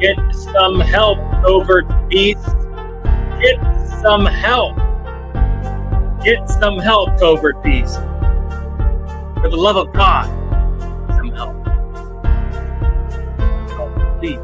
Get some help, covert beast. Get some help. Get some help, covert beast. For the love of God, some help. Oh, please.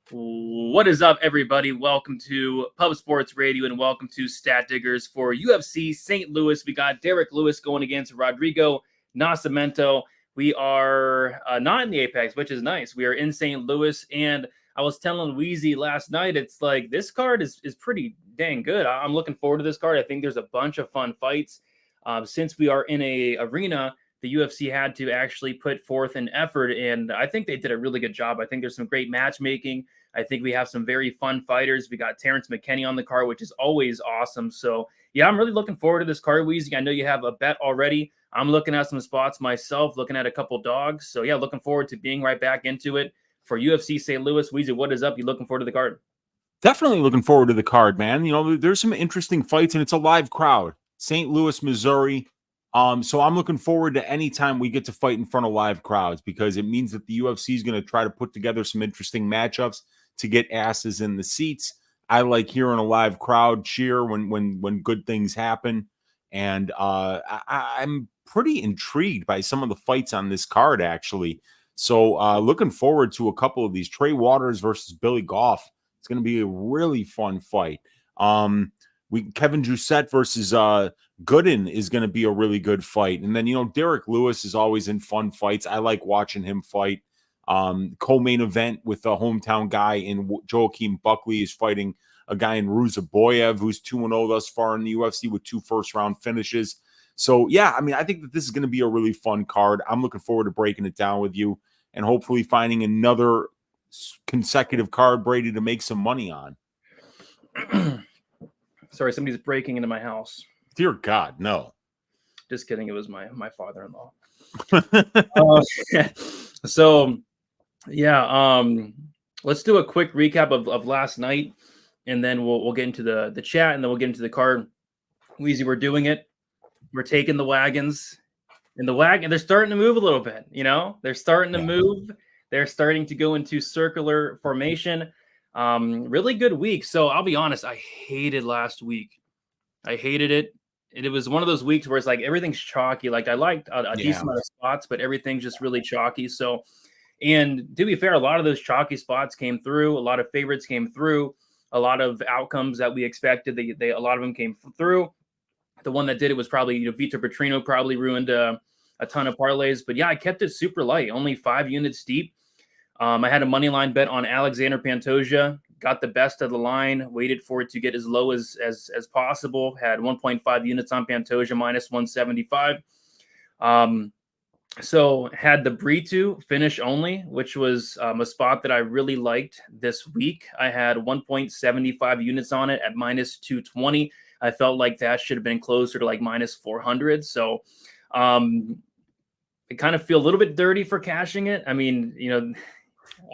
What is up, everybody? Welcome to Pub Sports Radio and welcome to Stat Diggers for UFC St. Louis. We got Derrick Lewis going against Rodrigo Nascimento. We are not in the Apex, which is nice. We are in St. Louis, and I was telling Weezy last night, it's like this card is pretty dang good. I'm looking forward to this card. I think there's a bunch of fun fights. Since we are in a arena, the UFC had to actually put forth an effort, and I think they did a really good job. I think there's some great matchmaking. I think we have some very fun fighters. We got Terrance McKinney on the card, which is always awesome. So, yeah, I'm really looking forward to this card, Weezy. I know you have a bet already. I'm looking at some spots myself, looking at a couple dogs. So, yeah, looking forward to being right back into it. For UFC St. Louis, Weezy, what is up? You looking forward to the card? Definitely looking forward to the card, man. You know, there's some interesting fights, and it's a live crowd. St. Louis, Missouri. So I'm looking forward to any time we get to fight in front of live crowds because it means that the UFC is going to try to put together some interesting matchups to get asses in the seats. I like hearing a live crowd cheer when good things happen. And I'm pretty intrigued by some of the fights on this card, actually. So looking forward to a couple of these. Trey Waters versus Billy Goff. It's going to be a really fun fight. Kevin Doucette versus Gooden is going to be a really good fight. And then, you know, Derrick Lewis is always in fun fights. I like watching him fight. Co-main event with the hometown guy in Joaquin Buckley is fighting a guy in Ruziboev who's 2-0 thus far in the UFC with 2 first-round finishes. So, yeah, I mean, I think that this is going to be a really fun card. I'm looking forward to breaking it down with you and hopefully finding another consecutive card, Brady, to make some money on. Sorry, somebody's breaking into my house. Dear God, no. Just kidding. It was my father-in-law. So, yeah, let's do a quick recap of last night, and then we'll get into the chat, and then we'll get into the card. Weezy, we're doing it. We're taking the wagons, and they're starting to move a little bit. You know, they're starting to move. They're starting to go into circular formation. Really good week. So I'll be honest, I hated last week. I hated it. It was one of those weeks where it's like everything's chalky. Like I liked a decent amount of spots, but everything's just really chalky. So, and to be fair, a lot of those chalky spots came through. A lot of favorites came through. A lot of outcomes that we expected, a lot of them came through. The one that did it was probably, Vitor Petrino probably ruined a ton of parlays. But yeah, I kept it super light, only 5 units deep. I had a money line bet on Alexander Pantoja, got the best of the line, waited for it to get as low as possible, had 1.5 units on Pantoja minus 175. So had the Brito finish only, which was a spot that I really liked this week. I had 1.75 units on it at minus 220. I felt like that should have been closer to like minus 400. So I kind of feel a little bit dirty for cashing it. I mean,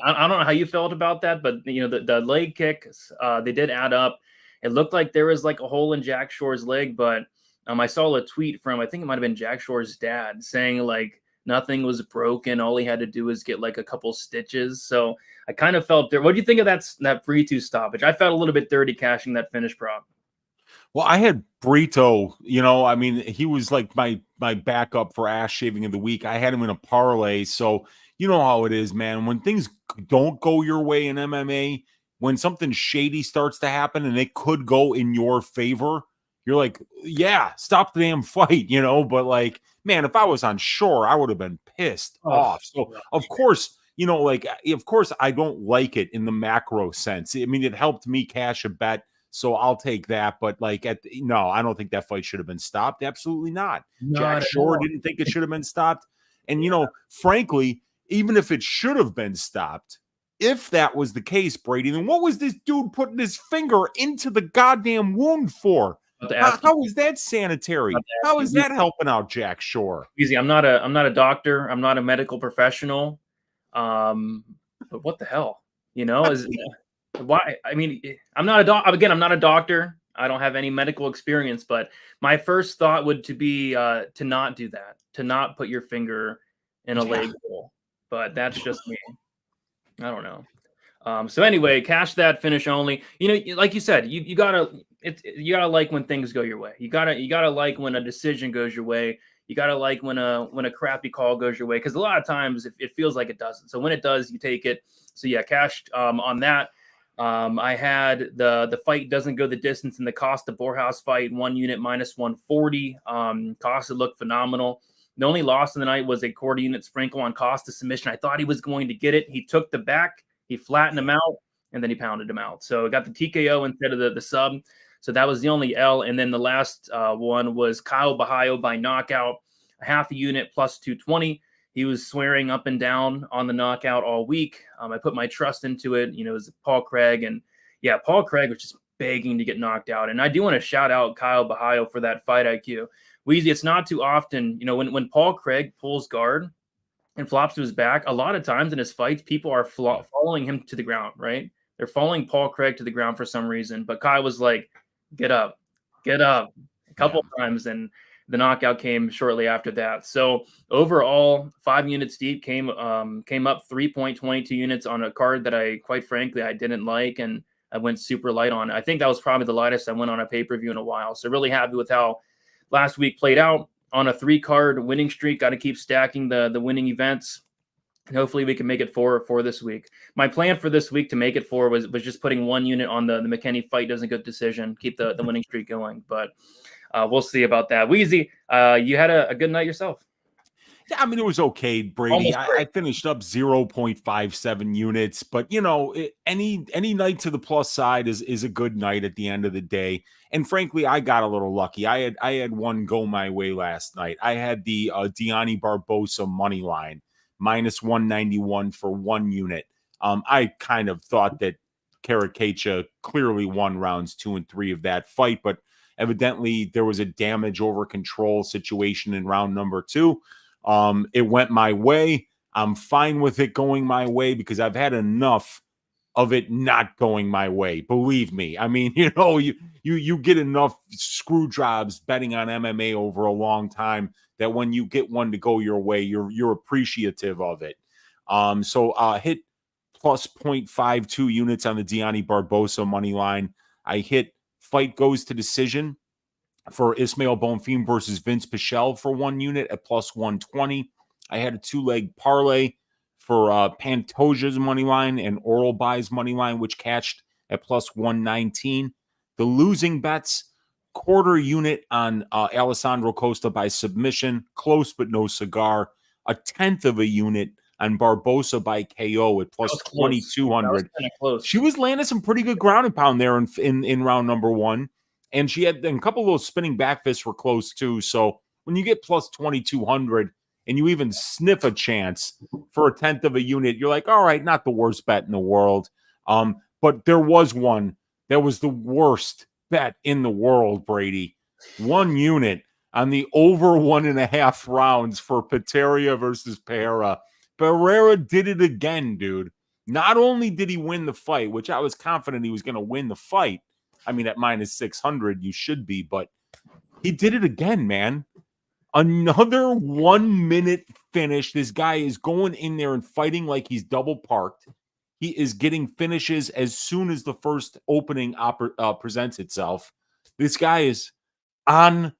I don't know how you felt about that, but the leg kicks, they did add up. It looked like there was like a hole in Jack Shore's leg, but I saw a tweet from, I think it might have been Jack Shore's dad, saying like nothing was broken. All he had to do was get like a couple stitches. So I kind of felt there. What do you think of that Brito stoppage? I felt a little bit dirty cashing that finish prop. Well, I had Brito, I mean, he was like my backup for ass shaving of the week. I had him in a parlay. So you know how it is, man. When things don't go your way in MMA, when something shady starts to happen and it could go in your favor, you're like, yeah, stop the damn fight, But like, man, if I was on Shore, I would have been pissed off. So of course, of course I don't like it in the macro sense. I mean, it helped me cash a bet. So I'll take that. But like, no, I don't think that fight should have been stopped. Absolutely not. Jack Shore didn't think it should have been stopped. And, frankly, even if it should have been stopped, if that was the case, Brady, then what was this dude putting his finger into the goddamn wound for? How is that sanitary? How is that helping out Jack Shore? Easy. I'm not a doctor. I'm not a medical professional. But what the hell? Why? I mean, I'm not a doctor. I don't have any medical experience, but my first thought would be to not do that, to not put your finger in a leg hole. But that's just me. I don't know. So anyway, cash that, finish only. You know, like you said, you gotta like when things go your way. You gotta like when a decision goes your way. You gotta like when a crappy call goes your way, because a lot of times it feels like it doesn't. So when it does, you take it. So yeah, cashed on that. I had the fight doesn't go the distance in the Costa Borjas fight, 1 unit minus 140. Costa looked phenomenal. The only loss of the night was a quarter unit sprinkle on Costa submission. I thought he was going to get it. He took the back. He flattened him out, and then he pounded him out. So got the TKO instead of the sub. So that was the only L. And then the last one was Kyle Bahayo by knockout, a half a unit plus 220. He was swearing up and down on the knockout all week. I put my trust into it. You know, it was Paul Craig. And yeah, Paul Craig was just begging to get knocked out. And I do want to shout out Kyle Bahayo for that fight IQ. Weezy, it's not too often, you know, when Paul Craig pulls guard and flops to his back, a lot of times in his fights, people are following him to the ground, right? They're following Paul Craig to the ground for some reason. But Kai was like, get up a couple times, and the knockout came shortly after that. So overall, 5 units deep, came up 3.22 units on a card that I, quite frankly, I didn't like, and I went super light on. I think that was probably the lightest I went on a pay-per-view in a while. So really happy with how last week played out. On a 3-card winning streak, got to keep stacking the winning events, and hopefully we can make it 4 this week. My plan for this week to make it 4 was just putting 1 unit on the McKinney fight doesn't go decision, keep the winning streak going. But we'll see about that. Weezy, you had a good night yourself. Yeah, I mean, it was okay, Brady. I finished up 0.57 units, but you know, any night to the plus side is a good night at the end of the day. And frankly, I got a little lucky. I had one go my way last night. I had the Diani Barbosa money line minus 191 for 1 unit. I kind of thought that Caracaccia clearly won rounds 2 and 3 of that fight, but evidently there was a damage over control situation in round number 2. It went my way. I'm fine with it going my way because I've had enough of it not going my way. Believe me. I mean, you know, you get enough screw jobs betting on MMA over a long time that when you get one to go your way, you're appreciative of it. So hit plus 0.52 units on the Diani Barbosa money line. I hit fight goes to decision for Ismael Bonfim versus Vince Pichel for 1 unit at plus 120. I had a 2-leg parlay for Pantoja's money line and Oral Buy's money line, which cashed at plus 119. The losing bets, quarter unit on Alessandro Costa by submission, close but no cigar. A 1/10 of a unit on Barbosa by KO at plus 2,200. She was landing some pretty good ground and pound there in round number 1. And she had a couple of those spinning back fists were close too. So when you get plus 2,200 and you even sniff a chance for a 1/10 of a unit, you're like, all right, not the worst bet in the world. But there was one that was the worst bet in the world, Brady. 1 unit on the over 1.5 rounds for Peteria versus Ferreira. Ferreira did it again, dude. Not only did he win the fight, which I was confident he was going to win the fight. I mean, at minus 600, you should be, but he did it again, man. Another 1 minute finish. This guy is going in there and fighting like he's double parked. He is getting finishes as soon as the first opening presents itself. This guy is on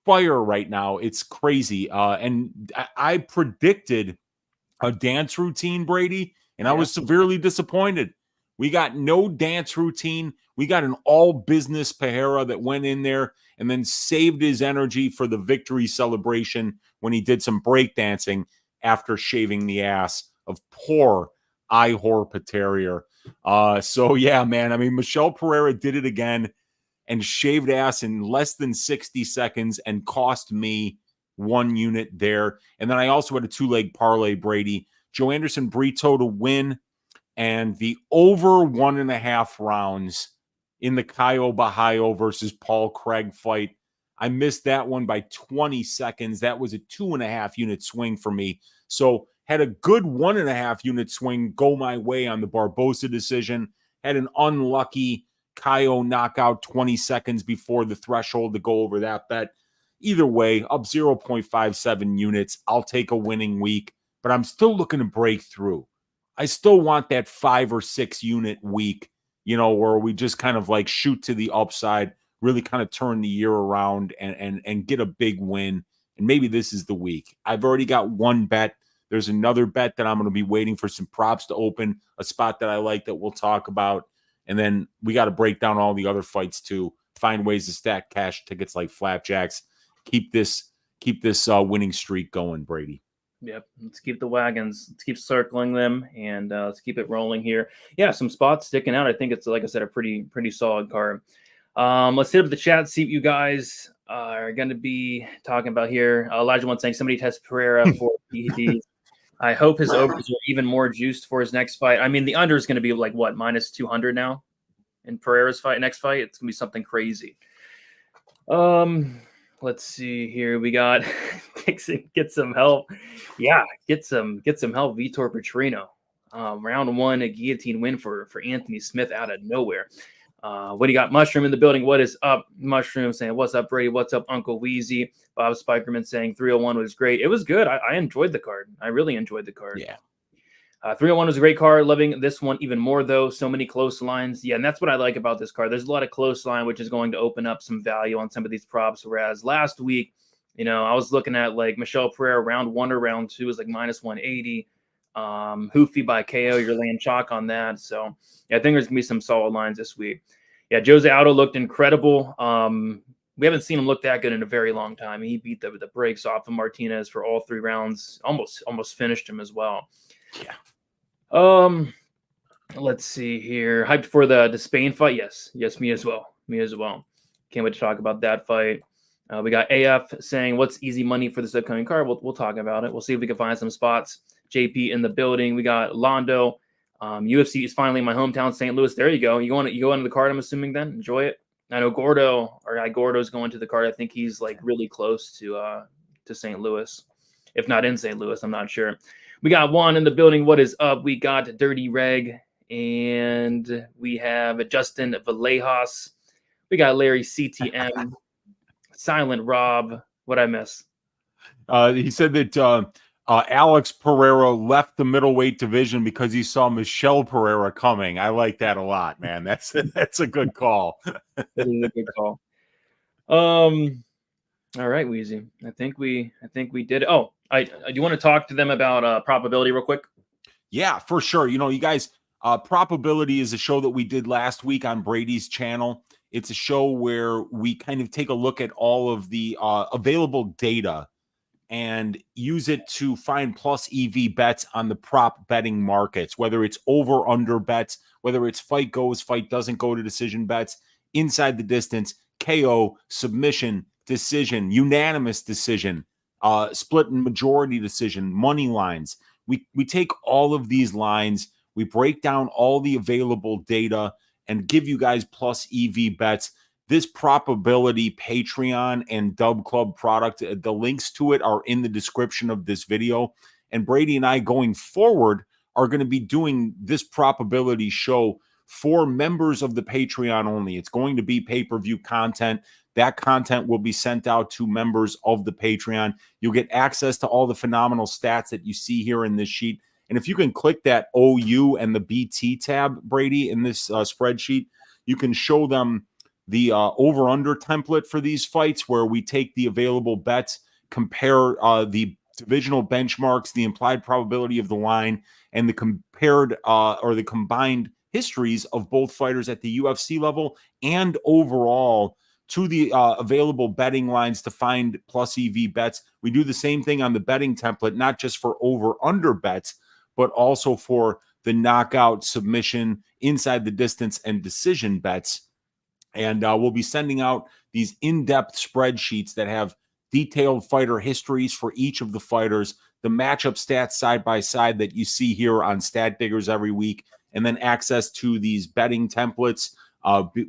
fire right now. It's crazy. And I predicted a dance routine, Brady, and I was severely disappointed. We got no dance routine. We got an all business Ferreira that went in there and then saved his energy for the victory celebration when he did some breakdancing after shaving the ass of poor Ihor Peteria. So yeah, man. I mean, Michelle Pereira did it again and shaved ass in less than 60 seconds and cost me 1 unit there. And then I also had a 2-leg parlay, Brady. Joe Anderson Brito to win, and the over 1.5 rounds in the Caio Bahayo versus Paul Craig fight. I missed that one by 20 seconds. That was a 2.5 unit swing for me. So had a good 1.5 unit swing go my way on the Barbosa decision. Had an unlucky Caio knockout 20 seconds before the threshold to go over that bet. Either way, up 0.57 units. I'll take a winning week, but I'm still looking to break through. I still want that 5 or 6 unit week, where we just kind of like shoot to the upside, really kind of turn the year around and get a big win. And maybe this is the week. I've already got one bet. There's another bet that I'm going to be waiting for some props to open, a spot that I like that we'll talk about. And then we got to break down all the other fights too, find ways to stack cash tickets like flapjacks. Keep this winning streak going, Brady. Yep. Let's keep the wagons. Let's keep circling them, and let's keep it rolling here. Yeah, some spots sticking out. I think it's, like I said, a pretty solid card. Let's hit up the chat, see what you guys are going to be talking about here. Elijah wants saying somebody test Ferreira for PEDs. I hope his overs are even more juiced for his next fight. I mean, the under is going to be like what, minus 200 now in Pereira's next fight. It's going to be something crazy. Let's see here. We got get some help. Yeah, get some help. Vitor Petrino. Round 1, a guillotine win for Anthony Smith out of nowhere. What do you got? Mushroom in the building. What is up? Mushroom saying, what's up, Brady? What's up, Uncle Weezy? Bob Spikerman saying 301 was great. It was good. I enjoyed the card. I really enjoyed the card. Yeah. 301 was a great card. Loving this one even more, though. So many close lines. Yeah, and that's what I like about this card. There's a lot of close line, which is going to open up some value on some of these props. Whereas last week, I was looking at like Michelle Pereira round 1 or round 2 was like minus 180. Hoofy by KO, you're laying chalk on that. So yeah, I think there's gonna be some solid lines this week. Yeah, Jose Aldo looked incredible. We haven't seen him look that good in a very long time. He beat the brakes off of Martinez for all 3 rounds. Almost finished him as well. Yeah. Let's see here. Hyped for the Despaigne fight. Yes, me as well. Can't wait to talk about that fight. We got AF saying, what's easy money for this upcoming card? We'll talk about it. We'll see if we can find some spots. JP in the building. We got Londo. UFC is finally in my hometown, St. Louis. There you go. You go into the card, I'm assuming then? Enjoy it. I know our guy Gordo's going to the card. I think he's like really close to St. Louis. If not in St. Louis, I'm not sure. We got Juan in the building. What is up? We got Dirty Reg. And we have Justin Vallejos. We got Larry CTM. Silent Rob. What'd I miss? He said that Alex Pereira left the middleweight division because he saw Michelle Pereira coming. I like that a lot, man. That's a good call. That is a good call. All right, Weezy. I think we did it. Oh, do you want to talk to them about probability real quick? Yeah, for sure. You guys, Propability is a show that we did last week on Brady's channel. It's a show where we kind of take a look at all of the available data and use it to find plus EV bets on the prop betting markets, whether it's over under bets, whether it's fight goes, fight doesn't go to decision bets, inside the distance, KO, submission, decision, unanimous decision, split and majority decision, money lines. We take all of these lines, we break down all the available data and give you guys plus EV bets. This Propability Patreon and Dub Club product, the links to it are in the description of this video. And Brady and I going forward are going to be doing this Propability show for members of the Patreon only. It's going to be pay-per-view content. That content will be sent out to members of the Patreon. You'll get access to all the phenomenal stats that you see here in this sheet. And if you can click that OU and the BT tab, Brady, in this spreadsheet, you can show them the over-under template for these fights where we take the available bets, compare the divisional benchmarks, the implied probability of the line, and the compared or the combined histories of both fighters at the UFC level and overall to the available betting lines to find plus EV bets. We do the same thing on the betting template, not just for over-under bets, but also for the knockout, submission, inside the distance, and decision bets. And we'll be sending out these in-depth spreadsheets that have detailed fighter histories for each of the fighters, the matchup stats side by side that you see here on Stat Diggers every week, and then access to these betting templates,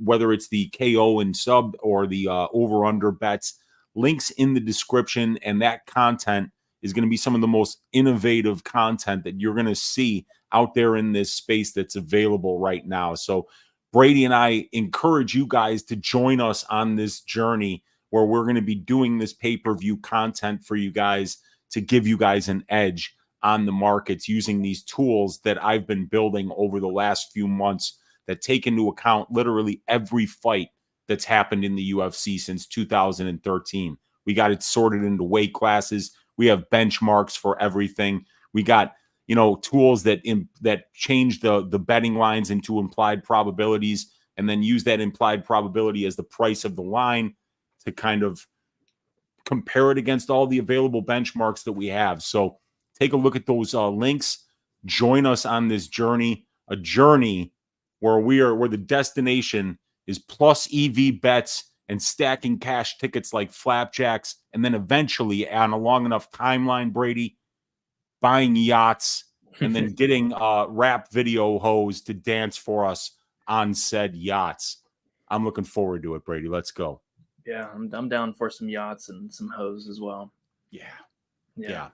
whether it's the KO and sub or the over-under bets. Links in the description, and that content is going to be some of the most innovative content that you're going to see out there in this space that's available right now. So Brady and I encourage you guys to join us on this journey where we're going to be doing this pay-per-view content for you guys to give you guys an edge on the markets using these tools that I've been building over the last few months that take into account literally every fight that's happened in the UFC since 2013. We got it sorted into weight classes. We have benchmarks for everything. We got, tools that change the betting lines into implied probabilities, and then use that implied probability as the price of the line to kind of compare it against all the available benchmarks that we have. So take a look at those links. Join us on this journey, a journey where the destination is plus EV bets and stacking cash tickets like flapjacks, and then eventually, on a long enough timeline, Brady, buying yachts and then getting rap video hoes to dance for us on said yachts. I'm looking forward to it, Brady. Let's go. Yeah, I'm down for some yachts and some hoes as well. Yeah.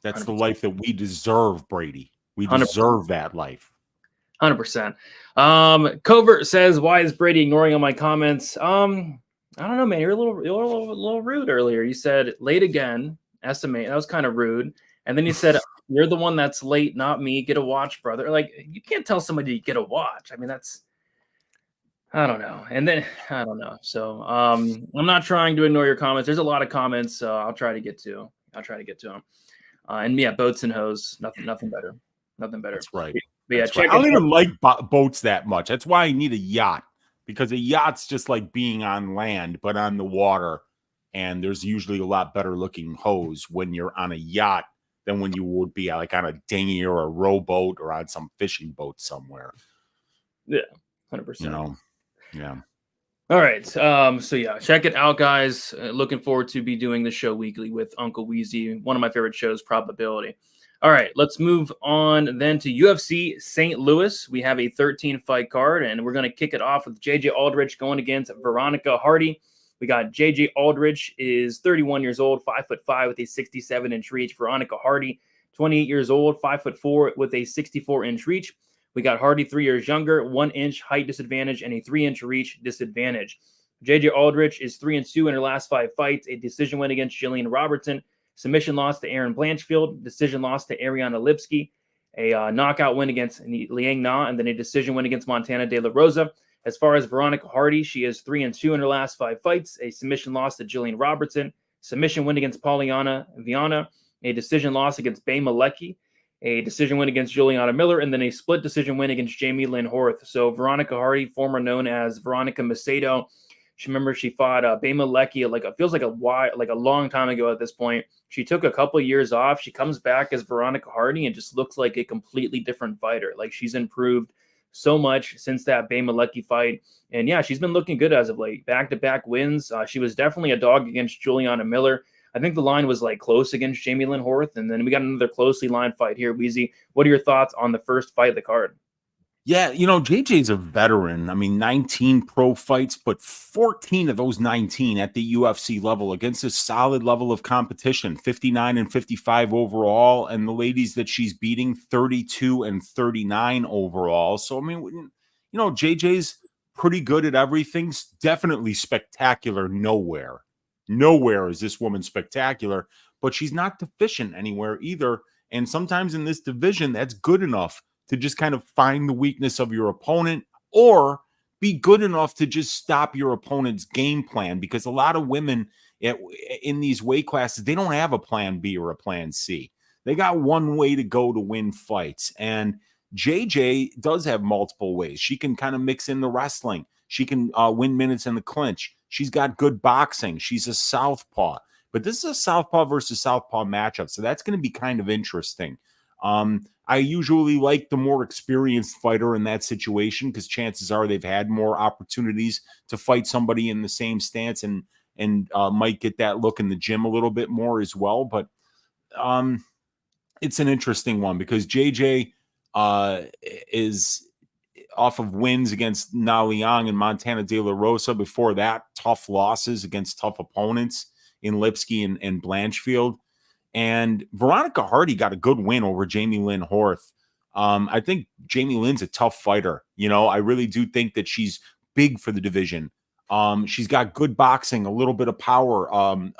That's 100%. the life that we deserve, Brady. We 100%. deserve that life. 100%. Covert says, "Why is Brady ignoring all my comments?" I don't know, man. You're a little rude earlier. You said late again. Estimate. That was kind of rude. And then you said, "You're the one that's late, not me. Get a watch, brother." Like, you can't tell somebody to get a watch. I mean, I don't know. And then I don't know. So I'm not trying to ignore your comments. There's a lot of comments. I'll try to get to them. And yeah, boats and hose. Nothing better. Nothing better. That's right. But yeah, I don't even like boats that much. That's why I need a yacht, because a yacht's just like being on land, but on the water. And there's usually a lot better looking hose when you're on a yacht than when you would be like on a dinghy or a rowboat or on some fishing boat somewhere. Yeah, 100%. Yeah. All right. So yeah, check it out, guys. Looking forward to be doing the show weekly with Uncle Weezy. One of my favorite shows, Probability. All right, let's move on then to UFC St. Louis. We have a 13-fight card, and we're going to kick it off with J.J. Aldrich going against Veronica Hardy. We got J.J. Aldrich is 31 years old, 5'5" with a 67-inch reach. Veronica Hardy, 28 years old, 5'4" with a 64-inch reach. We got Hardy 3 years younger, 1-inch height disadvantage, and a 3-inch reach disadvantage. J.J. Aldrich is 3-2 in her last 5 fights, a decision win against Jillian Robertson, submission loss to Erin Blanchfield, decision loss to Ariana Lipsky, a knockout win against Liang Na, and then a decision win against Montana De La Rosa. As far as Veronica Hardy, she is 3-2 in her last 5 fights, a submission loss to Jillian Robertson, submission win against Pauliana Viana, a decision loss against Bay Malecki, a decision win against Juliana Miller, and then a split decision win against Jamie Lynn Horth. So Veronica Hardy, former known as Veronica Macedo, she fought Bay Malecki it feels like a long time ago at this point. She took a couple years off. She comes back as Veronica Hardy and just looks like a completely different fighter. Like, she's improved so much since that Bay Malecki fight. And yeah, she's been looking good as of late. Back-to-back wins. She was definitely a dog against Juliana Miller. I think the line was close against Jamie Lynn Horth. And then we got another closely lined fight here. Weezy, what are your thoughts on the first fight of the card? Yeah, JJ's a veteran. I mean, 19 pro fights, but 14 of those 19 at the UFC level against a solid level of competition, 59 and 55 overall. And the ladies that she's beating, 32 and 39 overall. So, I mean, JJ's pretty good at everything. Definitely spectacular nowhere. Nowhere is this woman spectacular, but she's not deficient anywhere either. And sometimes in this division, that's good enough to just kind of find the weakness of your opponent, or be good enough to just stop your opponent's game plan, because a lot of women in these weight classes, they don't have a plan B or a plan C. They got one way to go to win fights. And JJ does have multiple ways. She can kind of mix in the wrestling. She can win minutes in the clinch. She's got good boxing. She's a southpaw. But this is a southpaw versus southpaw matchup, so that's going to be kind of interesting. I usually like the more experienced fighter in that situation, because chances are they've had more opportunities to fight somebody in the same stance and might get that look in the gym a little bit more as well. But it's an interesting one, because JJ is off of wins against Na Liang and Montana De La Rosa. Before that, tough losses against tough opponents in Lipsky and Blanchfield. And Veronica Hardy got a good win over Jamie Lynn Horth. I think Jamie Lynn's a tough fighter. I really do think that she's big for the division. She's got good boxing, a little bit of power,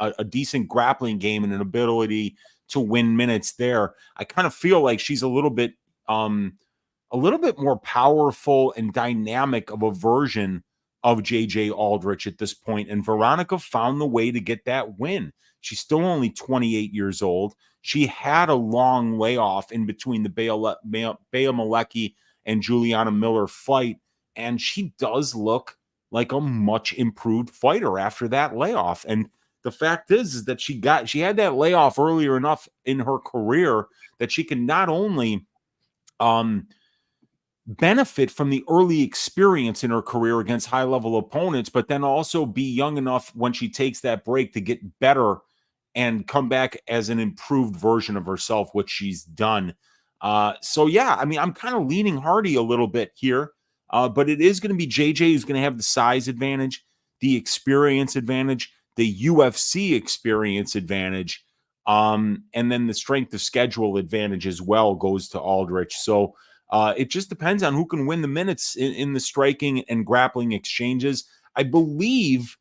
a decent grappling game, and an ability to win minutes there. I kind of feel like she's a little bit more powerful and dynamic of a version of JJ Aldrich at this point. And Veronica found the way to get that win. She's still only 28 years old. She had a long layoff in between the Bea Malecki and Juliana Miller fight, and she does look like a much improved fighter after that layoff. And the fact is that she had that layoff earlier enough in her career that she can not only benefit from the early experience in her career against high-level opponents, but then also be young enough when she takes that break to get better and come back as an improved version of herself, which she's done. So yeah, I mean, I'm kind of leaning Hardy a little bit here, but it is going to be JJ who's going to have the size advantage, the experience advantage, the UFC experience advantage, and then the strength of schedule advantage as well goes to Aldrich. So it just depends on who can win the minutes in the striking and grappling exchanges. I believe,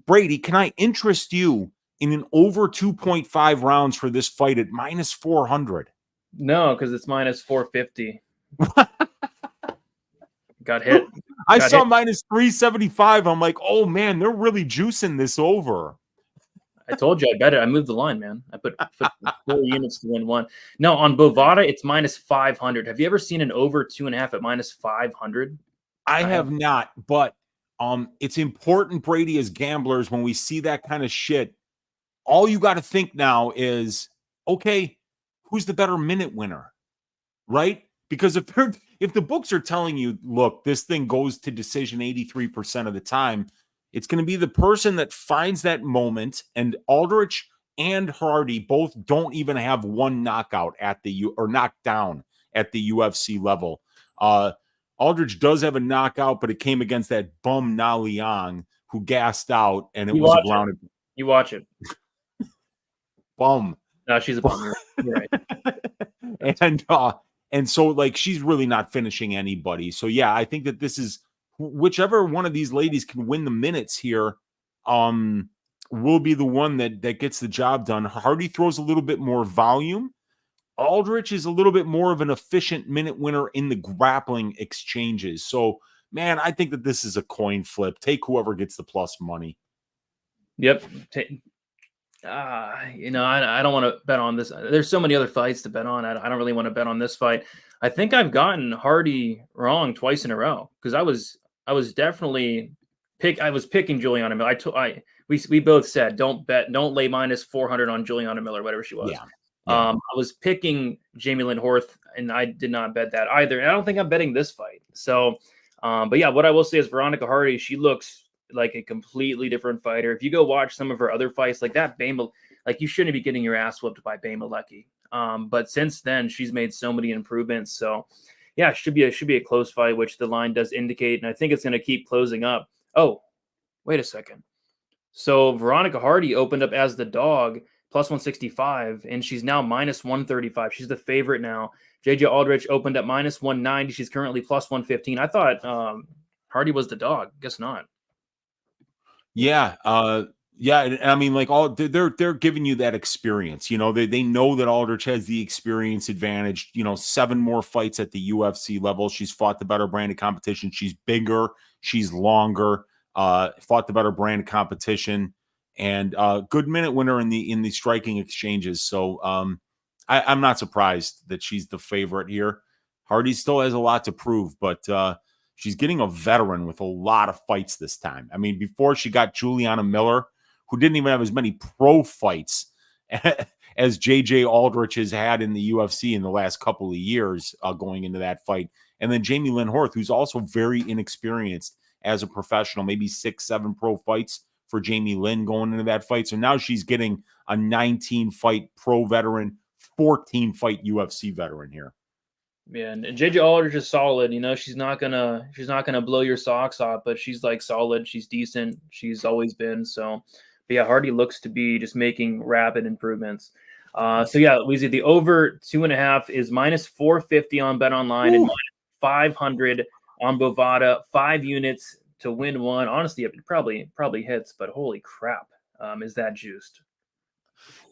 Brady, can I interest you in an over 2.5 rounds for this fight at minus 400? No, because it's minus 450. Got hit. I saw minus 375. I'm like, oh man, they're really juicing this over. I told you I bet it. I moved the line, man. I put 4 units to win one. No, on Bovada, it's minus 500. Have you ever seen an over 2.5 at minus 500? I have not, but it's important, Brady, as gamblers, when we see that kind of shit, all you got to think now is, okay, who's the better minute winner, right? Because if the books are telling you, look, this thing goes to decision 83% of the time, it's going to be the person that finds that moment. And Aldrich and Hardy both don't even have one knockout or knockdown at the UFC level. Aldrich does have a knockout, but it came against that bum Na Liang who gassed out, and it was a round. You watch it. Bum. No, she's a bum. You're right. And so, like, she's really not finishing anybody. So, yeah, I think that this is whichever one of these ladies can win the minutes here will be the one that gets the job done. Hardy throws a little bit more volume. Aldrich is a little bit more of an efficient minute winner in the grappling exchanges. So, man, I think that this is a coin flip. Take whoever gets the plus money. Yep. I don't want to bet on this. There's so many other fights to bet on. I don't really want to bet on this fight. I think I've gotten Hardy wrong twice in a row because I was definitely picking Juliana Miller. We both said don't lay minus 400 on Juliana Miller, whatever she was. Yeah. I was picking Jamie Lynn Horth, and I did not bet that either. And I don't think I'm betting this fight. So, but yeah, what I will say is Veronica Hardy, she looks like a completely different fighter. If you go watch some of her other fights, like that you shouldn't be getting your ass whooped by Bea Malecki. But since then, she's made so many improvements. So, yeah, it should be a close fight, which the line does indicate, and I think it's going to keep closing up. Oh, wait a second. So Veronica Hardy opened up as the dog, plus 165, and she's now minus 135. She's the favorite now. JJ Aldrich opened up minus 190. She's currently plus 115. I thought Hardy was the dog. Guess not. Yeah. Yeah. I mean, like they're giving you that experience. You know, they know that Aldrich has the experience advantage. 7 more fights at the UFC level. She's fought the better brand of competition. She's bigger. She's longer. Fought the better brand of competition. And good minute winner in the striking exchanges. So I'm not surprised that she's the favorite here. Hardy still has a lot to prove, but she's getting a veteran with a lot of fights this time. I mean, before she got Juliana Miller, who didn't even have as many pro fights as JJ Aldrich has had in the UFC in the last couple of years going into that fight. And then Jamie Lynn Horth, who's also very inexperienced as a professional, maybe 6-7 pro fights for Jamie Lynn going into that fight. So now she's getting a 19-fight pro veteran, 14-fight UFC veteran here. Yeah, and JJ Aldrich is solid. She's not gonna blow your socks off, but she's like solid. She's decent. She's always been. So, but yeah, Hardy looks to be just making rapid improvements. So yeah, Weezy, the over 2.5 is minus 450 on Bet Online and minus 500 on Bovada. 5 units to win one. Honestly, it probably hits, but holy crap, is that juiced?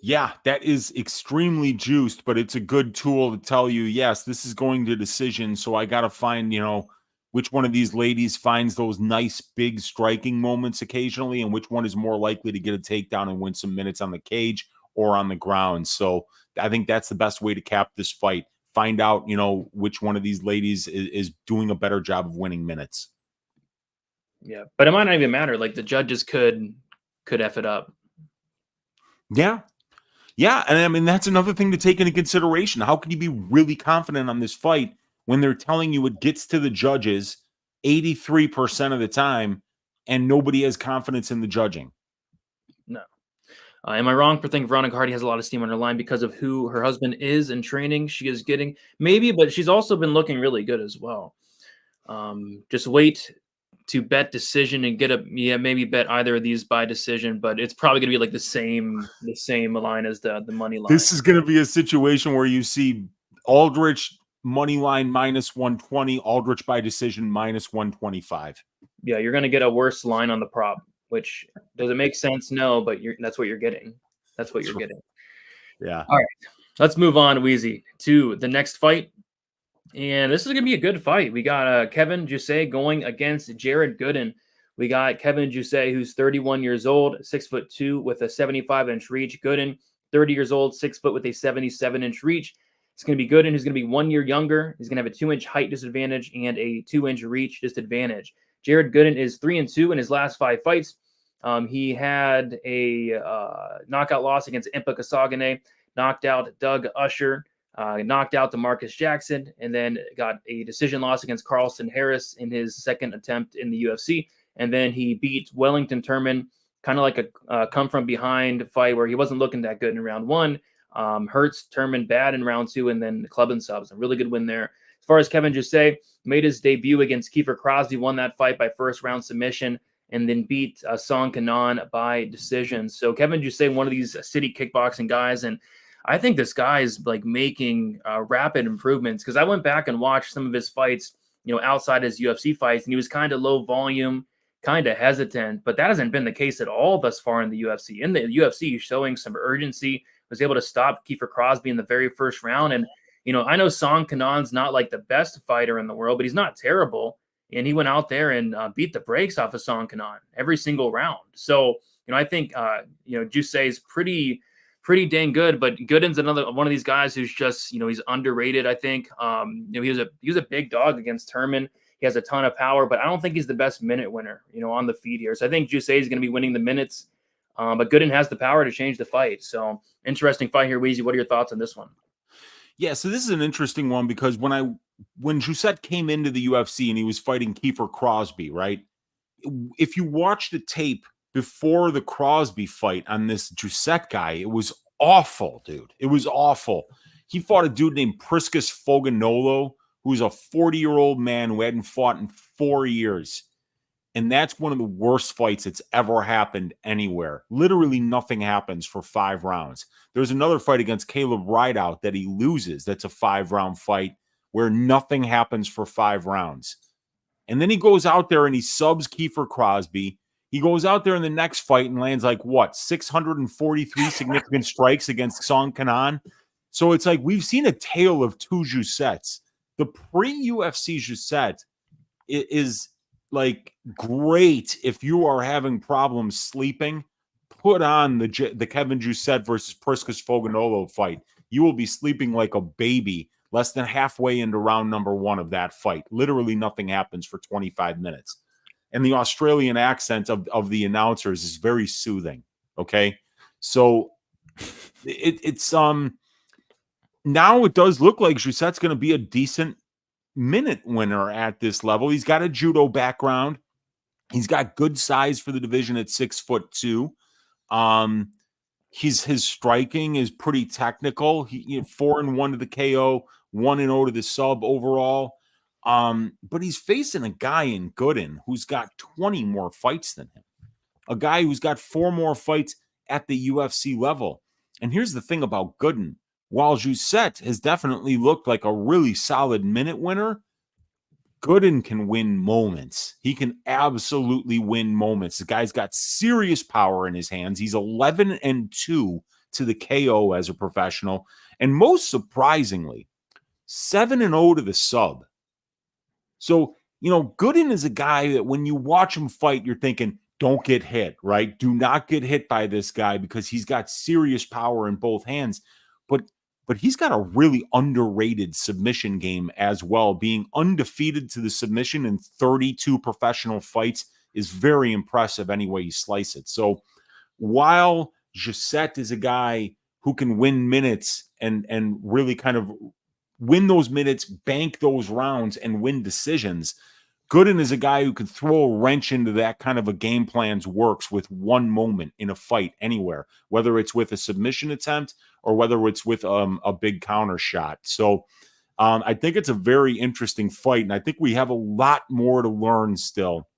Yeah, that is extremely juiced, but it's a good tool to tell you, yes, this is going to decision. So I got to find, which one of these ladies finds those nice big striking moments occasionally, and which one is more likely to get a takedown and win some minutes on the cage or on the ground. So I think that's the best way to cap this fight. Find out, which one of these ladies is doing a better job of winning minutes. Yeah, but it might not even matter. Like the judges could F it up. Yeah. Yeah, and I mean, that's another thing to take into consideration. How can you be really confident on this fight when they're telling you it gets to the judges 83% of the time and nobody has confidence in the judging? No. Am I wrong for thinking Veronica Hardy has a lot of steam on her line because of who her husband is in training? She is getting maybe, but she's also been looking really good as well. Just wait to bet decision and get maybe bet either of these by decision, but it's probably gonna be like the same line as the money line. This is gonna be a situation where you see Aldrich money line -120, Aldrich by decision -125. Yeah, you're gonna get a worse line on the prop, which does it make sense? No, but that's what you're getting. That's what you're getting. Yeah. All right. Let's move on, Weezy, to the next fight. And this is going to be a good fight. We got Kevin Jousset going against Jared Gooden. We got Kevin Jousset, who's 31 years old, 6'2", with a 75-inch reach. Gooden, 30 years old, 6 foot with a 77-inch reach. It's going to be Gooden, who's going to be 1 year younger. He's going to have a 2-inch height disadvantage and a 2-inch reach disadvantage. Jared Gooden is 3-2 in his last 5 fights. He had a knockout loss against Impa Kasagane, knocked out Doug Usher, knocked out DeMarcus Jackson, and then got a decision loss against Carlston Harris in his second attempt in the UFC. And then he beat Wellington Turman, kind of like a come-from-behind fight where he wasn't looking that good in round 1. Hurts Turman bad in round 2, and then club and subs. A really good win there. As far as Kevin Jousset, made his debut against Kiefer Crosby, won that fight by first-round submission, and then beat Song Kanan by decision. So Kevin Jousset, one of these city kickboxing guys, and I think this guy is like making rapid improvements, because I went back and watched some of his fights, outside his UFC fights, and he was kind of low volume, kind of hesitant, but that hasn't been the case at all thus far in the UFC. In the UFC, he's showing some urgency, was able to stop Kiefer Crosby in the very first round. And, I know Song Kanan's not like the best fighter in the world, but he's not terrible. And he went out there and beat the brakes off of Song Kanan every single round. So, I think, Jousset is pretty dang good, but Gooden's another one of these guys who's just, he's underrated. I think, he was a big dog against Turman. He has a ton of power, but I don't think he's the best minute winner, on the feed here. So I think Jousset is going to be winning the minutes, but Gooden has the power to change the fight. So interesting fight here, Weezy. What are your thoughts on this one? Yeah, so this is an interesting one, because when Jousset came into the UFC and he was fighting Kiefer Crosby, right? If you watch the tape before the Crosby fight on this Jousset guy, it was awful, dude. It was awful. He fought a dude named Priscus Foganolo, who's a 40-year-old man who hadn't fought in 4 years. And that's one of the worst fights that's ever happened anywhere. Literally nothing happens for 5 rounds. There's another fight against Caleb Rideout that he loses. That's a 5-round fight where nothing happens for 5 rounds. And then he goes out there and he subs Kiefer Crosby. He goes out there in the next fight and lands 643 significant strikes against Song Kanan. So it's like we've seen a tale of 2 Joussets. The pre-UFC Jousset is great if you are having problems sleeping. Put on the Kevin Jousset versus Priscus Foganolo fight. You will be sleeping like a baby less than halfway into round number 1 of that fight. Literally nothing happens for 25 minutes. And the Australian accent of the announcers is very soothing. Okay. So it's now it does look like Jousset's going to be a decent minute winner at this level. He's got a judo background. He's got good size for the division at 6'2". His striking is pretty technical. He 4-1 to the KO, 1-0 to the sub overall. But he's facing a guy in Gooden who's got 20 more fights than him. A guy who's got 4 more fights at the UFC level. And here's the thing about Gooden. While Jousset has definitely looked like a really solid minute winner, Gooden can win moments. He can absolutely win moments. The guy's got serious power in his hands. He's 11-2 to to the KO as a professional. And most surprisingly, 7-0 to the sub. So, Gooden is a guy that when you watch him fight, you're thinking, don't get hit, right? Do not get hit by this guy because he's got serious power in both hands. But he's got a really underrated submission game as well. Being undefeated to the submission in 32 professional fights is very impressive any way you slice it. So while Gisette is a guy who can win minutes and really kind of win those minutes, bank those rounds, and win decisions, Gooden is a guy who could throw a wrench into that kind of a game plan's works with one moment in a fight anywhere, whether it's with a submission attempt or whether it's with a big counter shot. So I think it's a very interesting fight, and I think we have a lot more to learn still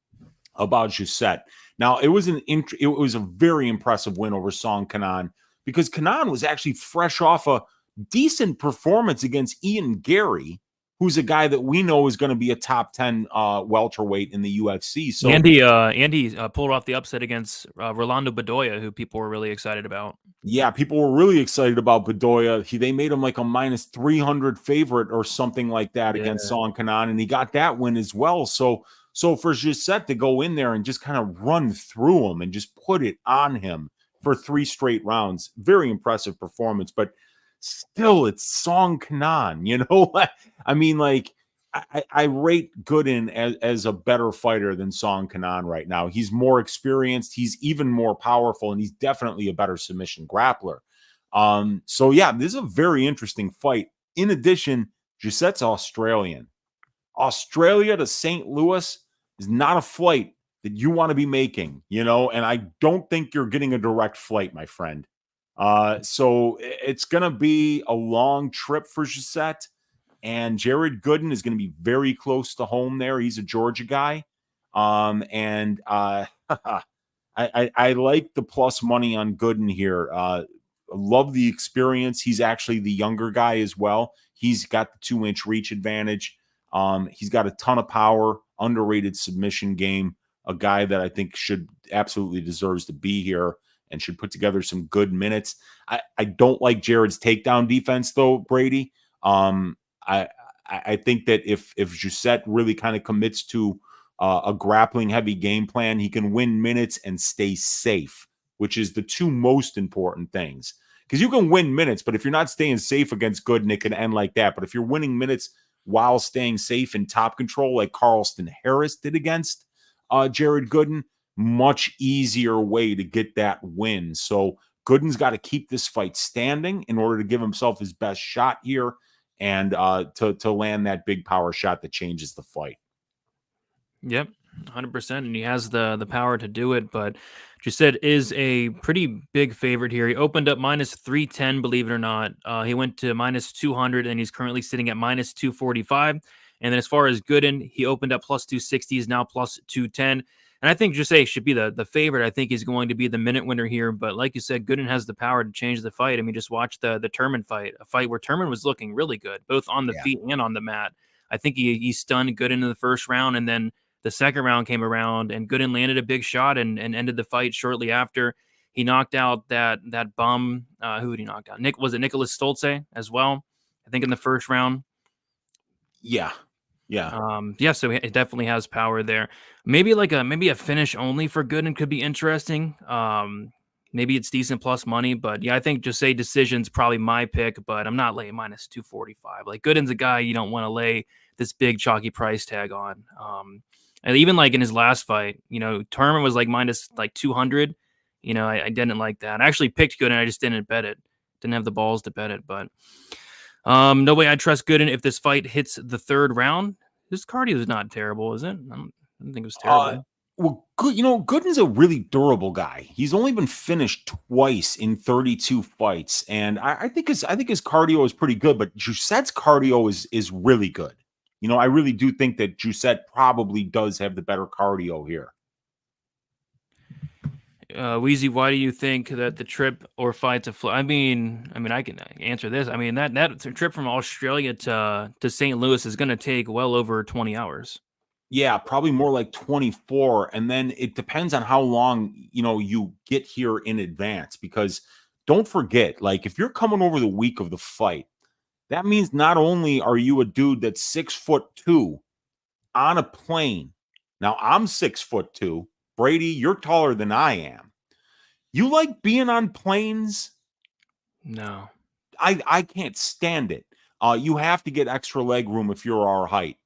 about Gisette. Now, it was a very impressive win over Song Kenan because Kenan was actually fresh off a decent performance against Ian Gary, who's a guy that we know is going to be a top 10 welterweight in the UFC. So Andy pulled off the upset against Rolando Bedoya, who people were really excited about. Yeah, people were really excited about Bedoya. They made him like a minus 300 favorite or something like that against Song Kenan, and he got that win as well. So for Gisette to go in there and just kind of run through him and just put it on him for 3 straight rounds, very impressive performance. But still, it's Song Kenan, I mean, like, I rate Gooden as a better fighter than Song Kenan right now. He's more experienced, he's even more powerful, and he's definitely a better submission grappler. So yeah, this is a very interesting fight. In addition, Gisette's Australian. Australia to St. Louis is not a flight that you want to be making, and I don't think you're getting a direct flight, my friend. So it's going to be a long trip for Gisette, and Jared Gooden is going to be very close to home there. He's a Georgia guy. And I like the plus money on Gooden here. I love the experience. He's actually the younger guy as well. He's got the 2-inch reach advantage. He's got a ton of power, underrated submission game, a guy that I think absolutely deserves to be here and should put together some good minutes. I don't like Jared's takedown defense, though, Brady. I think that if Gisette really kind of commits to a grappling-heavy game plan, he can win minutes and stay safe, which is the 2 most important things. Because you can win minutes, but if you're not staying safe against Gooden, it can end like that. But if you're winning minutes while staying safe in top control, like Carlston Harris did against Jared Gooden, much easier way to get that win. So Gooden's got to keep this fight standing in order to give himself his best shot here and to land that big power shot that changes the fight. Yep, 100%, and he has the power to do it. But Gisette is a pretty big favorite here. He opened up minus 310, believe it or not. He went to minus 200, and he's currently sitting at minus 245. And then as far as Gooden, he opened up plus 260, is now plus 210. And I think Gisette should be the favorite. I think he's going to be the minute winner here. But like you said, Gooden has the power to change the fight. I mean, just watch the Turman fight, a fight where Turman was looking really good, both on the feet and on the mat. I think he stunned Gooden in the first round, and then the second round came around, and Gooden landed a big shot and ended the fight shortly after. He knocked out that bum. Who did he knock out? Was it Nicholas Stolze as well? I think in the first round. Yeah. So it definitely has power there. Maybe a finish only for Gooden could be interesting. Maybe it's decent plus money, but yeah, I think Gisette decision's probably my pick, but I'm not laying minus 245. Like, Gooden's a guy you don't want to lay this big chalky price tag on. And even like in his last fight, Turman was like minus like 200. I didn't like that. I actually picked Gooden. I just didn't bet it. Didn't have the balls to bet it, but no way I trust Gooden if this fight hits the third round. His cardio is not terrible, is it? I don't think it was terrible. Well, Gooden's a really durable guy. He's only been finished twice in 32 fights, and I think his cardio is pretty good. But Gisette's cardio is really good. I really do think that Gisette probably does have the better cardio here. Weezy, why do you think that the trip or fight to I mean, I can answer this. I mean, that trip from Australia to St. Louis is going to take well over 20 hours. Yeah, probably more like 24. And then it depends on how long, you get here in advance, because don't forget, like, if you're coming over the week of the fight, that means not only are you a dude that's 6'2" on a plane. Now, I'm 6'2". Brady, you're taller than I am. You like being on planes? No. I can't stand it. You have to get extra leg room if you're our height.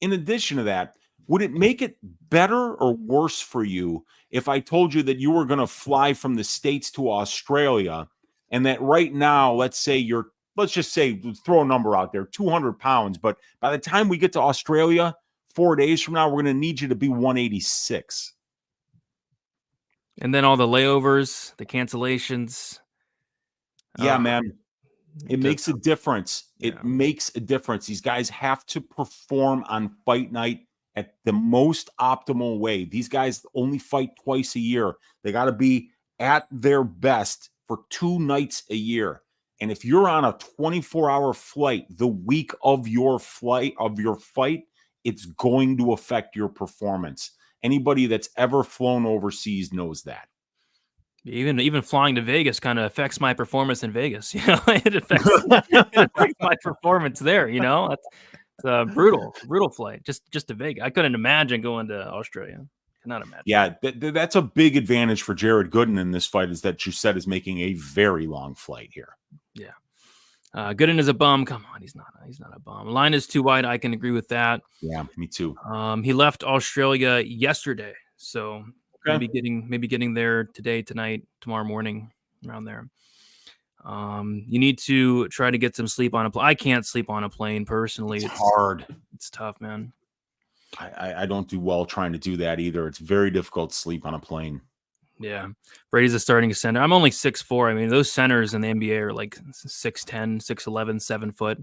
In addition to that, would it make it better or worse for you if I told you that you were going to fly from the States to Australia and that right now, let's just say, throw a number out there, 200 pounds, but by the time we get to Australia 4 days from now, we're going to need you to be 186. And then all the layovers, the cancellations. Yeah, man. It makes a difference. Yeah. It makes a difference. These guys have to perform on fight night at the most optimal way. These guys only fight twice a year. They got to be at their best for 2 nights a year. And if you're on a 24-hour flight the week of your fight, it's going to affect your performance. Anybody that's ever flown overseas knows that. Even flying to Vegas kind of affects my performance in Vegas. You know, it affects my performance there. You know, it's a brutal flight just to Vegas. I couldn't imagine going to Australia. Cannot imagine. Yeah, that's a big advantage for Jared Gooden in this fight, is that Jousset is making a very long flight here. Yeah. Gooden is a bum. Come on, he's not a bum. Line is too wide. I can agree with that. Yeah, me too. He left Australia yesterday, so okay. maybe getting there today, tonight, tomorrow morning, around there. You need to try to get some sleep on a plane. I can't sleep on a plane personally. It's hard. It's tough, man. I don't do well trying to do that either. It's very difficult to sleep on a plane. Yeah. Brady's a starting center. I'm only 6'4". I mean, those centers in the NBA are like 6'10", 6'11", 7 foot.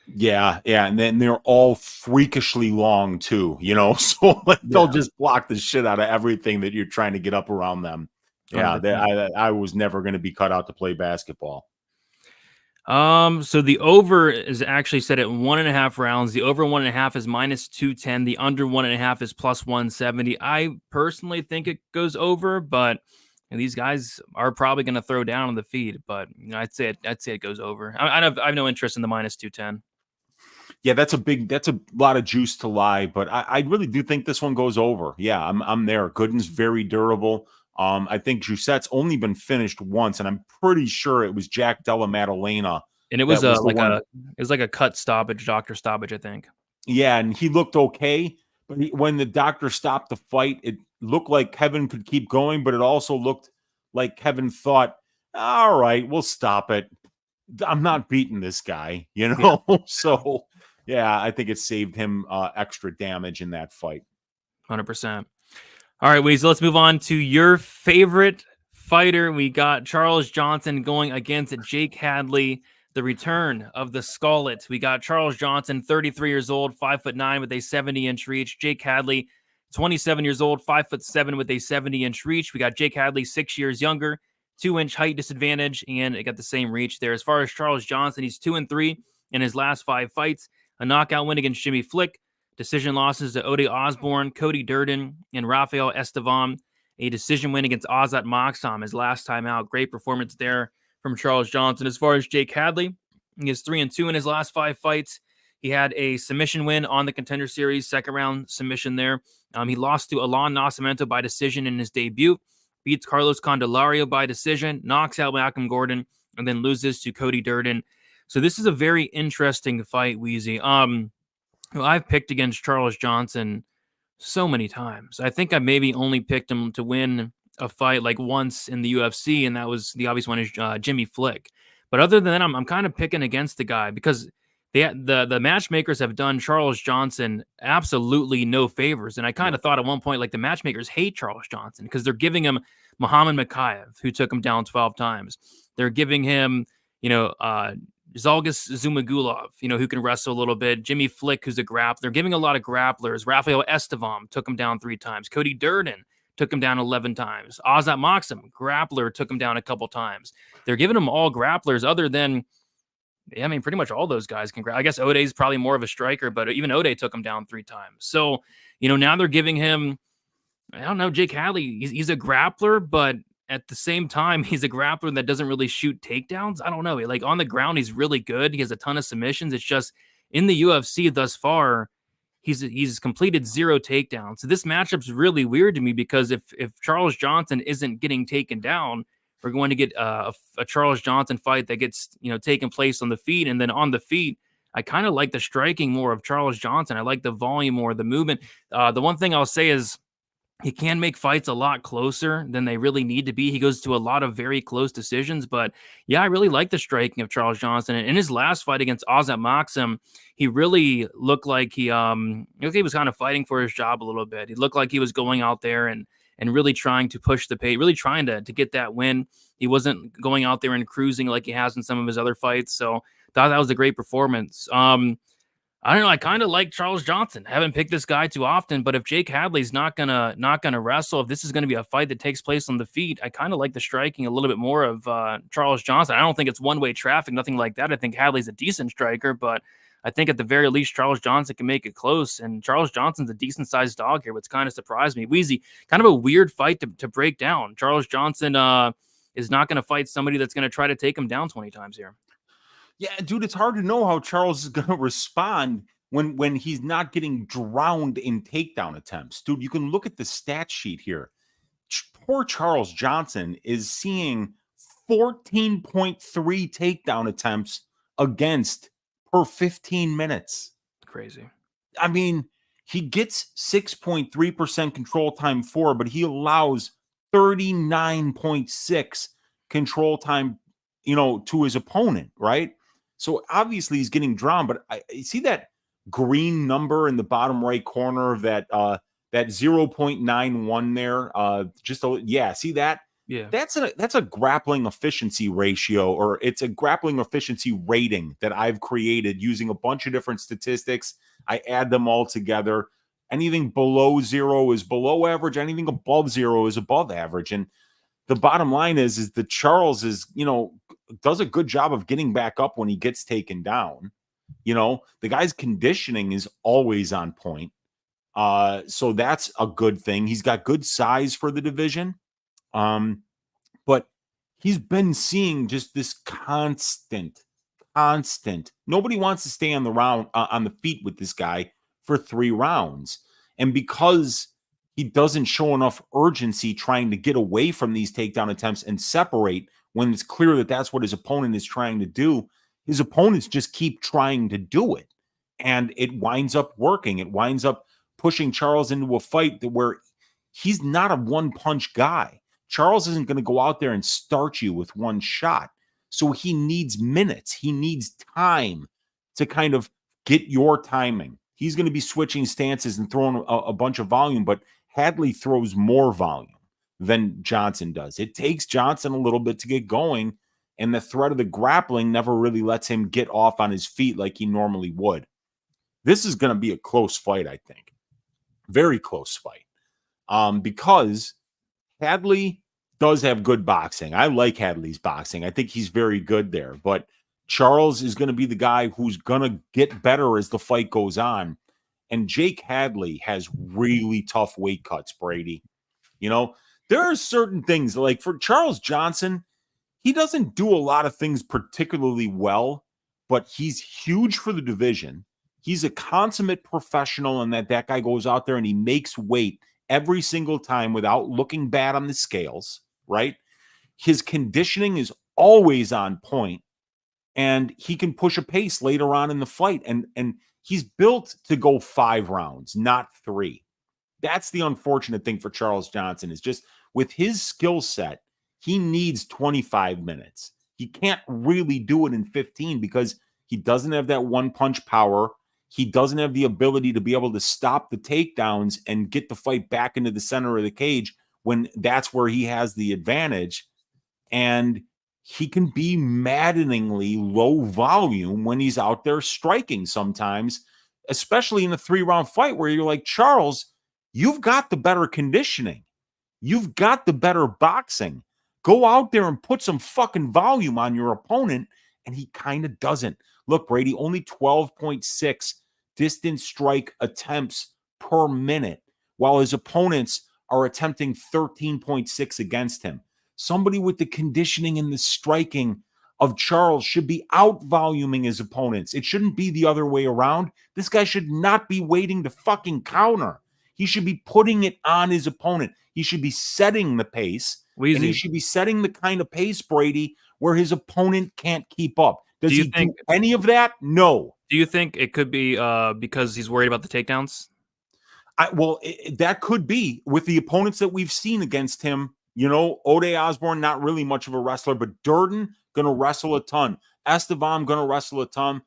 Yeah. And then they're all freakishly long too, you know, so like they'll just block the shit out of everything that you're trying to get up around them. Yeah. I was never going to be cut out to play basketball. So the over is actually set at 1.5 rounds. The over 1.5 is -210. The under 1.5 is +170. I personally think it goes over, but these guys are probably going to throw down on the feed. But I'd say it goes over. I have no interest in the -210. Yeah, that's a lot of juice to lie, but I really do think this one goes over. Yeah, I'm there. Gooden's very durable. I think Jousset's only been finished once, and I'm pretty sure it was Jack Della Maddalena. And it was like a cut stoppage, doctor stoppage, I think. Yeah, and he looked okay, but when the doctor stopped the fight, it looked like Kevin could keep going, but it also looked like Kevin thought, all right, we'll stop it. I'm not beating this guy, you know? Yeah. So, yeah, I think it saved him extra damage in that fight. 100%. All right, Weezy, let's move on to your favorite fighter. We got Charles Johnson going against Jake Hadley, the return of the Scarlet. We got Charles Johnson, 33 years old, 5'9" with a 70-inch reach. Jake Hadley, 27 years old, 5'7" with a 70-inch reach. We got Jake Hadley, 6 years younger, 2-inch height disadvantage, and it got the same reach there. As far as Charles Johnson, he's 2-3 in his last 5 fights. A knockout win against Jimmy Flick. Decision losses to Ode Osborne, Cody Durden, and Rafael Esteban. A decision win against Azat Maksam his last time out. Great performance there from Charles Johnson. As far as Jake Hadley, he is 3-2 in his last 5 fights. He had a submission win on the Contender Series, second round submission there. He lost to Alon Nascimento by decision in his debut, beats Carlos Candelario by decision, knocks out Malcolm Gordon, and then loses to Cody Durden. So this is a very interesting fight, Weezy. I've picked against Charles Johnson so many times. I think I maybe only picked him to win a fight like once in the UFC, and that was the obvious one is Jimmy Flick. But other than that, I'm kind of picking against the guy because the matchmakers have done Charles Johnson absolutely no favors. And I kind of thought at one point, like, the matchmakers hate Charles Johnson because they're giving him Muhammad Makayev, who took him down 12 times. They're giving him, Zhalgas Zhumagulov, who can wrestle a little bit. Jimmy Flick, who's a grappler. They're giving a lot of grapplers. Rafael Esteban took him down 3 times. Cody Durden took him down 11 times. Azat Maksam, grappler, took him down a couple times. They're giving them all grapplers other than, pretty much all those guys can grapple. I guess Ode's probably more of a striker, but even Ode took him down 3 times. So, now they're giving him, I don't know, Jake Hadley, he's a grappler, but at the same time, he's a grappler that doesn't really shoot takedowns. I don't know. Like on the ground, he's really good. He has a ton of submissions. It's just in the UFC thus far, he's completed 0 takedowns. So this matchup's really weird to me because if Charles Johnson isn't getting taken down, we're going to get a Charles Johnson fight that gets, taking place on the feet. And then on the feet, I kind of like the striking more of Charles Johnson. I like the volume more, the movement. The one thing I'll say is he can make fights a lot closer than they really need to be. He goes to a lot of very close decisions, but yeah, I really like the striking of Charles Johnson. And in his last fight against Azat Maksum, he really looked like he was kind of fighting for his job a little bit. He looked like he was going out there and really trying to push the pace, really trying to get that win. He wasn't going out there and cruising like he has in some of his other fights. So thought that was a great performance. I don't know. I kind of like Charles Johnson. I haven't picked this guy too often, but if Jake Hadley's not gonna wrestle, if this is gonna be a fight that takes place on the feet, I kind of like the striking a little bit more of Charles Johnson. I don't think it's one-way traffic, nothing like that. I think Hadley's a decent striker, but I think at the very least Charles Johnson can make it close. And Charles Johnson's a decent-sized dog here, which kind of surprised me. Weezy, kind of a weird fight to break down. Charles Johnson is not going to fight somebody that's going to try to take him down 20 times here. Yeah, dude, it's hard to know how Charles is going to respond when he's not getting drowned in takedown attempts. Dude, you can look at the stat sheet here. Poor Charles Johnson is seeing 14.3 takedown attempts against per 15 minutes. Crazy. I mean, he gets 6.3% control time for, but he allows 39.6 control time, to his opponent, right? So obviously he's getting drawn, but I see that green number in the bottom right corner of that 0.91 there. See that? Yeah. That's a grappling efficiency ratio, or it's a grappling efficiency rating that I've created using a bunch of different statistics. I add them all together. Anything below 0 is below average. Anything above 0 is above average. And the bottom line is that Charles is, does a good job of getting back up when he gets taken down. The guy's conditioning is always on point. So that's a good thing. He's got good size for the division. But he's been seeing just this constant. Nobody wants to stay on the feet with this guy for 3 rounds. And because he doesn't show enough urgency trying to get away from these takedown attempts and separate when it's clear that that's what his opponent is trying to do, his opponents just keep trying to do it. And it winds up working. It winds up pushing Charles into a fight where he's not a one-punch guy. Charles isn't going to go out there and start you with one shot. So he needs minutes. He needs time to kind of get your timing. He's going to be switching stances and throwing a bunch of volume, but Hadley throws more volume than Johnson does. It takes Johnson a little bit to get going, and the threat of the grappling never really lets him get off on his feet like he normally would. This is going to be a close fight, I think. Very close fight. Because Hadley does have good boxing. I like Hadley's boxing. I think he's very good there. But Charles is going to be the guy who's going to get better as the fight goes on. And Jake Hadley has really tough weight cuts, Brady. There are certain things, like for Charles Johnson, he doesn't do a lot of things particularly well, but he's huge for the division. He's a consummate professional in that guy goes out there and he makes weight every single time without looking bad on the scales, right? His conditioning is always on point, and he can push a pace later on in the fight. And he's built to go 5 rounds, not 3. That's the unfortunate thing for Charles Johnson, is just with his skill set, he needs 25 minutes. He can't really do it in 15 because he doesn't have that one-punch power. He doesn't have the ability to be able to stop the takedowns and get the fight back into the center of the cage when that's where he has the advantage. And he can be maddeningly low volume when he's out there striking sometimes, especially in a 3-round fight where you're like, Charles, you've got the better conditioning. You've got the better boxing. Go out there and put some fucking volume on your opponent. And he kind of doesn't. Look, Brady, only 12.6 distance strike attempts per minute, while his opponents are attempting 13.6 against him. somebody with the conditioning and the striking of Charles should be out-voluming his opponents. It shouldn't be the other way around. This guy should not be waiting to fucking counter. He should be putting it on his opponent. He should be setting the pace. Weezy. And he should be setting the kind of pace, Brady, where his opponent can't keep up. Does he do any of that? No. Do you think it could be because he's worried about the takedowns? That could be with the opponents that we've seen against him. You know, Ode Osborne, not really much of a wrestler, but Durden, going to wrestle a ton. Esteban, going to wrestle a ton.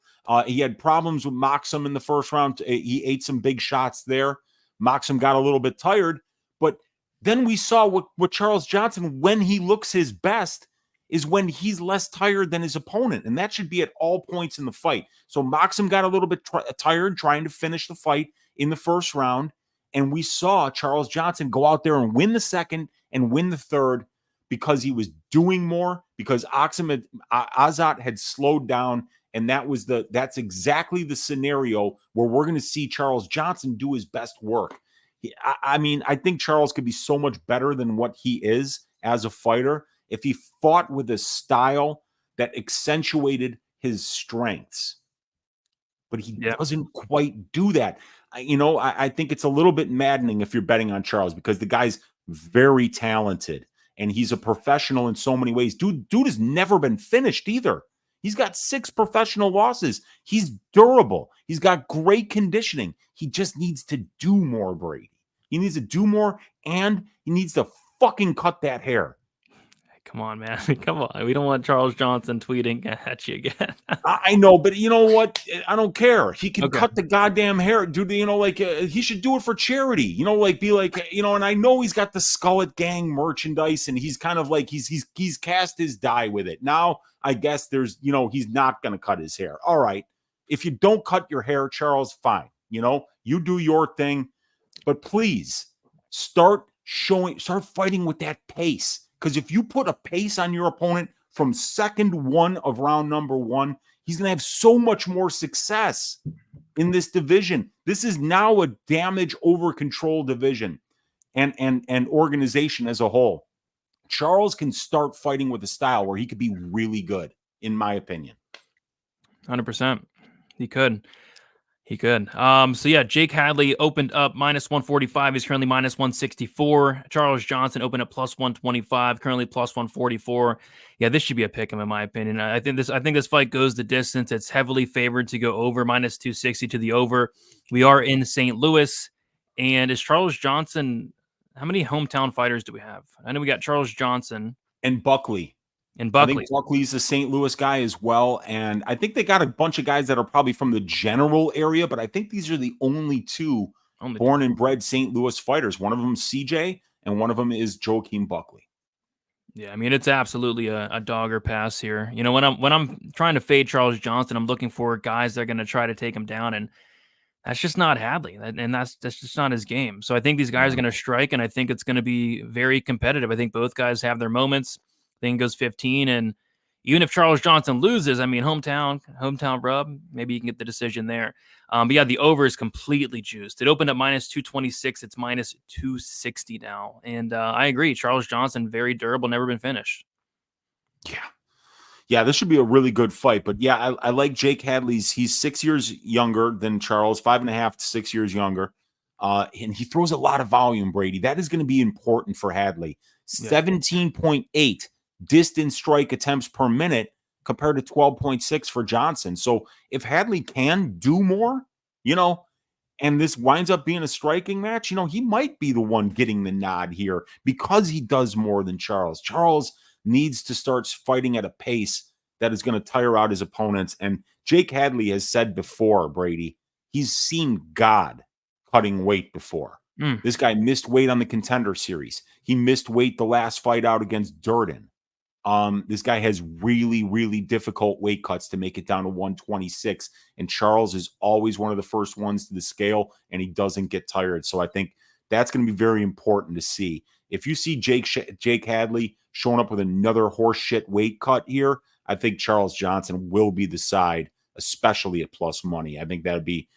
He had problems with Maxim in the first round. He ate some big shots there. Maxim got a little bit tired. But then we saw what Charles Johnson, when he looks his best, is when he's less tired than his opponent. And that should be at all points in the fight. So Maxim got a little bit tired trying to finish the fight in the first round. And we saw Charles Johnson go out there and win the second and win the third because he was doing more, because Azat had slowed down. And that's exactly the scenario where we're going to see Charles Johnson do his best work. I mean, I think Charles could be so much better than what he is as a fighter if he fought with a style that accentuated his strengths. But he doesn't quite do that. I think it's a little bit maddening if you're betting on Charles, because the guy's very talented and he's a professional in so many ways. Dude has never been finished either. He's got 6 professional losses. He's durable. He's got great conditioning. He just needs to do more, Brady. He needs to do more, and he needs to fucking cut that hair. Come on, man. Come on. We don't want Charles Johnson tweeting at you again. I know, but you know what? I don't care. He can cut the goddamn hair. Dude, he should do it for charity. Be like, and I know he's got the Skullet Gang merchandise, and he's kind of like, he's cast his die with it. Now, I guess he's not going to cut his hair. All right. If you don't cut your hair, Charles, fine. You do your thing, but please start fighting with that pace. Because if you put a pace on your opponent from second 1 of round number 1, he's going to have so much more success in this division. This is now a damage over control division and organization as a whole. Charles can start fighting with a style where he could be really good, in my opinion. 100%. He could. So yeah, Jake Hadley opened up -145. He's currently -164. Charles Johnson opened up +125, currently +144. Yeah, this should be a pick 'em in my opinion. I think this fight goes the distance. It's heavily favored to go over, -260 to the over. We are in St. Louis, and is Charles Johnson? How many hometown fighters do we have? I know we got Charles Johnson and Buckley. I think Buckley's a St. Louis guy as well. And I think they got a bunch of guys that are probably from the general area, but I think these are the only two born and bred St. Louis fighters. One of them is CJ, and one of them is Joaquin Buckley. Yeah, I mean, it's absolutely a dog or pass here. When I'm trying to fade Charles Johnson, I'm looking for guys that are going to try to take him down, and that's just not Hadley, and that's just not his game. So I think these guys are going to strike, and I think it's going to be very competitive. I think both guys have their moments. I think it goes 15, and even if Charles Johnson loses, I mean, hometown rub, maybe you can get the decision there. But yeah, the over is completely juiced. It opened up -226. It's -260 now. And I agree. Charles Johnson, very durable, never been finished. Yeah, this should be a really good fight. But yeah, I like Jake Hadley's. He's 6 years younger than Charles, 5.5 to 6 years younger. And he throws a lot of volume, Brady. That is going to be important for Hadley. 17.8 distance strike attempts per minute compared to 12.6 for Johnson. So if Hadley can do more, and this winds up being a striking match, he might be the one getting the nod here because he does more than Charles. Charles needs to start fighting at a pace that is going to tire out his opponents. And Jake Hadley has said before, Brady, he's seen God cutting weight before. This guy missed weight on the Contender Series. He missed weight the last fight out against Durden. This guy has really, really difficult weight cuts to make it down to 126. And Charles is always one of the first ones to the scale, and he doesn't get tired. So I think that's going to be very important to see. If you see Jake Hadley showing up with another horseshit weight cut here, I think Charles Johnson will be the side, especially at plus money. I think that would be,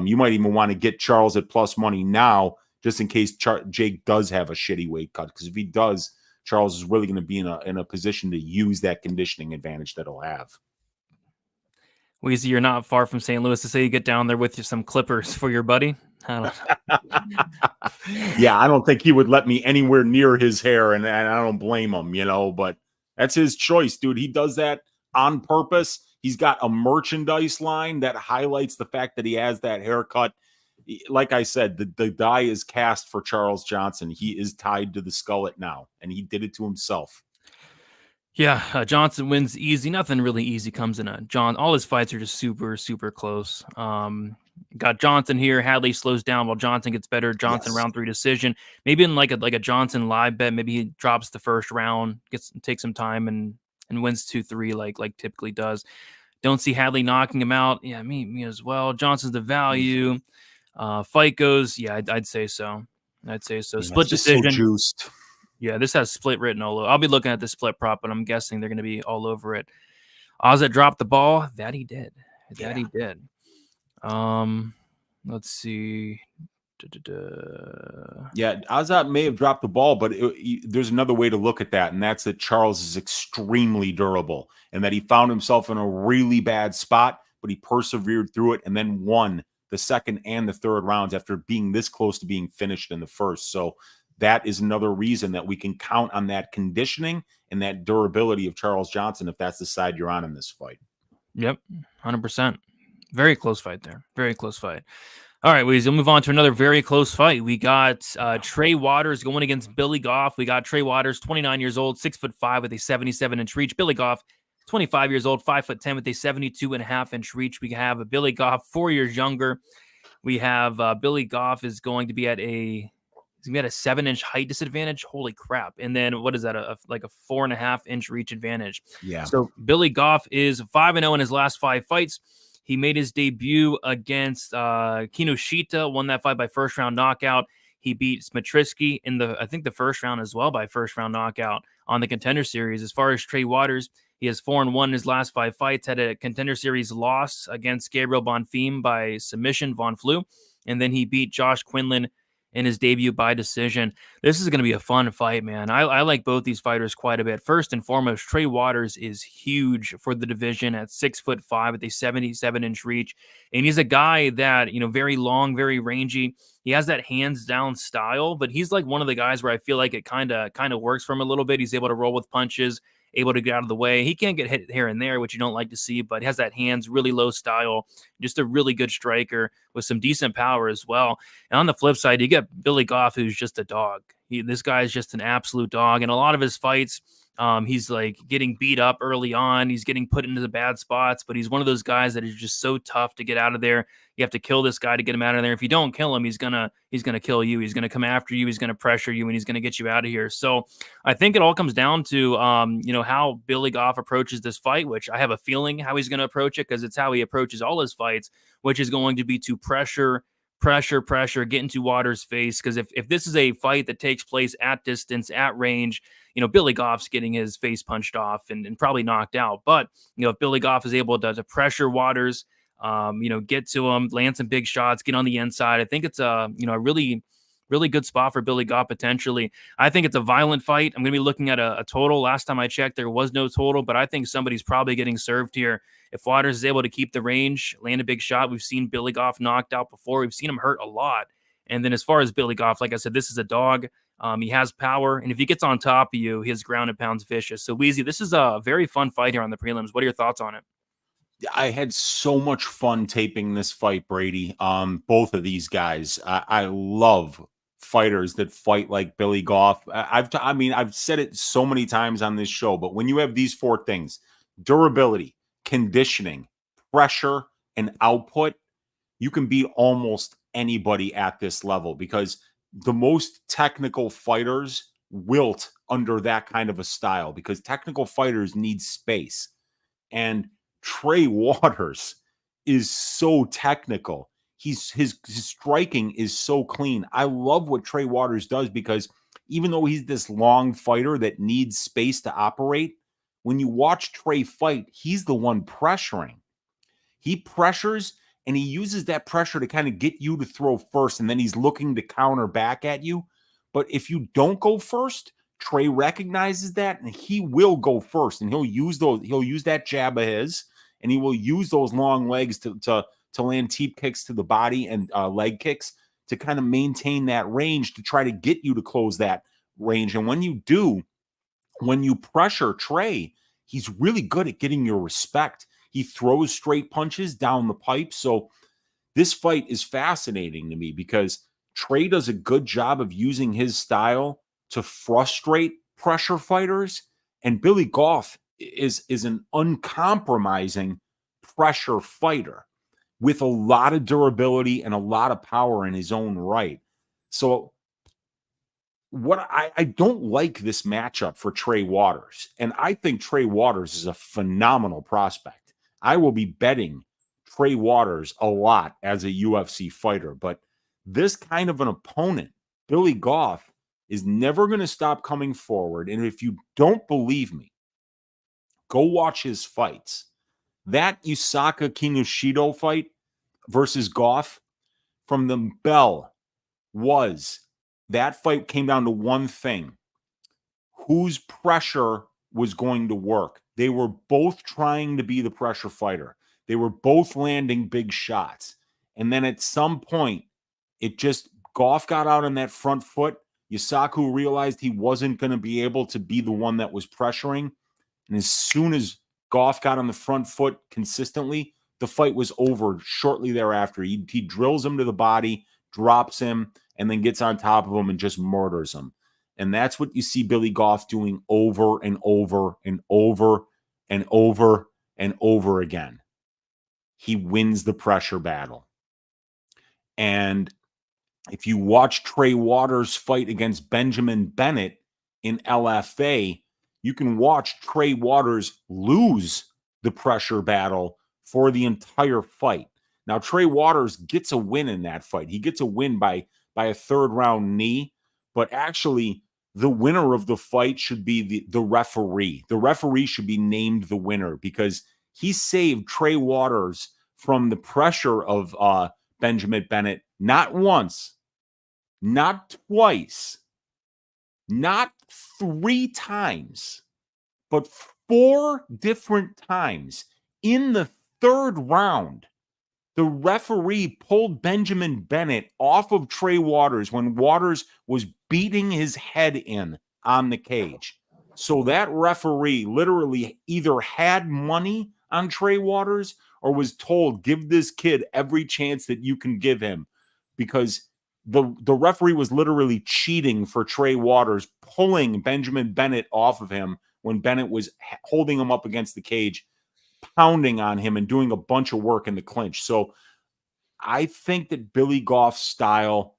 you might even want to get Charles at plus money now, just in case Jake does have a shitty weight cut. Because if he does, Charles is really going to be in a position to use that conditioning advantage that he'll have. Weezy, you're not far from St. Louis to say you get down there with some clippers for your buddy. I don't know. Yeah, I don't think he would let me anywhere near his hair, and I don't blame him, but that's his choice, dude. He does that on purpose. He's got a merchandise line that highlights the fact that he has that haircut. Like I said, the die is cast for Charles Johnson. He is tied to the skullet now, and he did it to himself. Yeah, Johnson wins easy. Nothing really easy comes in a John. All his fights are just super, super close. Got Johnson here. Hadley slows down while Johnson gets better. Johnson round 3 decision. Maybe in like a Johnson live bet. Maybe he drops the first round, takes some time and wins 2-3 like typically does. Don't see Hadley knocking him out. Yeah, me as well. Johnson's the value. Fight goes. Yeah, I'd say so. I'd say so. Yeah, Split decision. So juiced. Yeah, this has split written all over. I'll be looking at the split prop, but I'm guessing they're going to be all over it. Ozat dropped the ball. That he did. He did. Let's see. Yeah, Ozat may have dropped the ball, but there's another way to look at that, and that's that Charles is extremely durable and that he found himself in a really bad spot, but he persevered through it and then won the second and the third rounds after being this close to being finished in the first. So that is another reason that we can count on that conditioning and that durability of Charles Johnson if that's the side you're on in this fight. Yep, 100%. Very close fight there. Very close fight. All right, we'll move on to another very close fight. We got Trey Waters going against Billy Goff. We got Trey Waters, 29 years old, 6'5" with a 77-inch reach. Billy Goff, 25 years old, 5'10" with a 72.5-inch reach. We have a Billy Goff, 4 years younger. We have Billy Goff is going to be at a 7-inch height disadvantage. Holy crap. And then what is that? Like a 4.5-inch reach advantage. Yeah. So Billy Goff is 5-0 in his last 5 fights. He made his debut against Kinoshita, won that fight by first round knockout. He beat Smatrisky in the first round as well by first round knockout on the Contender Series. As far as Trey Waters, he has 4-1 in his last 5 fights, had a Contender Series loss against Gabriel Bonfim by submission, Von Flue, and then he beat Josh Quinlan in his debut by decision. This is going to be a fun fight, man. I like both these fighters quite a bit. First and foremost, Trey Waters is huge for the division at 6'5" with a 77-inch reach. And he's a guy that, very long, very rangy. He has that hands down style, but he's like one of the guys where I feel like it kind of works for him a little bit. He's able to roll with punches, able to get out of the way. He can get hit here and there, which you don't like to see, but he has that hands, really low style, just a really good striker with some decent power as well. And on the flip side, you get Billy Goff, who's just a dog. This guy is just an absolute dog. And a lot of his fights, he's like getting beat up early on. He's getting put into the bad spots, but he's one of those guys that is just so tough to get out of there. You have to kill this guy to get him out of there. If you don't kill him, he's gonna kill you. He's gonna come after you. He's gonna pressure you, and he's gonna get you out of here. So I think it all comes down to how Billy Goff approaches this fight, which I have a feeling how he's gonna approach it because it's how he approaches all his fights, which is going to be to pressure, get into Waters' face. Because if this is a fight that takes place at distance, at range, Billy Goff's getting his face punched off and probably knocked out. But if Billy Goff is able to pressure Waters, get to him, land some big shots, get on the inside, I think it's a really, really good spot for Billy Goff potentially. I think it's a violent fight. I'm going to be looking at a total. Last time I checked, there was no total, but I think somebody's probably getting served here. If Waters is able to keep the range, land a big shot, we've seen Billy Goff knocked out before. We've seen him hurt a lot. And then as far as Billy Goff, like I said, this is a dog. He has power, and if he gets on top of you, his ground and pound's vicious. So, Weezy, this is a very fun fight here on the prelims. What are your thoughts on it? I had so much fun taping this fight, Brady. Both of these guys. I love fighters that fight like Billy Goff. I've said it so many times on this show, but when you have these 4 things, durability, conditioning, pressure, and output, you can beat almost anybody at this level because the most technical fighters wilt under that kind of a style because technical fighters need space. And Trey Waters is so technical. His striking is so clean. I love what Trey Waters does because even though he's this long fighter that needs space to operate, when you watch Trey fight, he's the one pressuring. He pressures and he uses that pressure to kind of get you to throw first, and then he's looking to counter back at you. But if you don't go first, Trey recognizes that, and he will go first, and he'll use that jab of his, and he will use those long legs to land teep kicks to the body and leg kicks to kind of maintain that range to try to get you to close that range. And when you do, when you pressure Trey, he's really good at getting your respect. He throws straight punches down the pipe. So this fight is fascinating to me because Trey does a good job of using his style to frustrate pressure fighters, and Billy Goff is an uncompromising pressure fighter with a lot of durability and a lot of power in his own right. So what I don't like this matchup for Trey Waters, and I think Trey Waters is a phenomenal prospect. I will be betting Trey Waters a lot as a UFC fighter, but this kind of an opponent, Billy Goff, is never going to stop coming forward. And if you don't believe me, go watch his fights. That Yusaka Kinoshido fight versus Goff from the bell that fight came down to one thing: whose pressure was going to work. They were both trying to be the pressure fighter. They were both landing big shots. And then at some point, Goff got out on that front foot. Yusaku realized he wasn't going to be able to be the one that was pressuring. And as soon as Goff got on the front foot consistently, the fight was over shortly thereafter. He drills him to the body, drops him, and then gets on top of him and just murders him. And that's what you see Billy Goff doing over and over and over and over and over again. He wins the pressure battle. And if you watch Trey Waters fight against Benjamin Bennett in LFA, you can watch Trey Waters lose the pressure battle for the entire fight. Now, Trey Waters gets a win in that fight. He gets a win by a third-round knee, but actually the winner of the fight should be the referee. The referee should be named the winner because he saved Trey Waters from the pressure of Benjamin Bennett not once, not twice, not 3 times, but 4 different times. In the 3rd round, the referee pulled Benjamin Bennett off of Trey Waters when Waters was beating his head in on the cage. So that referee literally either had money on Trey Waters or was told, give this kid every chance that you can give him, because the referee was literally cheating for Trey Waters, pulling Benjamin Bennett off of him when Bennett was holding him up against the cage, pounding on him and doing a bunch of work in the clinch. So I think that Billy Goff's style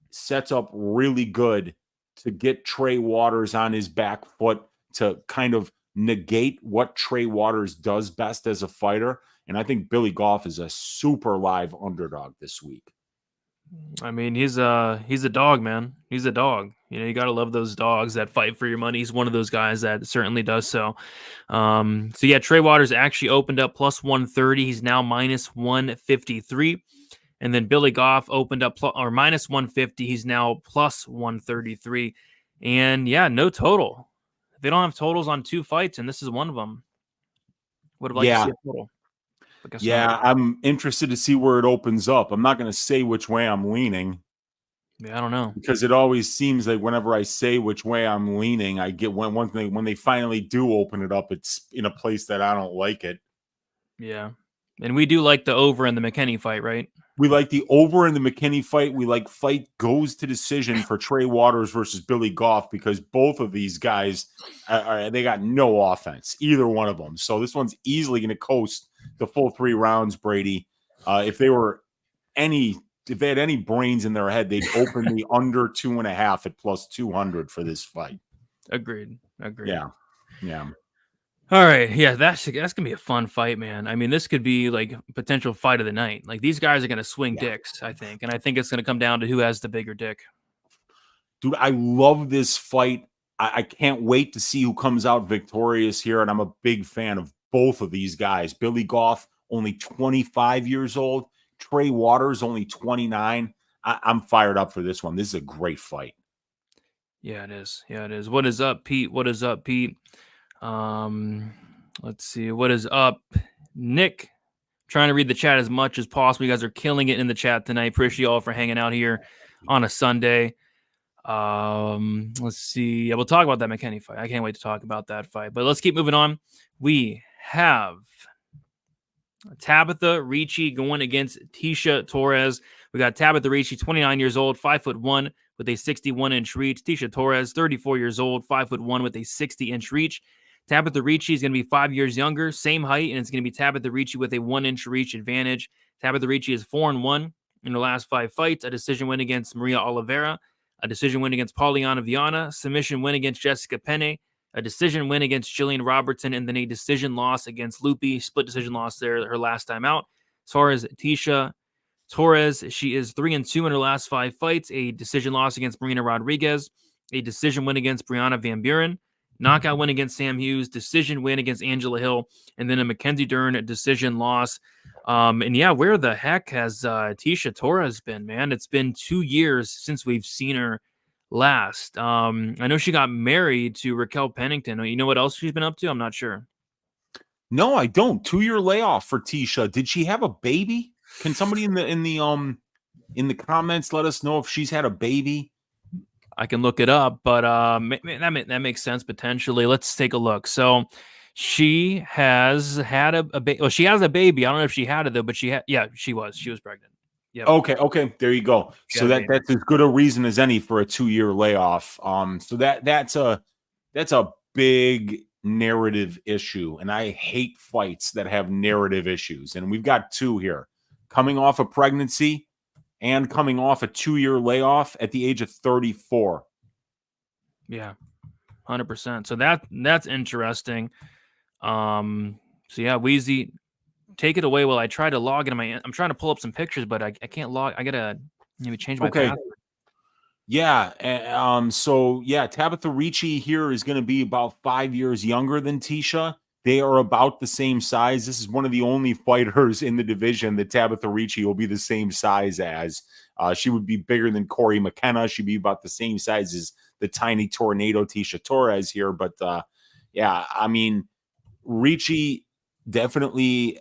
sets up really good to get Trey Waters on his back foot to kind of negate what Trey Waters does best as a fighter. And I think Billy Goff is a super live underdog this week. I mean, he's a dog, man. He's a dog. You know, you got to love those dogs that fight for your money. He's one of those guys that certainly does so. So yeah, Trey Waters actually opened up plus 130. He's now minus 153. And then Billy Goff opened up minus 150. He's now plus 133. And yeah, no total. They don't have totals on 2 fights, and this is one of them. Would have liked to see a total. Yeah, I'm interested to see where it opens up. I'm not going to say which way I'm leaning. Yeah, I don't know. Because it always seems like whenever I say which way I'm leaning, I get one thing when they finally do open it up, it's in a place that I don't like it. Yeah. And we do like the over in the McKinney fight, right? We like the over in the McKinney fight. We like fight goes to decision for Trey Waters versus Billy Goff, because both of these guys, they got no offense, either one of them. So this one's easily going to coast the full 3 rounds, Brady. If they had any brains in their head, they'd open the under 2.5 at plus 200 for this fight. Agreed. Yeah. All right. Yeah, that's gonna be a fun fight, man. I mean, this could be like a potential fight of the night. Like, these guys are gonna swing dicks, I think. And I think it's gonna come down to who has the bigger dick. Dude, I love this fight. I can't wait to see who comes out victorious here. And I'm a big fan of both of these guys. Billy Goff, only 25 years old. Trey Waters, only 29. I'm fired up for this one. This is a great fight. Yeah, it is. Yeah, it is. What is up, Pete? What is up, Pete? Let's see. What is up, Nick? Trying to read the chat as much as possible. You guys are killing it in the chat tonight. Appreciate you all for hanging out here on a Sunday. Let's see. Yeah, we'll talk about that McKinney fight. I can't wait to talk about that fight. But let's keep moving on. We have Tabitha Ricci going against Tecia Torres. We got Tabitha Ricci, 29 years old, 5'1", with a 61-inch reach. Tecia Torres, 34 years old, 5'1", with a 60-inch reach. Tabitha Ricci is going to be 5 years younger, same height, and it's going to be Tabitha Ricci with a 1-inch reach advantage. Tabitha Ricci is 4-1 in her last 5 fights. A decision win against Maria Oliveira, a decision win against Pauliana Viana, submission win against Jessica Penne, a decision win against Jillian Robertson, and then a decision loss against Lupi. Split decision loss there her last time out. As far as Tecia Torres, she is 3-2 in her last 5 fights. A decision loss against Marina Rodriguez, a decision win against Brianna Van Buren, knockout win against Sam Hughes, decision win against Angela Hill, and then a Mackenzie Dern decision loss. And yeah, where the heck has Tecia Torres been, man? It's been 2 years since we've seen her last. I know she got married to Raquel Pennington. You know what else she's been up to? I'm not sure. No, I don't. 2-year layoff for Tecia. Did she have a baby? Can somebody in the comments let us know if she's had a baby? I can look it up, but that makes sense potentially. Let's take a look. So she has had a baby. Well, she has a baby. I don't know if she had it though, but she was pregnant. Yep. Okay, there you go. So that's as good a reason as any for a 2-year layoff. So that's a big narrative issue, and I hate fights that have narrative issues. And we've got 2 here, coming off a pregnancy and coming off a 2-year layoff at the age of 34. Yeah, 100%. So that's interesting. So yeah, Weezy, take it away while I try to log into I'm trying to pull up some pictures, but I can't log. I gotta maybe change my password. Yeah. So yeah, Tabitha Ricci here is going to be about 5 years younger than Tecia. They are about the same size. This is one of the only fighters in the division that Tabitha Ricci will be the same size as. She would be bigger than Corey McKenna. She'd be about the same size as the tiny tornado Tecia Torres here. But yeah, I mean, Ricci definitely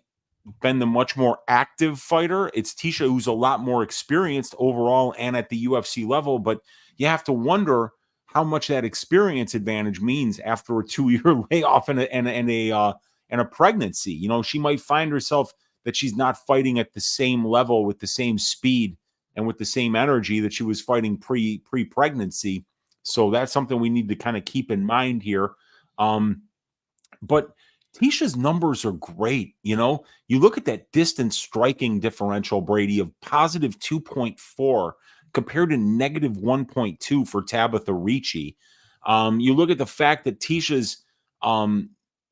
been the much more active fighter. It's Tecia who's a lot more experienced overall and at the UFC level, but you have to wonder how much that experience advantage means after a 2-year layoff and a pregnancy. You know, she might find herself that she's not fighting at the same level with the same speed and with the same energy that she was fighting pre-pregnancy. So that's something we need to kind of keep in mind here. But Ticia's numbers are great. You know, you look at that distance striking differential, Brady, of positive 2.4 compared to negative 1.2 for Tabitha Ricci. You look at the fact that Ticia's,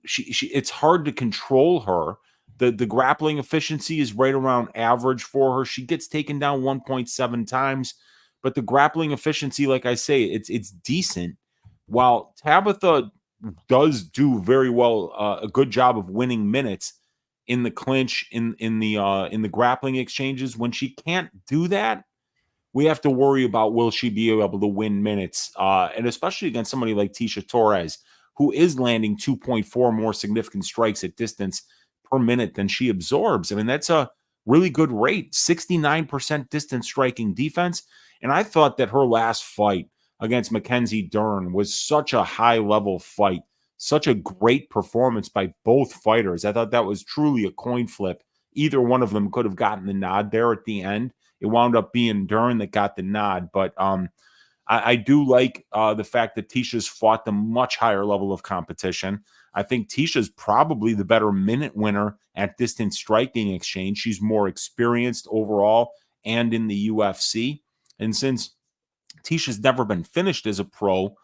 it's hard to control her. The grappling efficiency is right around average for her. She gets taken down 1.7 times, but the grappling efficiency, like I say, it's decent. While Tabitha does do very well, a good job of winning minutes in the clinch, in the grappling exchanges. When she can't do that, we have to worry about, will she be able to win minutes, and especially against somebody like Tecia Torres, who is landing 2.4 more significant strikes at distance per minute than she absorbs. I mean, that's a really good rate, 69% distance striking defense. And I thought that her last fight against Mackenzie Dern was such a high-level fight, such a great performance by both fighters. I thought that was truly a coin flip. Either one of them could have gotten the nod there at the end. It wound up being Dern that got the nod. But I do like the fact that Ticia's fought the much higher level of competition. I think Ticia's probably the better minute winner at distance striking exchange. She's more experienced overall and in the UFC. And since Ticia's never been finished as a pro,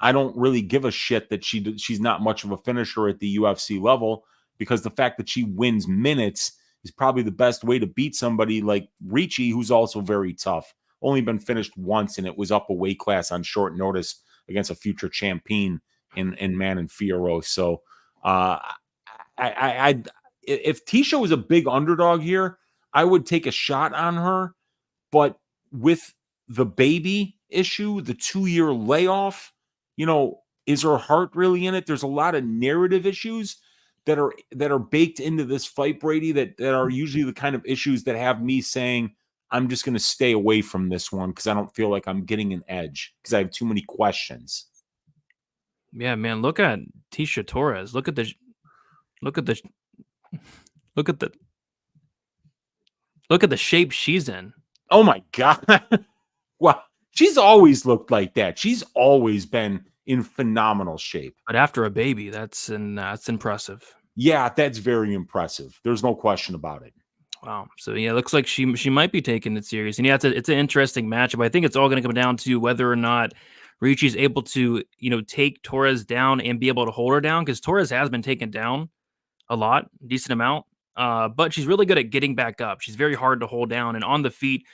I don't really give a shit that she's not much of a finisher at the UFC level, because the fact that she wins minutes is probably the best way to beat somebody like Ricci, who's also very tough. Only been finished once, and it was up a weight class on short notice against a future champion in Manon Fiorot. So if Tecia was a big underdog here, I would take a shot on her. But with the baby, issue, the 2-year layoff, is her heart really in it? There's a lot of narrative issues that are baked into this fight, Brady, that are usually the kind of issues that have me saying, I'm just going to stay away from this one because I don't feel like I'm getting an edge because I have too many questions. Yeah, man, look at Tisha Torres. Look at the shape she's in. Oh my God. Well, she's always looked like that. She's always been in phenomenal shape. But after a baby, that's impressive. Yeah, that's very impressive. There's no question about it. Wow. So yeah, it looks like she might be taking it serious. And yeah, it's an interesting matchup. I think it's all going to come down to whether or not Ricci's able to, take Torres down and be able to hold her down, because Torres has been taken down a lot, decent amount. But she's really good at getting back up. She's very hard to hold down, and on the feet,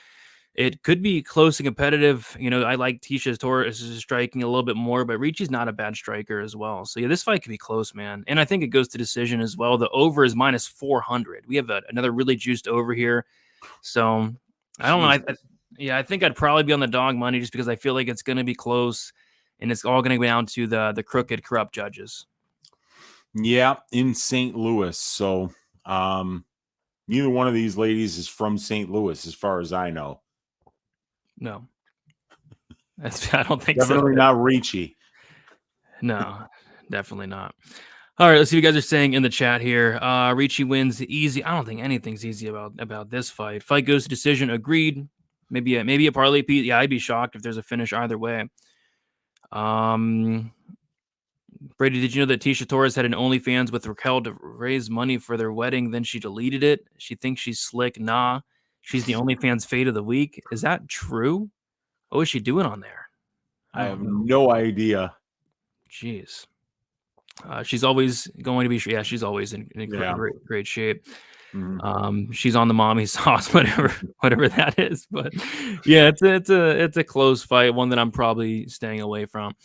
it could be close and competitive. I like Tisha Torres striking a little bit more, but Ricci's not a bad striker as well. So yeah, this fight could be close, man. And I think it goes to decision as well. The over is minus 400. We have another really juiced over here. So I don't know. I think I'd probably be on the dog money just because I feel like it's going to be close, and it's all going to go down to the crooked, corrupt judges. Yeah, in St. Louis. So neither one of these ladies is from St. Louis, as far as I know. No, I don't think definitely so. Not Ricci. No, definitely not. All right, let's see what you guys are saying in the chat here. Ricci wins easy. I don't think anything's easy about this fight. Fight goes to decision. Agreed. Maybe a parlay, Pete. Yeah, I'd be shocked if there's a finish either way. Brady, did you know that Tisha Torres had an OnlyFans with Raquel to raise money for their wedding? Then she deleted it. She thinks she's slick. Nah, she's the OnlyFans fade of the week. Is that true? What was she doing on there? I have no idea. Jeez. She's always going to be. Yeah, she's always in great shape. Mm-hmm. She's on the mommy sauce, whatever that is. But yeah, it's a close fight, one that I'm probably staying away from.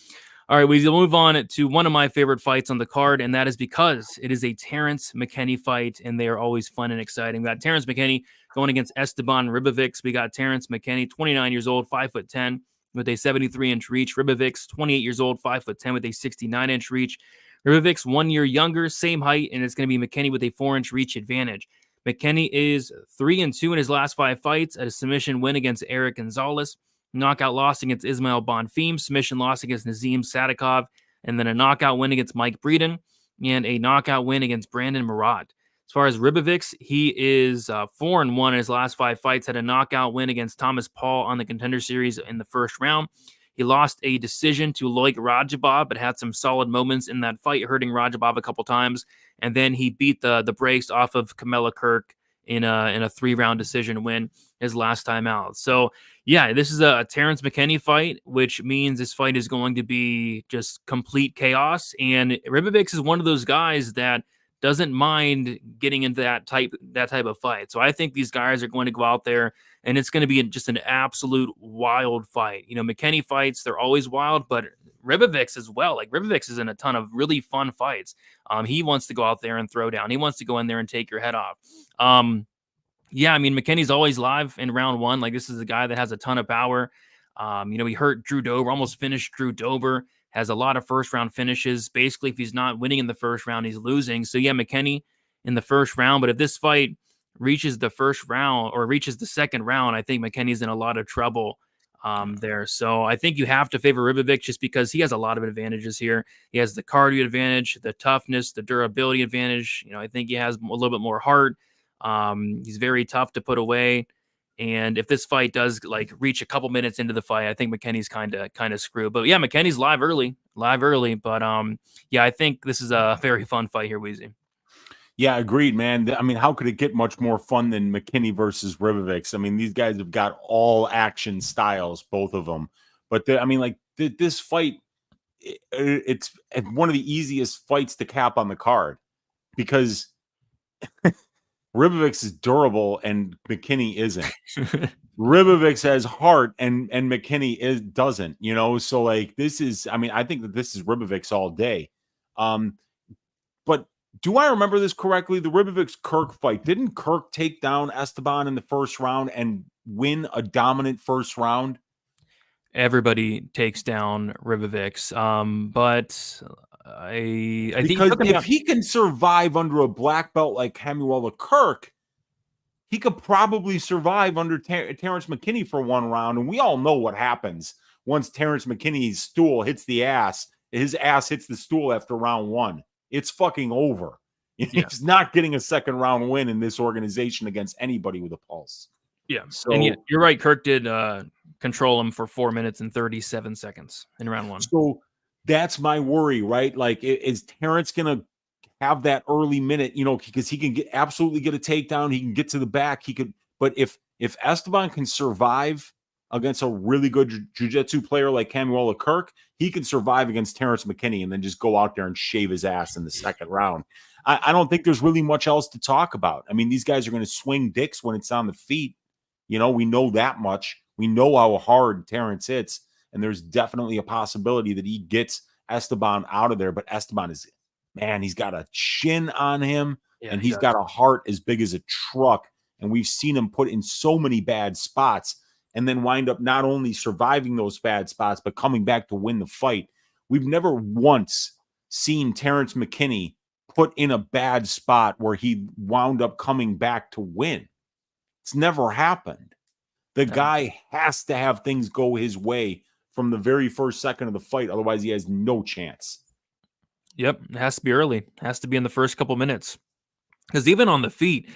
All right, we'll move on to one of my favorite fights on the card, and that is because it is a Terrance McKinney fight, and they are always fun and exciting. We got Terrance McKinney going against Esteban Rębecki. We got Terrance McKinney, 29 years old, 5'10", with a 73-inch reach. Rębecki, 28 years old, 5'10", with a 69-inch reach. Rębecki 1 year younger, same height, and it's going to be McKinney with a 4-inch reach advantage. McKinney is 3-2 in his last 5 fights, at a submission win against Eric Gonzalez, knockout loss against Ismail Bonfim, submission loss against Nazim Sadikov, and then a knockout win against Mike Breeden, and a knockout win against Brandon Murat. As far as Rębecki, he is 4-1 in his last 5 fights, had a knockout win against Thomas Paul on the Contender Series in the first round. He lost a decision to Loic Rajabov, but had some solid moments in that fight, hurting Rajabov a couple times. And then he beat the brakes off of Kamela Kirk in a 3-round decision win his last time out. So, yeah, this is a Terrance McKinney fight, which means this fight is going to be just complete chaos. And Rębecki is one of those guys that doesn't mind getting into that type of fight. So I think these guys are going to go out there, and it's going to be just an absolute wild fight. McKinney fights, they're always wild, but Rębecki as well. Like, Rębecki is in a ton of really fun fights. He wants to go out there and throw down. He wants to go in there and take your head off. Yeah, I mean, McKinney's always live in round 1. Like, this is a guy that has a ton of power. He hurt Drew Dober, almost finished Drew Dober, has a lot of first-round finishes. Basically, if he's not winning in the first round, he's losing. So, yeah, McKinney in the first round. But if this fight reaches the first round or reaches the second round, I think McKinney's in a lot of trouble there. So I think you have to favor Rębecki just because he has a lot of advantages here. He has the cardio advantage, the toughness, the durability advantage. I think he has a little bit more heart. He's very tough to put away. And if this fight does reach a couple minutes into the fight, I think McKinney's kind of screwed. But yeah, McKinney's live early. But yeah, I think this is a very fun fight here, Weezy. Yeah, agreed, man. I mean, how could it get much more fun than McKinney versus Rębecki? I mean, these guys have got all action styles, both of them. But this fight, it's one of the easiest fights to cap on the card because Rębecki is durable and McKinney isn't. Rębecki has heart and McKinney doesn't, so this is, I mean, I think that this is Rębecki all day. But do I remember this correctly? The Rębecki Kirk fight, didn't Kirk take down Esteban in the first round and win a dominant first round? everybody takes down Rębecki. But I think Because took him if down. he can survive under a black belt like Samuel Kirk, he could probably survive under Terrance McKinney for one round. And we all know what happens once Terrance McKinney's stool hits the ass. His ass hits the stool after round one. It's fucking over. Yeah. He's not getting a second round win in this organization against anybody with a pulse. Yeah. So And yeah, you're right. Kirk did control him for 4 minutes and 37 seconds in round one. So that's my worry, right? Like, is Terrance going to have that early minute, because he can absolutely get a takedown. He can get to the back. But if Esteban can survive against a really good jiu-jitsu player like Samuel Kirk, he can survive against Terrance McKinney and then just go out there and shave his ass in the second round. I don't think there's really much else to talk about. I mean, these guys are going to swing dicks when it's on the feet. We know that much. We know how hard Terrance hits, and there's definitely a possibility that he gets Esteban out of there. But Esteban he's got a chin on him, and he's got a heart as big as a truck. And we've seen him put in so many bad spots and then wind up not only surviving those bad spots, but coming back to win the fight. We've never once seen Terrance McKinney put in a bad spot where he wound up coming back to win. It's never happened. The guy has to have things go his way from the very first second of the fight. Otherwise, he has no chance. Yep. It has to be early. It has to be in the first couple minutes. Because even on the feet,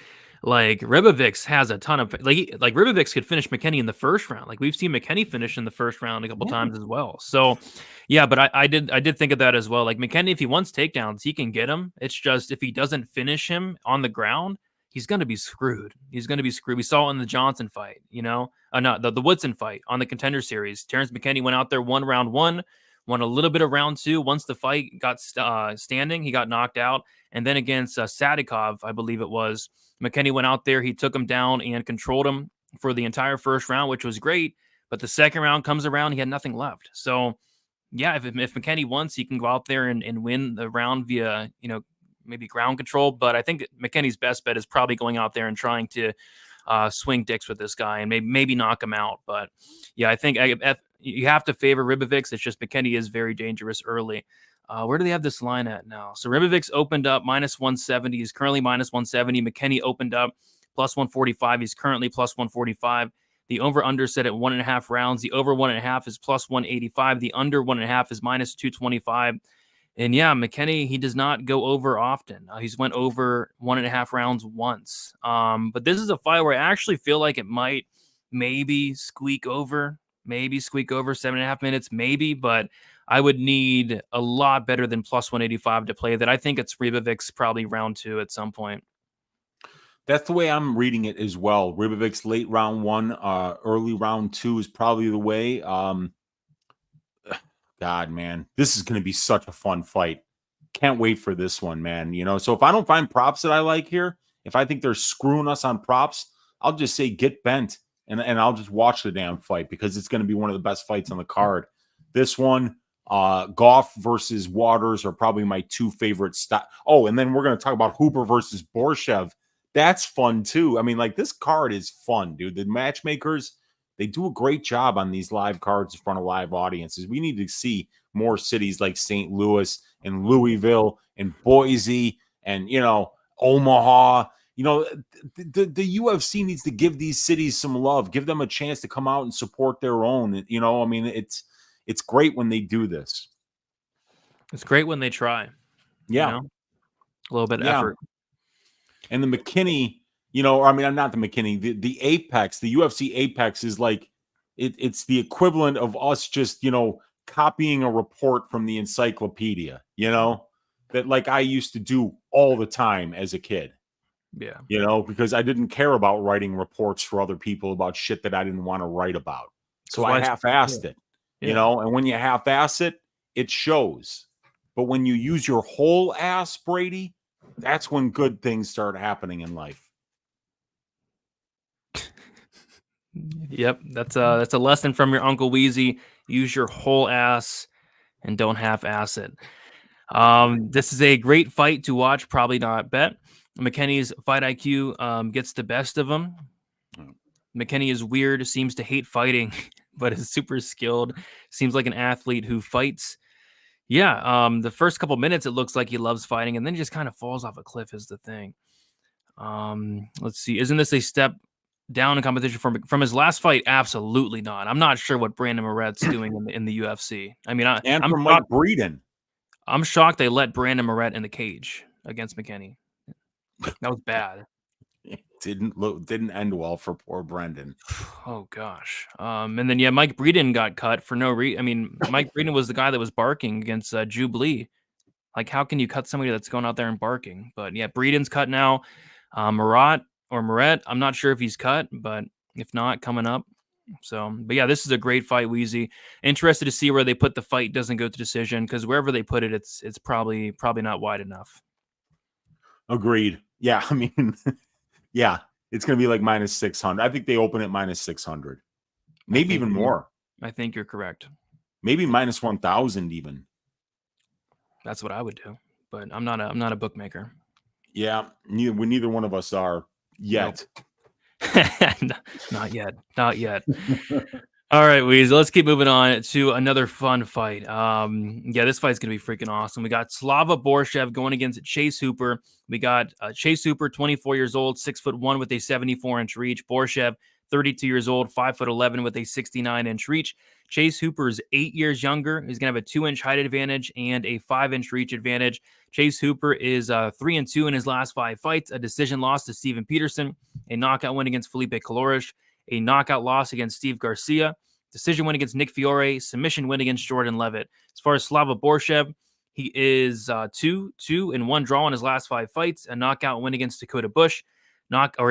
like Rębecki has a ton of like Rębecki could finish McKinney in the first round. Like we've seen McKinney finish in the first round a couple times as well. So yeah, but I did think of that as well. Like McKinney, if he wants takedowns, he can get him. It's just if he doesn't finish him on the ground, he's gonna be screwed. He's gonna be screwed. We saw it in the Johnson fight, not the Woodson fight on the Contender Series. Terrance McKinney went out there, won round one, won a little bit of round two. Once the fight got standing, he got knocked out. And then against Sadikov, I believe it was, McKinney went out there, he took him down and controlled him for the entire first round, which was great. But the second round comes around, he had nothing left. So, yeah, if McKinney wants, he can go out there and win the round via, maybe ground control. But I think McKinney's best bet is probably going out there and trying to swing dicks with this guy and maybe knock him out. But, yeah, I think you have to favor Rębecki. It's just McKinney is very dangerous early. Where do they have this line at now? So Rębecki opened up minus 170. He's currently minus 170. McKinney opened up plus 145. He's currently plus 145. The over-under set at 1.5 rounds. The over 1.5 is plus 185. The under 1.5 is minus 225. And yeah, McKinney, he does not go over often. He's went over 1.5 rounds once. But this is a fight where I actually feel like it might maybe squeak over 7.5 minutes, maybe, but I would need a lot better than plus 185 to play that. I think it's Rębecki probably round two at some point. That's the way I'm reading it as well. Rębecki late round one, early round two is probably the way. God, man, this is going to be such a fun fight. Can't wait for this one, man. So if I don't find props that I like here, if I think they're screwing us on props, I'll just say get bent and I'll just watch the damn fight because it's going to be one of the best fights on the card. This one, Goff versus Waters are probably my two favorite Oh, and then we're going to talk about Hooper versus Borshchev. That's fun too. I mean, like, this card is fun, dude. The matchmakers, they do a great job on these live cards in front of live audiences. We need to see more cities like St. Louis and Louisville and Boise and, Omaha. The UFC needs to give these cities some love, give them a chance to come out and support their own. I mean, it's great when they do this. It's great when they try. Yeah. A little bit of effort. And the McKinney, not the McKinney, the Apex, the UFC Apex is like, it's the equivalent of us just, copying a report from the encyclopedia, that like I used to do all the time as a kid. Yeah. Because I didn't care about writing reports for other people about shit that I didn't want to write about. So I half-assed it, and when you half-ass it, it shows. But when you use your whole ass, Brady, that's when good things start happening in life. Yep, that's a lesson from your Uncle Weezy. Use your whole ass and don't half-ass it. This is a great fight to watch, probably not bet. McKinney's fight IQ gets the best of him. McKinney is weird, seems to hate fighting, but is super skilled. Seems like an athlete who fights. Yeah, the first couple minutes it looks like he loves fighting, and then he just kind of falls off a cliff is the thing. Let's see. Isn't this a step down in competition from his last fight? Absolutely not. I'm not sure what Brandon Moret's doing in the UFC. I mean, And I'm from Mike Breeden. I'm shocked they let Brandon Moret in the cage against McKinney. That was bad. It didn't end well for poor Brendan. Oh gosh. And then Mike Breeden got cut for no reason. I mean, Mike Breeden was the guy that was barking against Jubilee. Like, how can you cut somebody that's going out there and barking? But yeah, Breeden's cut now. Moret, I'm not sure if he's cut, but if not, coming up. So, but yeah, this is a great fight, Weezy. Interested to see where they put the fight. Doesn't go to decision, because wherever they put it, it's probably not wide enough. Agreed. Yeah, I mean, yeah, it's going to be like minus 600. I think they open at minus 600, maybe even more. I think you're correct. Maybe minus 1,000 even. That's what I would do, but I'm not a bookmaker. Yeah, neither one of us are yet. Nope. Not yet. All right, Weezy, let's keep moving on to another fun fight. Yeah, this fight's gonna be freaking awesome. We got Slava Borshchev going against Chase Hooper. We got Chase Hooper, 24 years old, 6'1" with a 74-inch reach. Borshchev, 32 years old, 5'11" with a 69-inch reach. Chase Hooper is 8 years younger. He's gonna have a 2-inch height advantage and a 5-inch reach advantage. Chase Hooper is 3-2 in his last 5 fights. A decision loss to Steven Peterson, a knockout win against Felipe Caloric, a knockout loss against Steve Garcia, decision win against Nick Fiore, submission win against Jordan Levitt. As far as Slava Borshchev, he is 2-1 draw in his last 5 fights, a knockout win against Dakota Bush,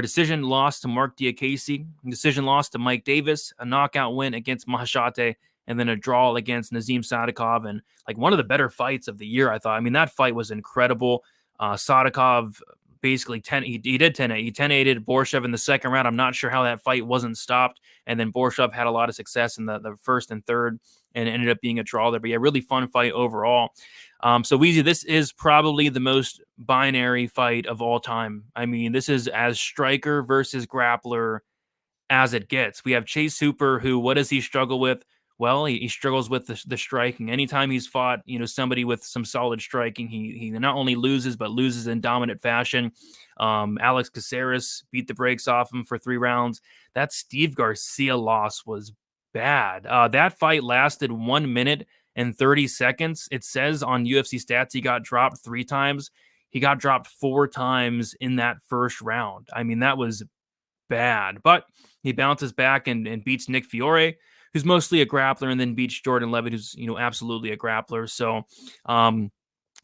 decision loss to Mark Diakese, decision loss to Mike Davis, a knockout win against Mahashate, and then a draw against Nazim Sadikov, and like one of the better fights of the year, I thought. I mean, that fight was incredible. Sadikov basically he did 10-8. He 10-8'd Borshchev in the second round. I'm not sure how that fight wasn't stopped. And then Borshchev had a lot of success in the first and third, and it ended up being a draw there. But yeah, really fun fight overall. So Weezy, this is probably the most binary fight of all time. I mean, this is as striker versus grappler as it gets. We have Chase Hooper, who, what does he struggle with? Well, he struggles with the striking. Anytime he's fought, somebody with some solid striking, he not only loses, but loses in dominant fashion. Alex Caceres beat the brakes off him for 3 rounds. That Steve Garcia loss was bad. That fight lasted 1 minute and 30 seconds. It says on UFC stats he got dropped 3 times. He got dropped 4 times in that first round. I mean, that was bad. But he bounces back and beats Nick Fiore, who's mostly a grappler, and then beats Jordan Levitt, who's absolutely a grappler. So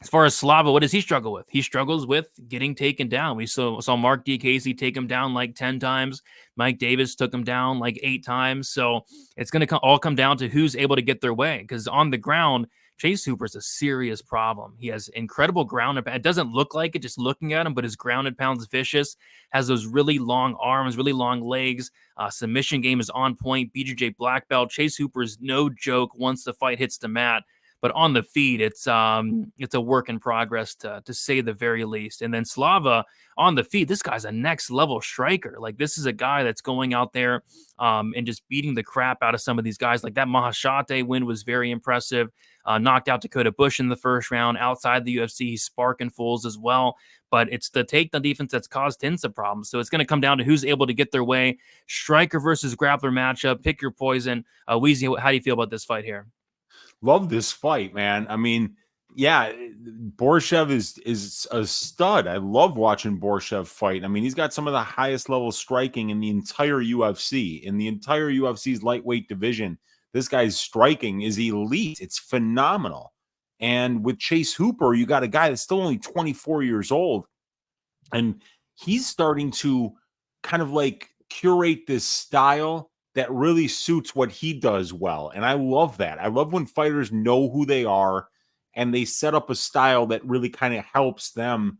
as far as Slava, what does he struggle with? He struggles with getting taken down. We saw Mark Diakese take him down like 10 times. Mike Davis took him down like 8 times. So it's going to all come down to who's able to get their way, because on the ground, Chase Hooper is a serious problem. He has incredible ground. It doesn't look like it just looking at him, but his grounded pound's vicious, has those really long arms, really long legs. Submission game is on point. BJJ black belt. Chase Hooper is no joke once the fight hits the mat. But on the feet, it's a work in progress to say the very least. And then Slava on the feet, this guy's a next level striker. Like, this is a guy that's going out there and just beating the crap out of some of these guys. Like that Mahashate win was very impressive. Knocked out Dakota Bush in the first round. Outside the UFC, he's sparking fools as well. But it's the takedown defense that's caused him some problems. So it's going to come down to who's able to get their way. Striker versus grappler matchup. Pick your poison. Weezy, how do you feel about this fight here? Love this fight, man. I mean, yeah, Borshchev is a stud. I love watching Borshchev fight. I mean, he's got some of the highest level striking in the entire UFC. In the entire UFC's lightweight division, this guy's striking is elite. It's phenomenal. And with Chase Hooper, you got a guy that's still only 24 years old, and he's starting to kind of like curate this style that really suits what he does well. And I love that. I love when fighters know who they are and they set up a style that really kind of helps them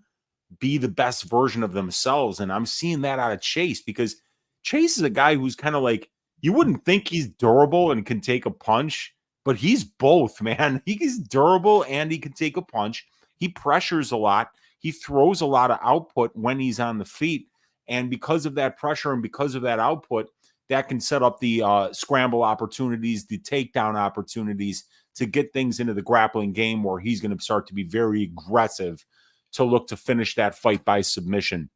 be the best version of themselves. And I'm seeing that out of Chase, because Chase is a guy who's kind of like, you wouldn't think he's durable and can take a punch, but he's both, man. He's durable and he can take a punch. He pressures a lot. He throws a lot of output when he's on the feet. And because of that pressure and because of that output, that can set up the scramble opportunities, the takedown opportunities to get things into the grappling game where he's going to start to be very aggressive to look to finish that fight by submission.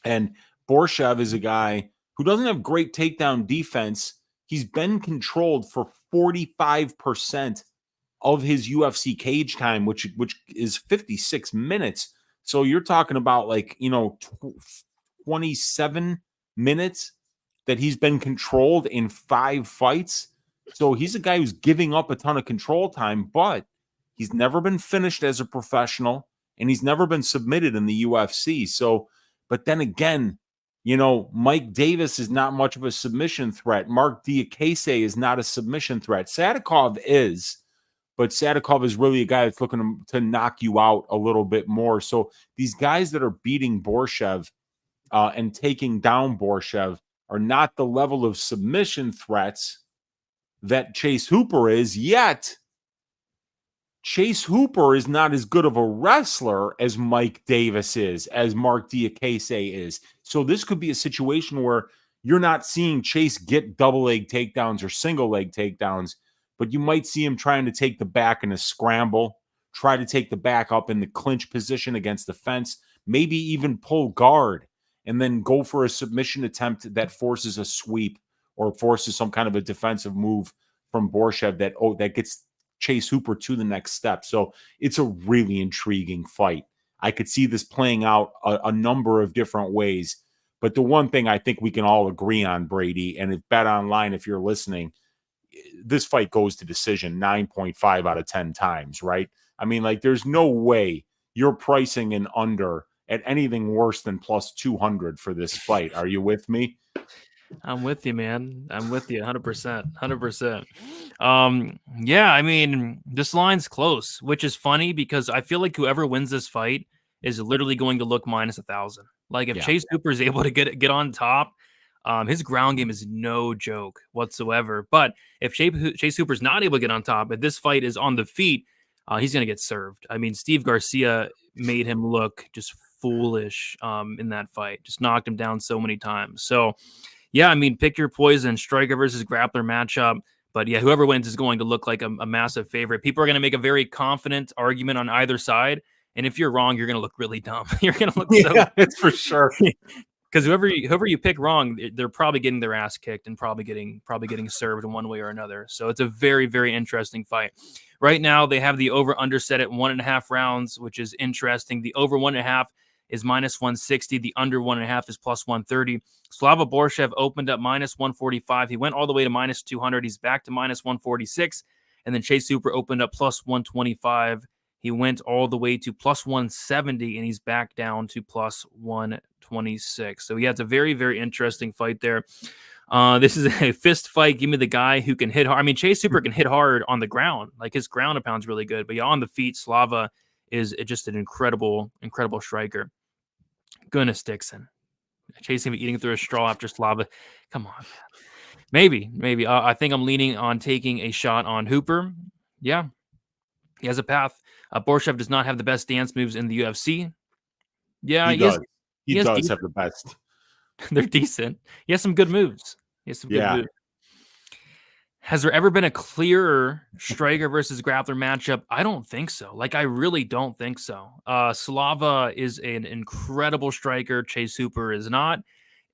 And Borshchev is a guy who doesn't have great takedown defense. He's been controlled for 45% of his UFC cage time, which is 56 minutes. So you're talking about 27 minutes that he's been controlled in 5 fights. So he's a guy who's giving up a ton of control time, but he's never been finished as a professional and he's never been submitted in the UFC. So, but then again, Mike Davis is not much of a submission threat. Mark Diakase is not a submission threat. Sadikov is, but Sadikov is really a guy that's looking to knock you out a little bit more. So these guys that are beating Borshchev and taking down Borshchev are not the level of submission threats that Chase Hooper is, yet Chase Hooper is not as good of a wrestler as Mike Davis is, as Mark Diakase is. So this could be a situation where you're not seeing Chase get double leg takedowns or single leg takedowns, but you might see him trying to take the back in a scramble, try to take the back up in the clinch position against the fence, maybe even pull guard and then go for a submission attempt that forces a sweep or forces some kind of a defensive move from Borshchev that gets Chase Hooper to the next step. So it's a really intriguing fight. I could see this playing out a number of different ways. But the one thing I think we can all agree on, Brady, and if Bet Online, if you're listening, this fight goes to decision 9.5 out of 10 times, right? I mean, there's no way you're pricing an under at anything worse than plus 200 for this fight. Are you with me? I'm with you, man. I'm with you 100%. 100%. Yeah, I mean, this line's close, which is funny because I feel like whoever wins this fight is literally going to look minus 1,000. If Chase Hooper is able to get on top, his ground game is no joke whatsoever. But if Chase Hooper's not able to get on top, if this fight is on the feet, he's going to get served. I mean, Steve Garcia made him look just foolish in that fight, just knocked him down so many times. So, yeah, I mean, pick your poison, striker versus grappler matchup. But yeah, whoever wins is going to look like a massive favorite. People are going to make a very confident argument on either side. And if you're wrong, you're going to look really dumb. You're going to look it's for sure. Because whoever you pick wrong, they're probably getting their ass kicked and probably getting served in one way or another. So it's a very, very interesting fight. Right now, they have the over-under set at 1.5 rounds, which is interesting. The over 1.5 is minus 160. The under 1.5 is plus 130. Slava Borshchev opened up minus 145. He went all the way to minus 200. He's back to minus 146. And then Chase Hooper opened up plus 125. He went all the way to plus 170, and he's back down to plus 126. So, yeah, it's a very, very interesting fight there. This is a fist fight. Give me the guy who can hit hard. I mean, Chase Hooper can hit hard on the ground. His ground and pound's really good. But, yeah, on the feet, Slava is just an incredible, incredible striker. Goodness, Dixon. Chasing me eating through a straw after Slava. Come on, man. Maybe. I think I'm leaning on taking a shot on Hooper. Yeah, he has a path. Borshchev does not have the best dance moves in the UFC. Yeah, he does. He does have the best. They're decent. He has some good moves. He has good moves. Has there ever been a clearer striker versus grappler matchup? I don't think so. I really don't think so. Slava is an incredible striker. Chase Hooper is not.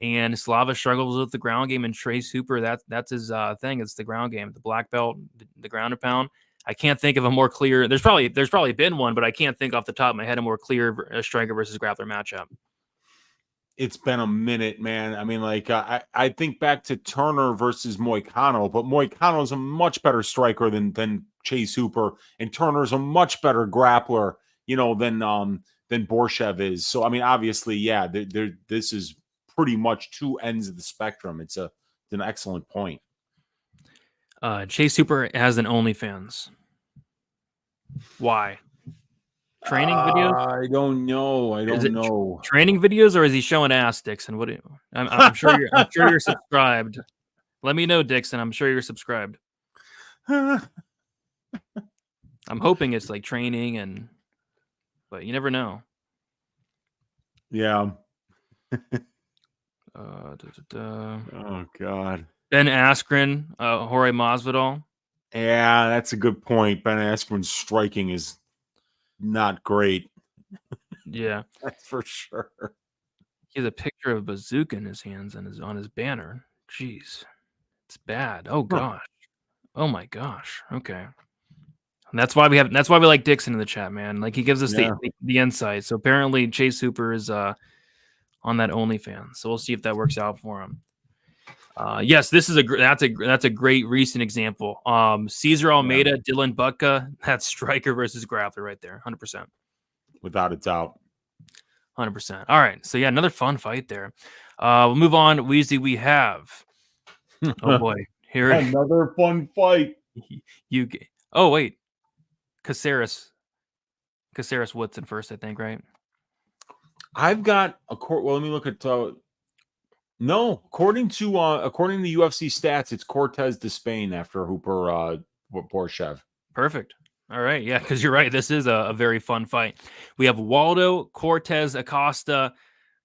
And Slava struggles with the ground game, and Chase Hooper, that's his thing. It's the ground game, the black belt, the ground and pound. I can't think of a more clear. There's probably been one, but I can't think off the top of my head a more clear striker versus grappler matchup. It's been a minute, man. I mean, I think back to Turner versus Moicano, but Moicano's a much better striker than Chase Hooper, and Turner's a much better grappler, than Borshchev is. So, I mean, obviously, yeah, this is pretty much two ends of the spectrum. It's an excellent point. Chase Hooper has an OnlyFans. Why? Training videos? I don't know. I don't know. Training videos, or is he showing ass, Dixon? What? I'm sure you're subscribed. Let me know, Dixon. I'm sure you're subscribed. I'm hoping it's training but you never know. Yeah. Oh God. Ben Askren, Jorge Masvidal. Yeah, that's a good point. Ben Askren's striking is not great. Yeah, That's for sure. he has a picture of a bazooka in his hands and is on his banner. Jeez, it's bad. Oh gosh. Oh my gosh. Okay. And that's why we like Dixon in the chat, man. Like he gives us Yeah. the insight. So apparently Chase Hooper is on that OnlyFans. So we'll see if that works out for him. Yes, this is that's a great recent example. Cesar Almeida, Dylan Butka, that's striker versus grappler right there, 100%. Without a doubt. 100%. All right, so yeah, another fun fight there. We'll move on. Weezy, we have. Oh boy, here another fun fight. Oh wait, Caceres Woodson first, I think, right? I've got a court. Well, let me look at. No, according to UFC stats, it's Cortes Despaigne after Hooper Borshchev. Perfect. All right, yeah, because you're right. This is a very fun fight. We have Waldo Cortes-Acosta,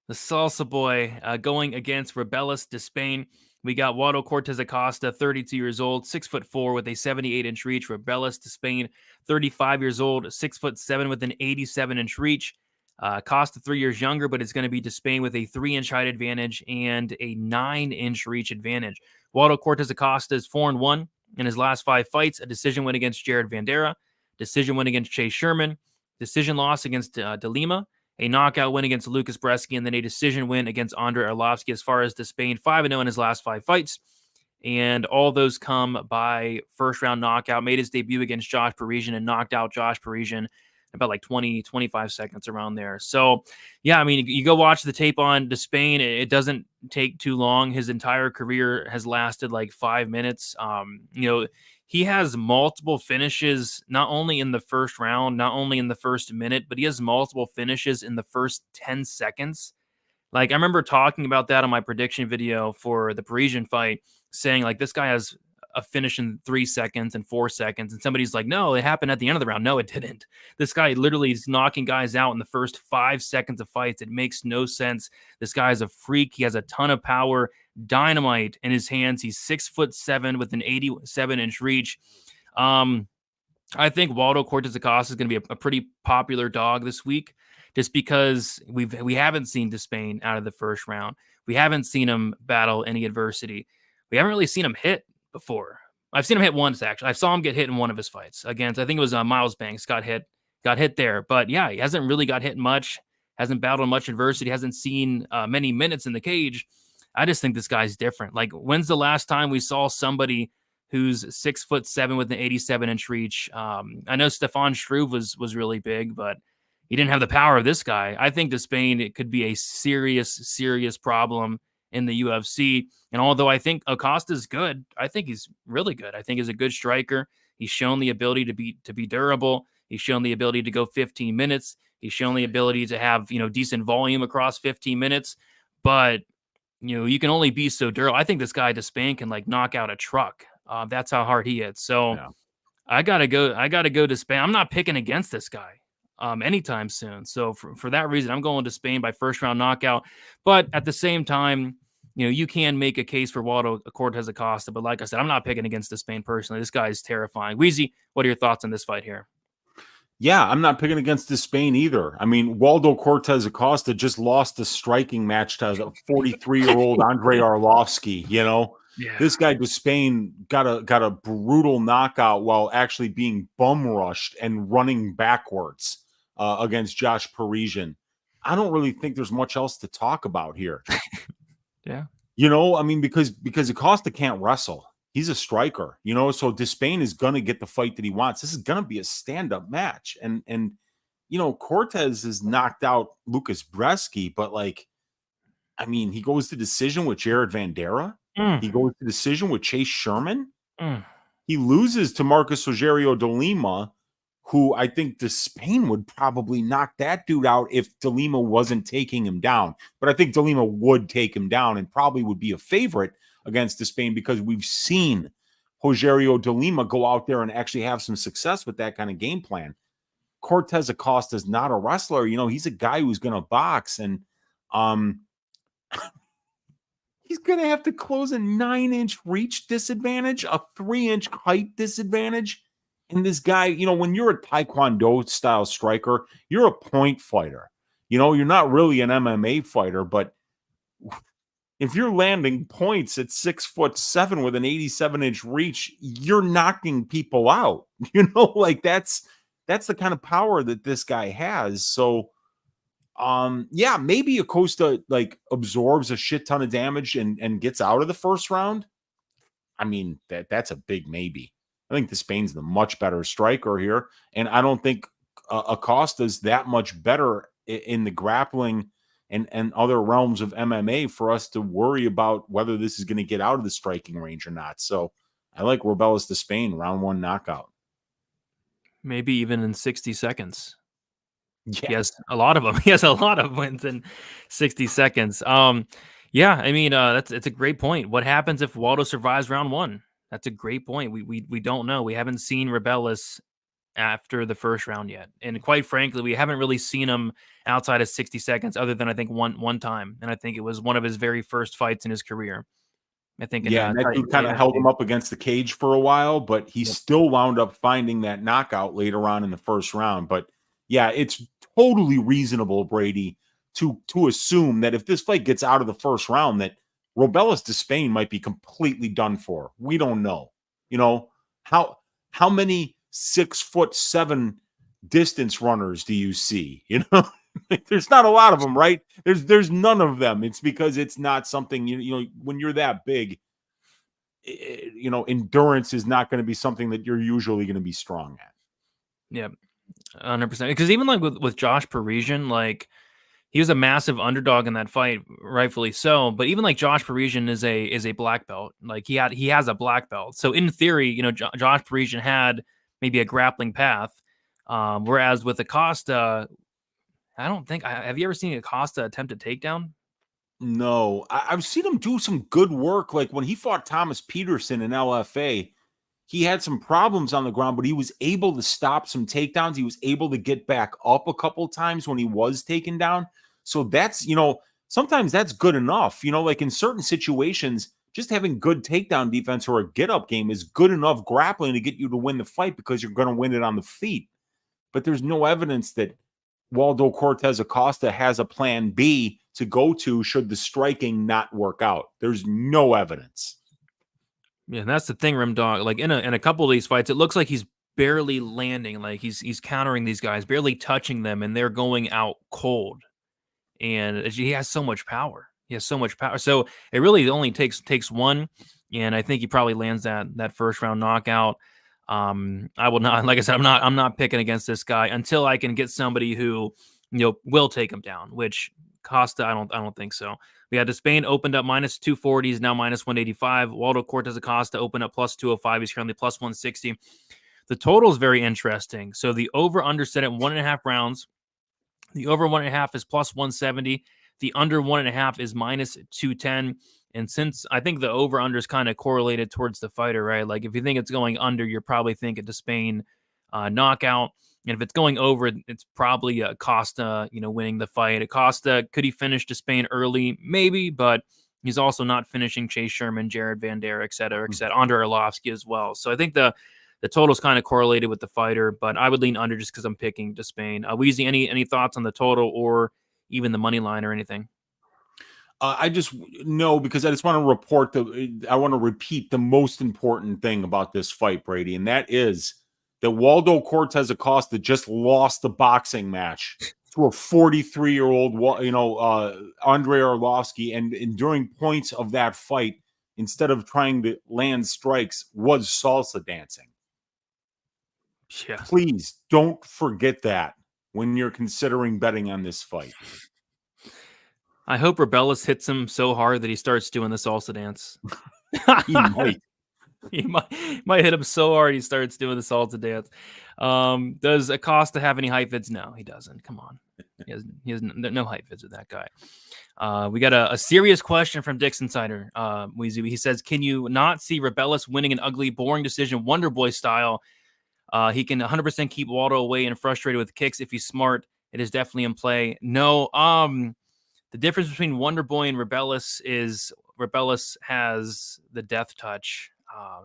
the salsa boy, going against Robelis Despaigne. We got Waldo Cortes-Acosta, 32 years old, 6'4" with a 78-inch reach. Robelis Despaigne, 35 years old, 6'7" with an 87-inch reach. Costa 3 years younger, but it's going to be Despaigne with a 3-inch height advantage and a 9-inch reach advantage. Waldo Cortes-Acosta is 4-1 in his last 5 fights. A decision win against Jared Vanderaa, decision win against Chase Sherman, decision loss against De Lima, a knockout win against Lucas Bresky, and then a decision win against Andre Arlovsky. As far as Despaigne, 5-0 in his last 5 fights. And all those come by first-round knockout. Made his debut against Josh Parisian and knocked out Josh Parisian about like 20, 25 seconds around there. So, yeah, I mean, you go watch the tape on Despaigne. It doesn't take too long. His entire career has lasted like 5 minutes. He has multiple finishes, not only in the first round, not only in the first minute, but he has multiple finishes in the first 10 seconds. Like, I remember talking about that on my prediction video for the Parisian fight, saying like this guy has a finish in 3 seconds and 4 seconds. And somebody's like, no, it happened at the end of the round. No, it didn't. This guy literally is knocking guys out in the first 5 seconds of fights. It makes no sense. This guy is a freak. He has a ton of power, dynamite in his hands. He's 6'7" with an 87-inch reach. I think Waldo Cortes-Acosta is going to be a pretty popular dog this week, just because we haven't seen Despaigne out of the first round. We haven't seen him battle any adversity. We haven't really seen him hit before. I've seen him hit once, actually. I saw him get hit in one of his fights against, I think it was Miles Banks, got hit there. But yeah, he hasn't really got hit much, hasn't battled much adversity, hasn't seen many minutes in the cage. I just think this guy's different. Like, when's the last time we saw somebody who's 6'7" with an 87-inch reach? I know Stefan Struve was really big, but he didn't have the power of this guy. I think Despaigne, it could be a serious problem in the UFC. And although I think Acosta's good, I think he's really good. I think he's a good striker. He's shown the ability to be durable. He's shown the ability to go 15 minutes. He's shown the ability to have, decent volume across 15 minutes. But, you can only be so durable. I think this guy Despaigne can like knock out a truck. That's how hard he hits. So yeah. I gotta go Despaigne. I'm not picking against this guy anytime soon. So for that reason, I'm going Despaigne by first round knockout. But at the same time, you can make a case for Waldo Cortes-Acosta. But like I said, I'm not picking against Despaigne personally. This guy is terrifying. Weezy, what are your thoughts on this fight here? Yeah, I'm not picking against Despaigne either. I mean, Waldo Cortes-Acosta just lost a striking match to a 43-year-old Andre Arlovsky. Yeah. This guy Despaigne got a brutal knockout while actually being bum rushed and running backwards against Josh Parisian. I don't really think there's much else to talk about here. Yeah. I mean, because Acosta can't wrestle. He's a striker, so Despaigne is going to get the fight that he wants. This is going to be a stand-up match. And Cortes has knocked out Lucas Bresky, but he goes to decision with Jared Vanderaa. He goes to decision with Chase Sherman. He loses to Marcus Rogerio de Lima, who I think Despaigne would probably knock that dude out if de Lima wasn't taking him down. But I think de Lima would take him down and probably would be a favorite against Despaigne because we've seen Rogerio de Lima go out there and actually have some success with that kind of game plan. Cortes-Acosta is not a wrestler. He's a guy who's going to box. And He's going to have to close a 9-inch reach disadvantage, a 3-inch height disadvantage. And this guy, you know, when you're a Taekwondo style striker, you're a point fighter. You know, you're not really an MMA fighter, but if you're landing points at 6'7" with an 87-inch reach, you're knocking people out. You know, like that's the kind of power that this guy has. So yeah, maybe Acosta like absorbs a shit ton of damage and gets out of the first round. I mean, that's a big maybe. I think Despaigne's the much better striker here, and I don't think Acosta's that much better in the grappling and other realms of MMA for us to worry about whether this is going to get out of the striking range or not. So I like Robelis Despaigne, round 1 knockout. Maybe even in 60 seconds. Yeah. He has a lot of them. He has a lot of wins in 60 seconds. Yeah, I mean, it's a great point. What happens if Waldo survives round 1? That's a great point. We don't know. We haven't seen Robelis after the first round yet, and quite frankly, we haven't really seen him outside of 60 seconds, other than I think one time, and I think it was one of his very first fights in his career. I think, yeah, and that dude kind of held him up against the cage for a while, but he still wound up finding that knockout later on in the first round. But yeah, it's totally reasonable, Brady, to assume that if this fight gets out of the first round, that Robelis Despaigne might be completely done for. We don't know. You know, how many 6'7" distance runners do you see? You know, there's not a lot of them, right? There's none of them. It's because it's not something, you know, when you're that big, you know, endurance is not going to be something that you're usually going to be strong at. Yeah, 100%. Because even like with Josh Parisian, like he was a massive underdog in that fight, rightfully so. But even like Josh Parisian is a black belt. Like he has a black belt. So in theory, you know, Josh Parisian had maybe a grappling path. Whereas with Acosta, I don't think. Have you ever seen Acosta attempt a takedown? No, I've seen him do some good work. Like when he fought Thomas Peterson in LFA, he had some problems on the ground, but he was able to stop some takedowns. He was able to get back up a couple of times when he was taken down. So that's, you know, sometimes that's good enough. You know, like in certain situations, just having good takedown defense or a get-up game is good enough grappling to get you to win the fight because you're going to win it on the feet. But there's no evidence that Waldo Cortes-Acosta has a plan B to go to should the striking not work out. There's no evidence. Yeah, and that's the thing, Rimdog. Like in a couple of these fights, it looks like he's barely landing. Like he's countering these guys, barely touching them, and they're going out cold. And he has so much power. He has so much power. So it really only takes one, and I think he probably lands that first round knockout. I will not, like I said, I'm not picking against this guy until I can get somebody who, you know, will take him down. Which Costa, I don't think so. We had Despaigne opened up minus 240, he's now minus 185. Waldo Cortes-Acosta opened up plus 205, he's currently plus 160. The total is very interesting. So the over under set at 1.5 rounds. The over 1.5 is plus 170. The under 1.5 is minus 210. And since I think the over under is kind of correlated towards the fighter, right? Like if you think it's going under, you're probably thinking Despaigne knockout. And if it's going over, it's probably Acosta, you know, winning the fight. Acosta, could he finish Despaigne early? Maybe, but he's also not finishing Chase Sherman, Jared Van Der, et cetera, Andre Arlovsky as well. So I think the total is kind of correlated with the fighter, but I would lean under just because I'm picking Despaigne. Weezy, any thoughts on the total or even the money line or anything? I just know because I just want to report I want to repeat the most important thing about this fight, Brady, and that is that Waldo Cortes-Acosta just lost the boxing match to a 43-year-old, you know, Andre Arlovsky, and during points of that fight, instead of trying to land strikes, was salsa dancing. Yeah. Please don't forget that when you're considering betting on this fight. I hope Robelis hits him so hard that he starts doing the salsa dance. He might. He might hit him so hard he starts doing the salsa dance. Does Acosta have any height vids? No, he doesn't. Come on. He has no height vids with that guy. We got a serious question from Dick's Insider. Weezy. He says, can you not see Robelis winning an ugly, boring decision, Wonder Boy style? He can 100% keep Waldo away and frustrated with kicks. If he's smart, it is definitely in play. No, the difference between Wonder Boy and Robelis is Robelis has the death touch.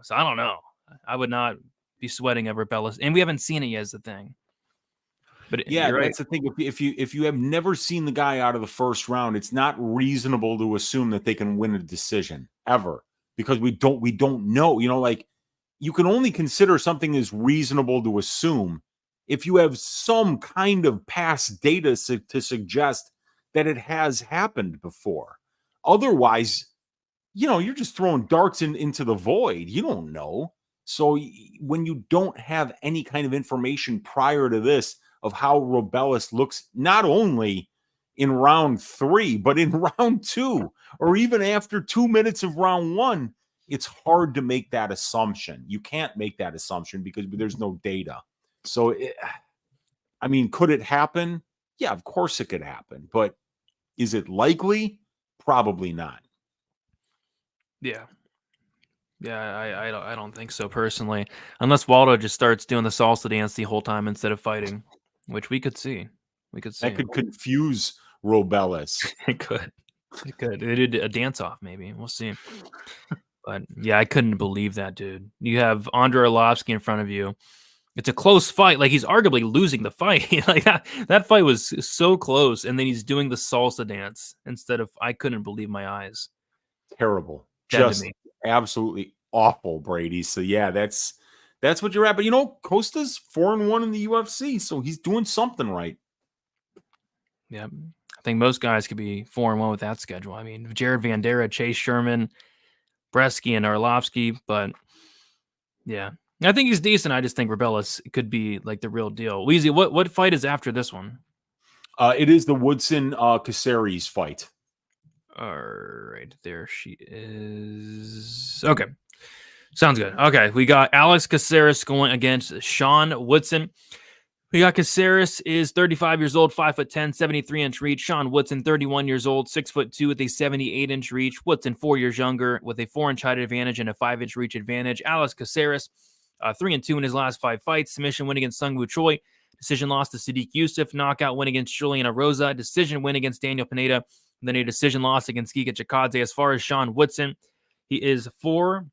So I don't know. I would not be sweating a Robelis, and we haven't seen it yet. Is the thing. But Yeah, you're right. that's the thing. If you have never seen the guy out of the first round, it's not reasonable to assume that they can win a decision ever, because we don't know. Like, you can only consider something as reasonable to assume if you have some kind of past data to suggest that it has happened before. Otherwise, you're just throwing darts into the void. You don't know. So when you don't have any kind of information prior to this of how Robelis looks, not only in round 3, but in round 2, or even after 2 minutes of round 1, it's hard to make that assumption. You can't make that assumption because there's no data. So, could it happen? Yeah, of course it could happen. But is it likely? Probably not. Yeah. I don't think so personally, unless Waldo just starts doing the salsa dance the whole time instead of fighting, which we could see. That could confuse Robelis. It could. They did a dance off, maybe. We'll see. But yeah, I couldn't believe that, dude. You have Andrei Arlovski in front of you. It's a close fight. Like, he's arguably losing the fight. Like, that fight was so close, and then he's doing the salsa dance instead of. I couldn't believe my eyes. Terrible. Dead to Just me. absolutely awful, Brady. So yeah, that's what you're at. But Costa's 4-1 in the UFC, so he's doing something right. Yeah, I think most guys could be 4-1 with that schedule. I mean, Jared Vandera, Chase Sherman, Bresky, and Arlovski. But yeah, I think he's decent. I just think Robelis could be like the real deal. Weezy, what fight is after this one? It is the Woodson Caceres fight. All right, there she is. Okay, sounds good. Okay, we got Alex Caceres going against Sean Woodson. We got Caceres is 35 years old, 5'10", 73-inch reach. Sean Woodson, 31 years old, 6'2", with a 78-inch reach. Woodson, 4 years younger, with a 4-inch height advantage and a 5-inch reach advantage. Alex Caceres, 3-2 in his last 5 fights. Submission win against Sung Woo Choi. Decision loss to Sadiq Youssef. Knockout win against Juliana Rosa. Decision win against Daniel Pineda. And then a decision loss against Giga Chikadze. As far as Sean Woodson, he is 4-0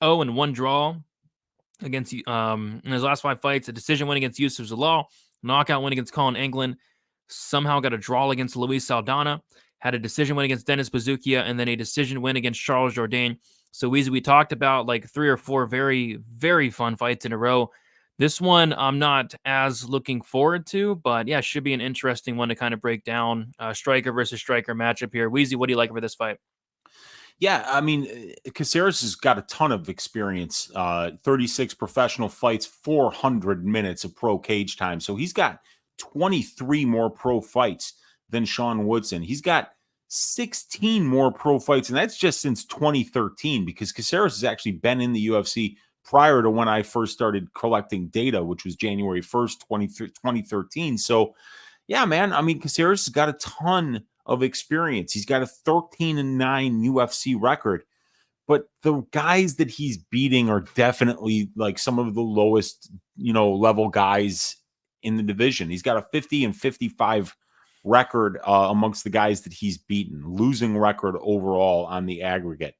and 1 draw against in his last 5 fights. A decision win against Yusuf Zalal. Knockout win against Colin Anglin. Somehow got a draw against Luis Saldana. Had a decision win against Dennis Bazukia. And then a decision win against Charles Jourdain. So we talked about like 3 or 4 very, very fun fights in a row. This one I'm not as looking forward to, but yeah, should be an interesting one to kind of break down. Striker versus striker matchup here. Weezy, what do you like for this fight? Yeah, Caceres has got a ton of experience, 36 professional fights, 400 minutes of pro cage time. So he's got 23 more pro fights than Sean Woodson. He's got 16 more pro fights, and that's just since 2013, because Caceres has actually been in the UFC prior to when I first started collecting data, which was January 1st, 2013. So, yeah, man, Caceres has got a ton of experience. He's got a 13-9 UFC record, but the guys that he's beating are definitely like some of the lowest, level guys in the division. He's got a 50-55 record amongst the guys that he's beaten, losing record overall on the aggregate.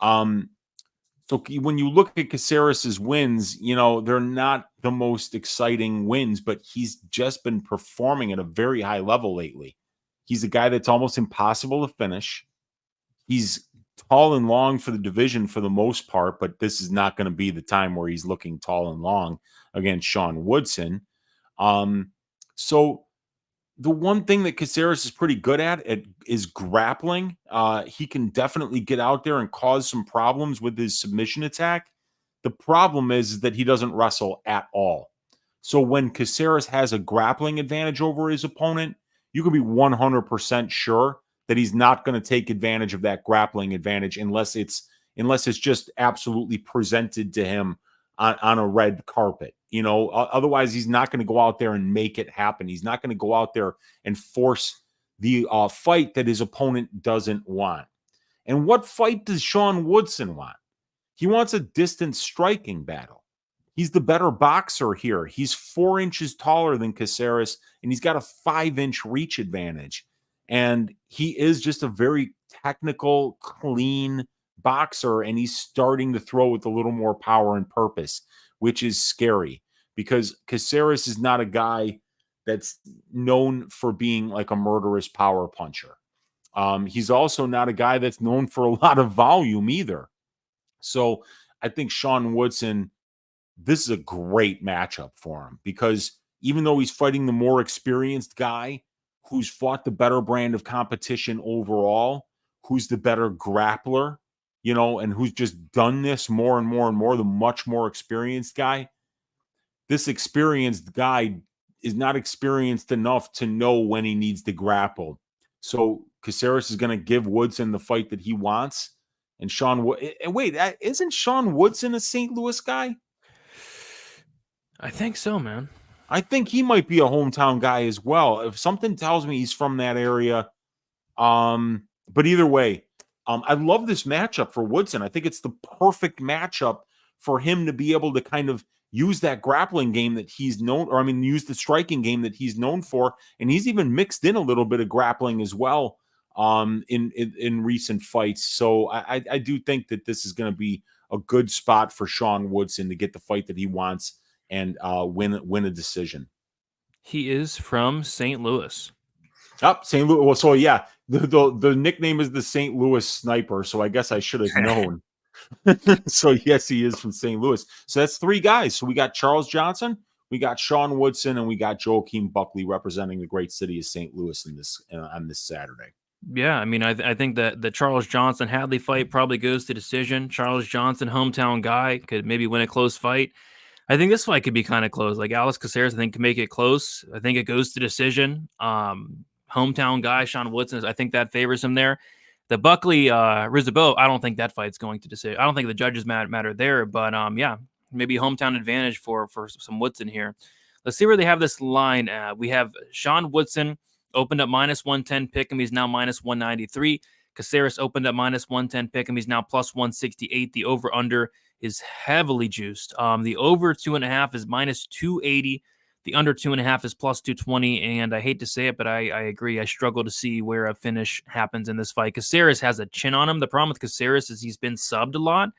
So when you look at Caceres' wins, they're not the most exciting wins, but he's just been performing at a very high level lately. He's a guy that's almost impossible to finish. He's tall and long for the division for the most part, but this is not going to be the time where he's looking tall and long against Sean Woodson. So the one thing that Caceres is pretty good at is grappling. He can definitely get out there and cause some problems with his submission attack. The problem is that he doesn't wrestle at all. So when Caceres has a grappling advantage over his opponent, you can be 100% sure that he's not going to take advantage of that grappling advantage unless it's just absolutely presented to him on a red carpet. Otherwise he's not going to go out there and make it happen. He's not going to go out there and force the fight that his opponent doesn't want. And what fight does Sean Woodson want? He wants a distance striking battle. He's the better boxer here. He's 4 inches taller than Caceres, and he's got a 5-inch reach advantage. And he is just a very technical, clean boxer, and he's starting to throw with a little more power and purpose, which is scary because Caceres is not a guy that's known for being like a murderous power puncher. He's also not a guy that's known for a lot of volume either. So I think Sean Woodson, this is a great matchup for him because even though he's fighting the more experienced guy who's fought the better brand of competition overall, who's the better grappler, and who's just done this more and more and more, the much more experienced guy, this experienced guy is not experienced enough to know when he needs to grapple. So Caceres is going to give Woodson the fight that he wants. And isn't Sean Woodson a St. Louis guy? I think so, man. I think he might be a hometown guy as well. If something tells me he's from that area. But either way, I love this matchup for Woodson. I think it's the perfect matchup for him to be able to kind of use that grappling game that he's known, use the striking game that he's known for. And he's even mixed in a little bit of grappling as well in recent fights. So I do think that this is going to be a good spot for Sean Woodson to get the fight that he wants and win a decision. He is from St. Louis. St. Louis. Well, so yeah, the nickname is the St. Louis Sniper. So I guess I should have known. So yes, he is from St. Louis. So that's three guys. So we got Charles Johnson, we got Sean Woodson, and we got Joaquin Buckley representing the great city of St. Louis on this Saturday. Yeah, I think that the Charles Johnson Hadley fight probably goes to decision. Charles Johnson, hometown guy, could maybe win a close fight. I think this fight could be kind of close. Like Alex Caceres, I think, can make it close. I think it goes to decision. Hometown guy, Sean Woodson, I think that favors him there. The Buckley Ruziboev, I don't think that fight's going to decision. I don't think the judges matter there, but yeah, maybe hometown advantage for some Woodson here. Let's see where they have this line at. We have Sean Woodson opened up -110 pick'em. He's now -193. Caceres opened up -110 pick'em. He's now +168. The over/under is heavily juiced. The over 2.5 is -280. The under 2.5 is +220. And I hate to say it, but I agree. I struggle to see where a finish happens in this fight. Caceres has a chin on him. The problem with Caceres is he's been subbed a lot.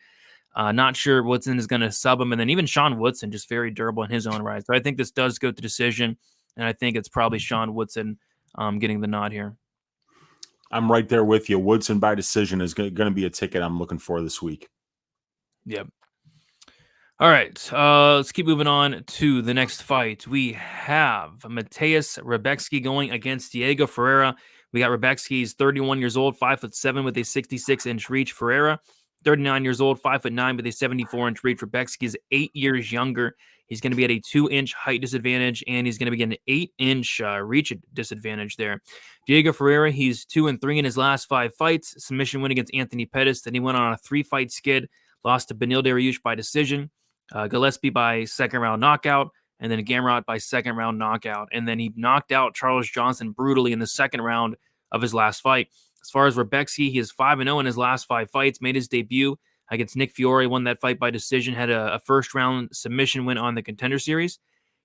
Not sure Woodson is going to sub him. And then even Sean Woodson, just very durable in his own right. So I think this does go to decision. And I think it's probably Sean Woodson getting the nod here. I'm right there with you. Woodson by decision is going to be a ticket I'm looking for this week. Yep. All right. Let's keep moving on to the next fight. We have Mateusz Rębecki going against Diego Ferreira. We got Rębecki. He's 31 years old, 5'7" with a 66-inch reach. Ferreira, 39 years old, 5'9" with a 74-inch reach. Rębecki is 8 years younger. He's going to be at a 2-inch height disadvantage, and he's going to be getting an 8-inch reach disadvantage there. Diego Ferreira, he's 2-3 in his last 5 fights. Submission win against Anthony Pettis. Then he went on a 3-fight skid, lost to Beneil Dariush by decision, Gillespie by second-round knockout, and then Gamrot by second-round knockout. And then he knocked out Charles Johnson brutally in the second round of his last fight. As far as Rębecki, he is 5-0 in his last 5 fights, made his debut against Nick Fiore, won that fight by decision, had a first-round submission win on the Contender Series.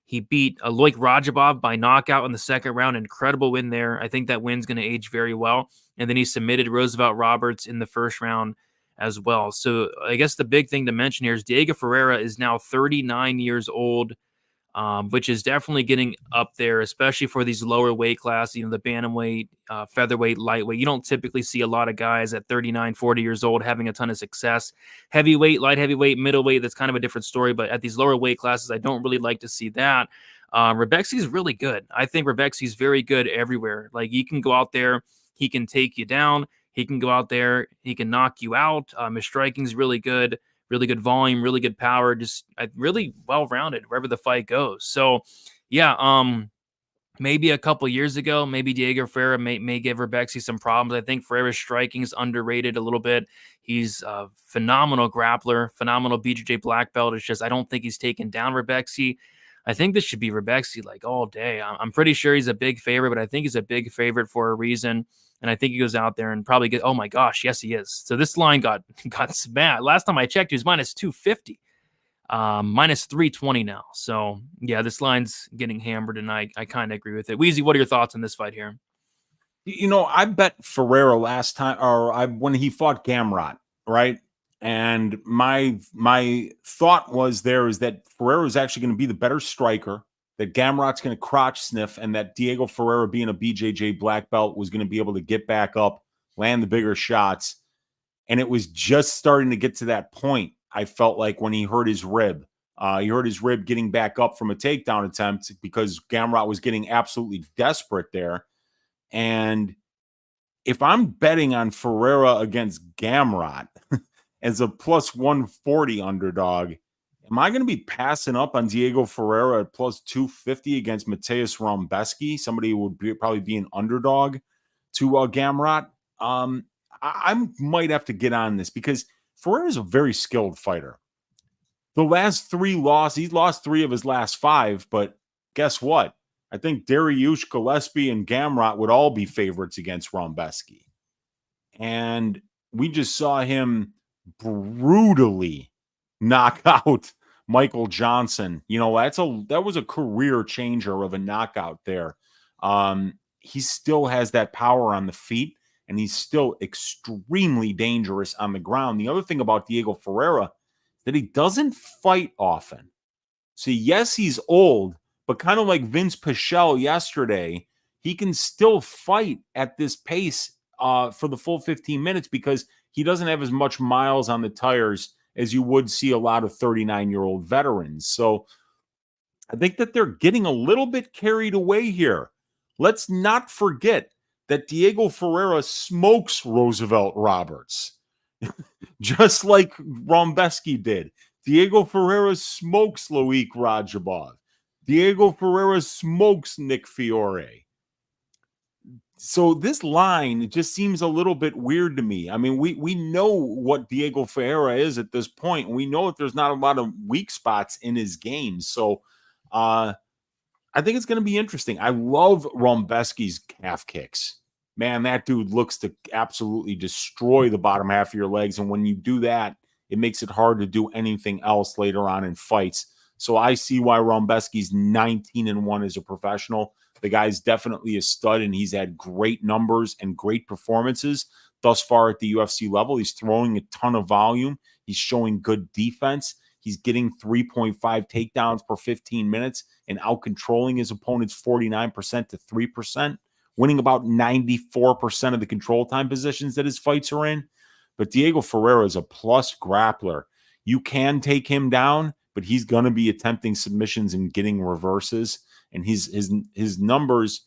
He beat Loik Rajabov by knockout in the second round. Incredible win there. I think that win's going to age very well. And then he submitted Roosevelt Roberts in the first round as well. So I guess the big thing to mention here is Diego Ferreira is now 39 years old, which is definitely getting up there, especially for these lower weight classes, the bantamweight, featherweight, lightweight. You don't typically see a lot of guys at 39, 40 years old having a ton of success. Heavyweight, light heavyweight, middleweight, that's kind of a different story. But at these lower weight classes, I don't really like to see that. Rębecki is really good. I think Rębecki is very good everywhere. Like, he can go out there, he can take you down. He can go out there, he can knock you out. His striking is really good volume, really good power, just really well-rounded wherever the fight goes. So, yeah, maybe a couple years ago, maybe Diego Ferreira may give Rębecki some problems. I think Ferreira's striking is underrated a little bit. He's a phenomenal grappler, phenomenal BJJ black belt. It's just I don't think he's taken down Rębecki. I think this should be Rębecki like all day. I'm pretty sure he's a big favorite, but I think he's a big favorite for a reason. And I think he goes out there and probably oh my gosh, yes, he is. So this line got smashed. Last time I checked, he was -250, -320 now. So yeah, this line's getting hammered, and I kind of agree with it. Weezy, what are your thoughts on this fight here? You know, I bet Ferreira last time, when he fought Gamrot, right? And my thought was there is that Ferreira is actually going to be the better striker, that Gamrot's going to crotch sniff, and that Diego Ferreira, being a BJJ black belt, was going to be able to get back up, land the bigger shots. And it was just starting to get to that point, I felt like, when he hurt his rib. He hurt his rib getting back up from a takedown attempt because Gamrot was getting absolutely desperate there. And if I'm betting on Ferreira against Gamrot as a plus 140 underdog, am I going to be passing up on Diego Ferreira at plus 250 against Mateusz Rębecki, somebody who would probably be an underdog to Gamrot? I might have to get on this because Ferreira is a very skilled fighter. The last 3 losses, he's lost 3 of his last 5, but guess what? I think Dariush, Gillespie, and Gamrot would all be favorites against Rębecki. And we just saw him brutally knock out Michael Johnson. You know, that was a career changer of a knockout there. He still has that power on the feet, and he's still extremely dangerous on the ground. The other thing about Diego Ferreira is that he doesn't fight often. So yes, he's old, but kind of like Vince Pichel yesterday, he can still fight at this pace for the full 15 minutes because he doesn't have as much miles on the tires as you would see a lot of 39-year-old veterans. So I think that they're getting a little bit carried away here. Let's not forget that Diego Ferreira smokes Roosevelt Roberts, just like Rębecki did. Diego Ferreira smokes Loic Radzhabov. Diego Ferreira smokes Nick Fiore. So this line, it just seems a little bit weird to me. I mean, we know what Diego Ferreira is at this point, and we know that there's not a lot of weak spots in his game. So I think it's going to be interesting. I love Rębecki's calf kicks. Man, that dude looks to absolutely destroy the bottom half of your legs. And when you do that, it makes it hard to do anything else later on in fights. So I see why Rębecki's 19-1 as a professional. The guy's definitely a stud, and he's had great numbers and great performances thus far at the UFC level. He's throwing a ton of volume. He's showing good defense. He's getting 3.5 takedowns per 15 minutes and out-controlling his opponents 49% to 3%, winning about 94% of the control time positions that his fights are in. But Diego Ferreira is a plus grappler. You can take him down, but he's going to be attempting submissions and getting reverses. And his numbers,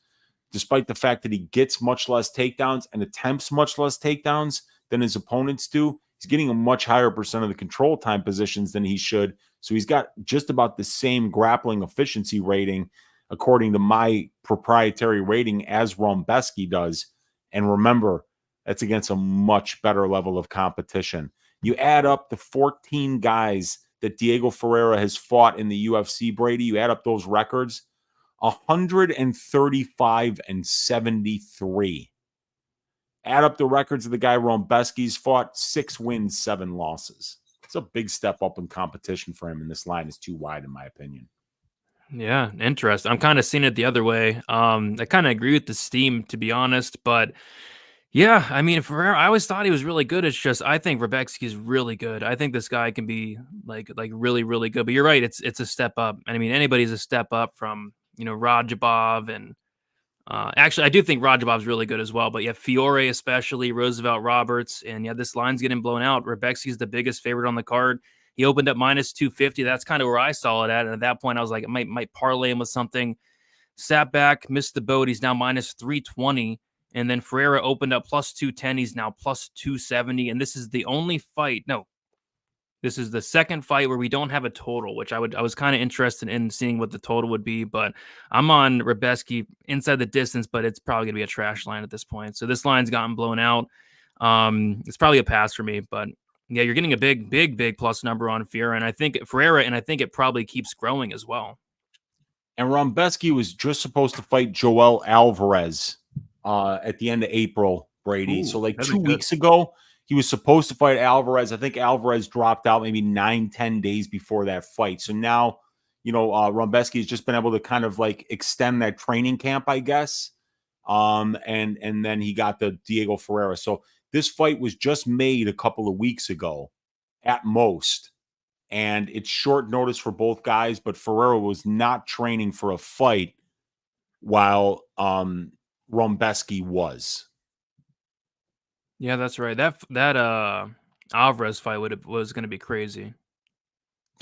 despite the fact that he gets much less takedowns and attempts much less takedowns than his opponents do, he's getting a much higher percent of the control time positions than he should. So he's got just about the same grappling efficiency rating, according to my proprietary rating, as Rębecki does. And remember, that's against a much better level of competition. You add up the 14 guys that Diego Ferreira has fought in the UFC, Brady, you add up those records, 135-73. Add up the records of the guy Rębecki's fought, 6 wins, 7 losses. It's a big step up in competition for him, and this line is too wide, in my opinion. Yeah, interesting. I'm kind of seeing it the other way. I kind of agree with the steam, to be honest, but yeah, I mean, Ferreira, I always thought he was really good. It's just I think Rębecki is really good. I think this guy can be like really, really good. But you're right, it's a step up. And I mean, anybody's a step up from Radjabov and actually, I do think Radjabov's really good as well. But yeah, Fiore especially, Roosevelt Roberts, and yeah, this line's getting blown out. Rębecki's the biggest favorite on the card. He opened up minus 250. That's kind of where I saw it at. And at that point, I was like, it might parlay him with something. Sat back, missed the boat. He's now minus 320. And then Ferreira opened up plus 210. He's now plus 270. And this is the only fight. No, this is the second fight where we don't have a total, which I was kind of interested in seeing what the total would be. But I'm on Rębecki inside the distance, but it's probably going to be a trash line at this point. So this line's gotten blown out. It's probably a pass for me. But yeah, you're getting a big plus number on Ferreira. And I think it probably keeps growing as well. And Rębecki was just supposed to fight Joel Alvarez at the end of April, Brady. Ooh, so like 2 weeks ago, he was supposed to fight Alvarez. I think Alvarez dropped out maybe 9-10 days before that fight. So now, Rębecki has just been able to kind of like extend that training camp, I guess. And then he got the Diego Ferreira. So this fight was just made a couple of weeks ago at most. And it's short notice for both guys, but Ferreira was not training for a fight while Rębecki was. Yeah, that's right. That Alvarez fight was going to be crazy.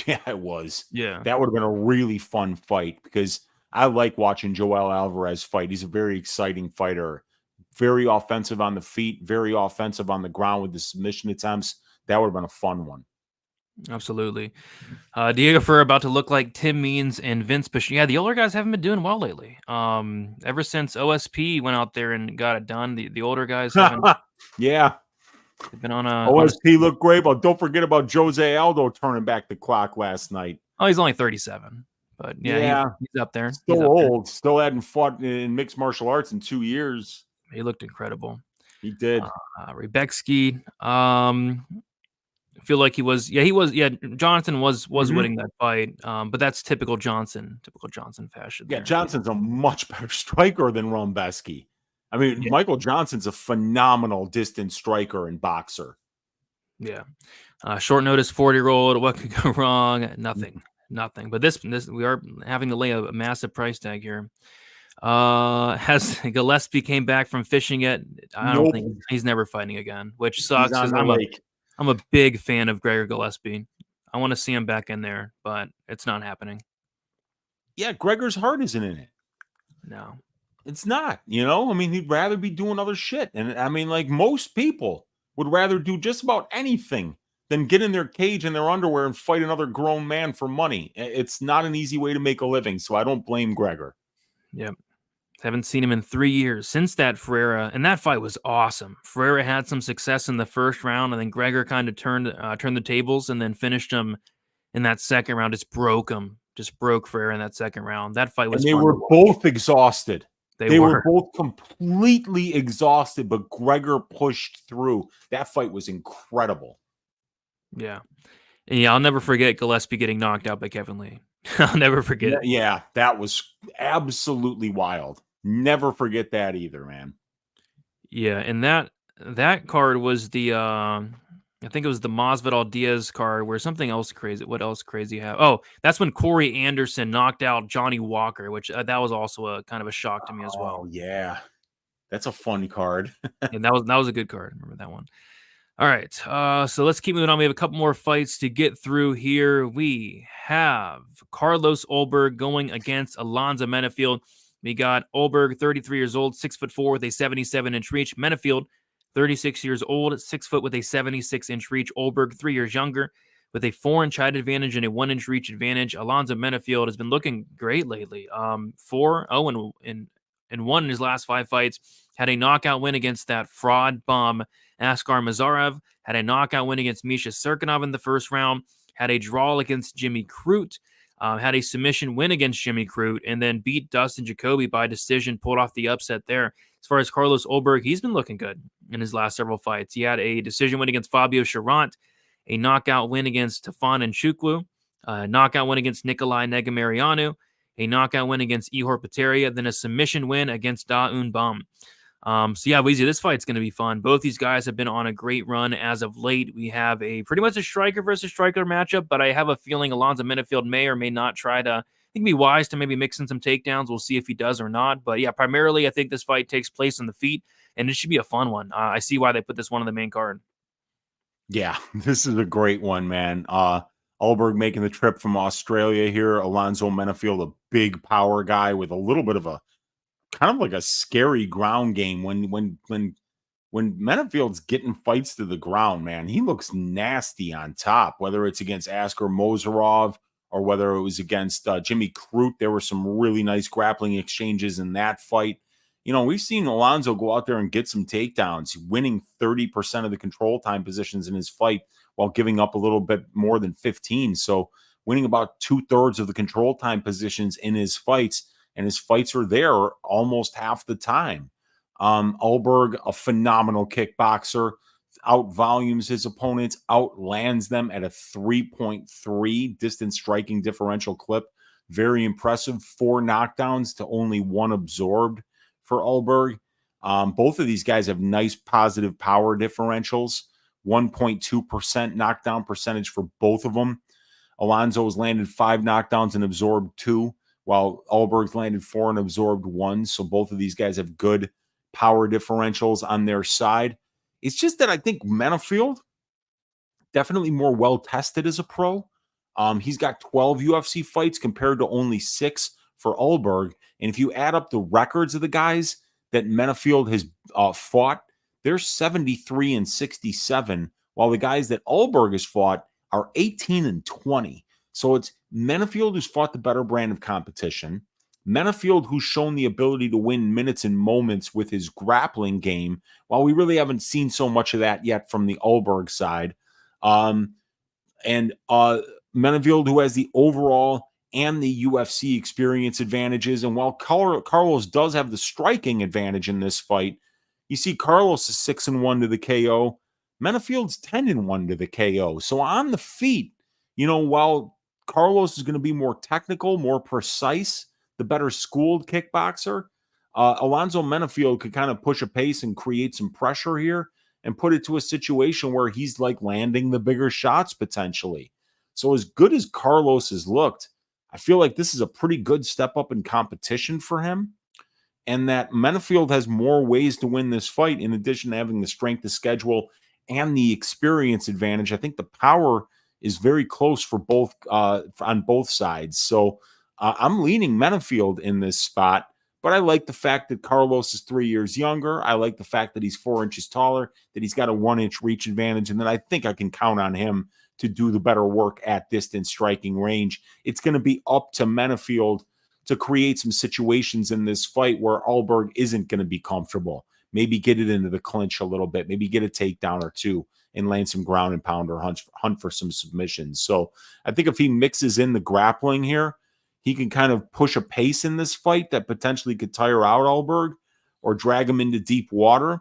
Yeah, it was. Yeah. That would have been a really fun fight because I like watching Joel Alvarez fight. He's a very exciting fighter. Very offensive on the feet, very offensive on the ground with the submission attempts. That would have been a fun one. Absolutely. Diego Ferreira about to look like Tim Means and Vince Bish. Yeah, the older guys haven't been doing well lately. Ever since OSP went out there and got it done, the older guys haven't. Yeah. They've been on a OSP looked great, but don't forget about Jose Aldo turning back the clock last night. Oh, he's only 37, but yeah. He's up there. Still old. Still hadn't fought in mixed martial arts in 2 years. He looked incredible. He did. Rębecki. I feel like he was. Jonathan was winning that fight, but that's typical Johnson fashion. Yeah, Johnson's a much better striker than Rębecki. I mean, yeah. Michael Johnson's a phenomenal distance striker and boxer. Yeah. Short notice 40-year-old. What could go wrong? Nothing. But this we are having to lay a massive price tag here. Has Gillespie came back from fishing it? I don't think he's never fighting again, which sucks because I'm a big fan of Gregor Gillespie. I want to see him back in there, but it's not happening. Yeah, Gregor's heart isn't in it. No. It's not, I mean, he'd rather be doing other shit. And I mean, like most people would rather do just about anything than get in their cage in their underwear and fight another grown man for money. It's not an easy way to make a living. So I don't blame Gregor. Yep. Haven't seen him in 3 years since that Ferreira. And that fight was awesome. Ferreira had some success in the first round, and then Gregor kind of turned the tables and then finished him in that second round. Just broke Ferreira in that second round. That fight was fun. They were both exhausted. They were both completely exhausted, but Gregor pushed through. That fight was incredible. Yeah. And yeah, I'll never forget Gillespie getting knocked out by Kevin Lee. I'll never forget it. Yeah, that was absolutely wild. Never forget that either, man. Yeah, and that card was the I think it was the Masvidal Diaz card where something else crazy. What else crazy happened? Oh, that's when Corey Anderson knocked out Johnny Walker, which that was also a kind of a shock to me as well. Oh yeah, that's a fun card. And that was a good card. Remember that one? All right, so let's keep moving on. We have a couple more fights to get through here. We have Carlos Ulberg going against Alonzo Menifield. We got Ulberg, 33 years old, 6'4" with a 77-inch reach. Menifield, 36 years old, 6 foot with a 76-inch reach. Ulberg, 3 years younger, with a 4-inch height advantage and a 1-inch reach advantage. Alonzo Menifield has been looking great lately. 4-0-1 in his last 5 fights. Had a knockout win against that fraud bum Askar Mazarev. Had a knockout win against Misha Serkinov in the first round. Had a draw against Jimmy Crute. Had a submission win against Jimmy Crute, and then beat Dustin Jacoby by decision, pulled off the upset there. As far as Carlos Ulberg, he's been looking good in his last several fights. He had a decision win against Fabio Charant, a knockout win against Tafon Nchukwu, a knockout win against Nikolai Negamarianu, a knockout win against Ihor Peteria, then a submission win against Da-Un Bum. So yeah, Weezy, this fight's going to be fun. Both these guys have been on a great run as of late. We have a pretty much a striker versus striker matchup, but I have a feeling Alonzo Menifield may or may not try to, I think, be wise to maybe mix in some takedowns. We'll see if he does or not. But yeah, primarily I think this fight takes place on the feet, and it should be a fun one. I see why they put this one on the main card. Yeah, this is a great one, man. Ulberg making the trip from Australia here. Alonzo Menifield, a big power guy with a little bit of a kind of like a scary ground game. When Menifield's getting fights to the ground, man, he looks nasty on top, whether it's against Askar Mozarov or whether it was against Jimmy Crute. There were some really nice grappling exchanges in that fight. We've seen Alonzo go out there and get some takedowns, winning 30% of the control time positions in his fight while giving up a little bit more than 15. So winning about 2/3 of the control time positions in his fights, and his fights are there almost half the time. Ulberg, a phenomenal kickboxer, out-volumes his opponents, outlands them at a 3.3 distance striking differential clip. Very impressive. 4 knockdowns to only 1 absorbed for Ulberg. Both of these guys have nice positive power differentials, 1.2% knockdown percentage for both of them. Alonzo has landed 5 knockdowns and absorbed 2, while Ulberg's landed 4 and absorbed 1. So both of these guys have good power differentials on their side. It's just that I think Menifield, definitely more well-tested as a pro. He's got 12 UFC fights compared to only 6 for Ulberg. And if you add up the records of the guys that Menifield has fought, they're 73 and 67, while the guys that Ulberg has fought are 18 and 20. So it's Menifield who's fought the better brand of competition. Menifield who's shown the ability to win minutes and moments with his grappling game, while we really haven't seen so much of that yet from the Ulberg side. And Menifield who has the overall and the UFC experience advantages. And while Carlos does have the striking advantage in this fight, you see Carlos is 6-1 to the KO. Menifield's 10-1 to the KO. So on the feet, while Carlos is going to be more technical, more precise, the better schooled kickboxer, Alonzo Menifield could kind of push a pace and create some pressure here and put it to a situation where he's like landing the bigger shots potentially. So as good as Carlos has looked, I feel like this is a pretty good step up in competition for him, and that Menifield has more ways to win this fight in addition to having the strength of schedule and the experience advantage. I think the power is very close for both on both sides. So I'm leaning Menifield in this spot, but I like the fact that Carlos is 3 years younger. I like the fact that he's 4 inches taller, that he's got a 1-inch reach advantage, and that I think I can count on him to do the better work at distance striking range. It's going to be up to Menifield to create some situations in this fight where Ulberg isn't going to be comfortable. Maybe get it into the clinch a little bit, maybe get a takedown or two and land some ground and pound or hunt for some submissions. So I think if he mixes in the grappling here, he can kind of push a pace in this fight that potentially could tire out Ulberg or drag him into deep water,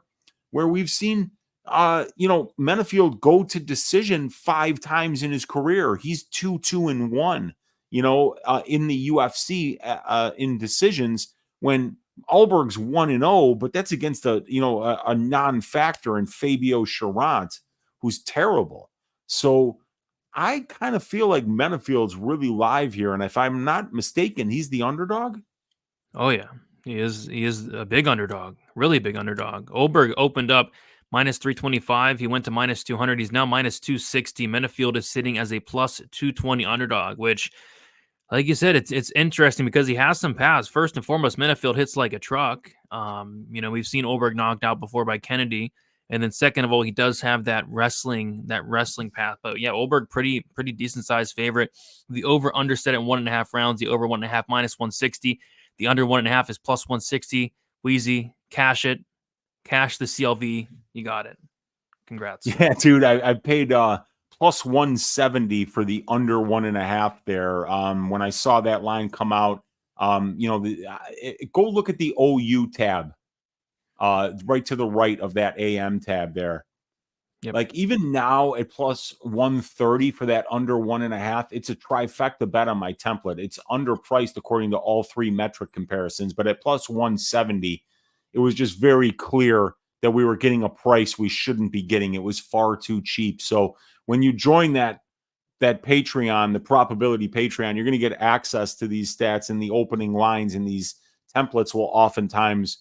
where we've seen Menifield go to decision 5 times in his career. He's 2-1, in the UFC in decisions, when Ulberg's 1-0, but that's against a non-factor in Fabio Charant, who's terrible. So I kind of feel like Menifield's really live here, and if I'm not mistaken, he's the underdog. Oh yeah, he is a big underdog, really big underdog. Ulberg opened up -325. He went to -200. He's now -260. Menifield is sitting as a +220 underdog, which, like you said, it's interesting because he has some paths. First and foremost, Menifield hits like a truck. We've seen Ulberg knocked out before by Kennedy. And then second of all, he does have that wrestling path. But yeah, Ulberg, pretty decent sized favorite. The over under set at 1.5 rounds. The over 1.5 -160. The under 1.5 is +160. Weezy, cash it. Cash the CLV. You got it. Congrats. Yeah, dude. I paid +170 for the under 1.5 there. When I saw that line come out, go look at the OU tab. Right to the right of that AM tab there. Yep. Like even now at +130 for that under 1.5, it's a trifecta bet on my template. It's underpriced according to all 3 metric comparisons, but at +170, it was just very clear that we were getting a price we shouldn't be getting. It was far too cheap. So when you join that Patreon, the Propability Patreon, you're going to get access to these stats, and the opening lines in these templates will oftentimes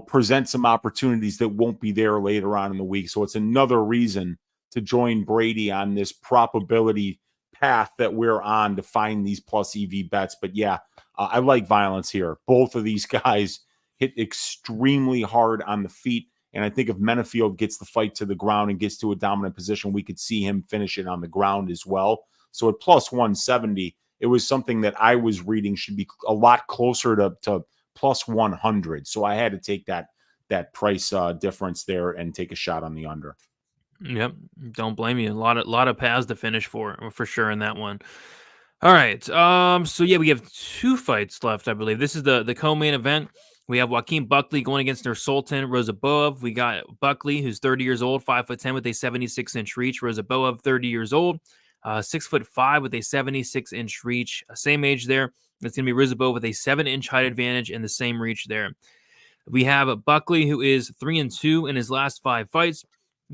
present some opportunities that won't be there later on in the week. So it's another reason to join Brady on this probability path that we're on to find these plus EV bets. But yeah, I like violence here. Both of these guys hit extremely hard on the feet. And I think if Menifield gets the fight to the ground and gets to a dominant position, we could see him finish it on the ground as well. So at +170, it was something that I was reading should be a lot closer to +100. So I had to take that price difference there and take a shot on the under. Yep, don't blame you. A lot of paths to finish for sure in that one. All right. So yeah, we have 2 fights left, I believe. This is the co-main event. We have Joaquin Buckley going against Nursulton. Ruziboev. We got Buckley, who's 30 years old, 5'10" with a 76-inch reach. Ruziboev, 30 years old, 6'5" with a 76-inch reach. Same age there. It's going to be Ruziboev with a 7-inch height advantage and the same reach there. We have Buckley, who is 3-2 in his last 5 fights.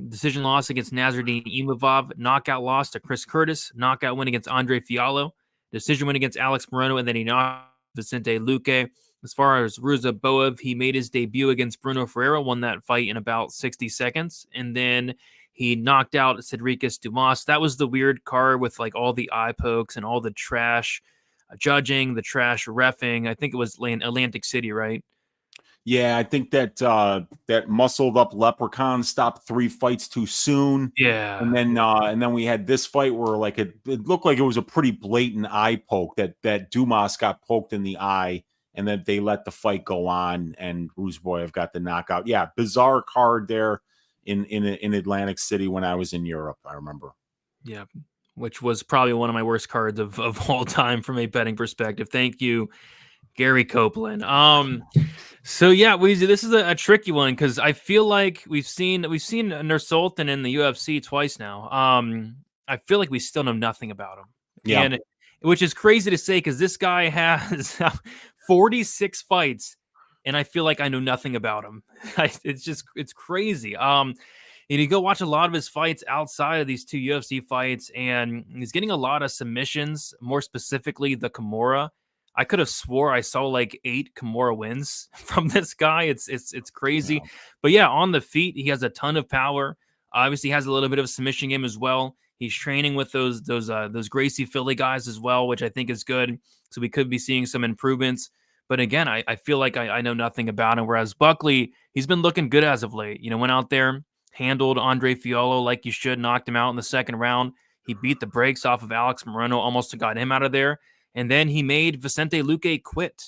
Decision loss against Nasruddin Imavov, knockout loss to Chris Curtis, knockout win against Andre Fiallo, decision win against Alex Moreno, and then he knocked Vicente Luque. As far as Ruziboev, he made his debut against Bruno Ferreira, won that fight in about 60 seconds, and then he knocked out Cedricus Dumas. That was the weird card with like all the eye pokes and all the trash judging, the trash reffing. I think it was Atlantic City, right? Yeah, I think that that muscled up leprechaun stopped 3 fights too soon. Yeah. And then we had this fight where like it looked like it was a pretty blatant eye poke that Dumas got poked in the eye, and then they let the fight go on, and Ruziboev got the knockout. Yeah, bizarre card there in Atlantic City when I was in Europe, I remember. Yeah, which was probably one of my worst cards of all time from a betting perspective. Thank you, Gary Copeland. So yeah, Weezy, this is a tricky one because I feel like we've seen Nursulton in the UFC twice now. I feel like we still know nothing about him. Yeah. And which is crazy to say because this guy has 46 fights, and I feel like I know nothing about him. It's crazy. And you go watch a lot of his fights outside of these 2 UFC fights, and he's getting a lot of submissions, more specifically the Kimura. I could have swore I saw like 8 Kimura wins from this guy. It's crazy. Yeah. But yeah, on the feet, he has a ton of power. Obviously has a little bit of a submission game as well. He's training with those Gracie Philly guys as well, which I think is good. So we could be seeing some improvements. But again, I feel like I know nothing about him. Whereas Buckley, he's been looking good as of late. Went out there, handled Andre Fiallo like you should, knocked him out in the second round. He beat the brakes off of Alex Moreno, almost got him out of there. And then he made Vicente Luque quit,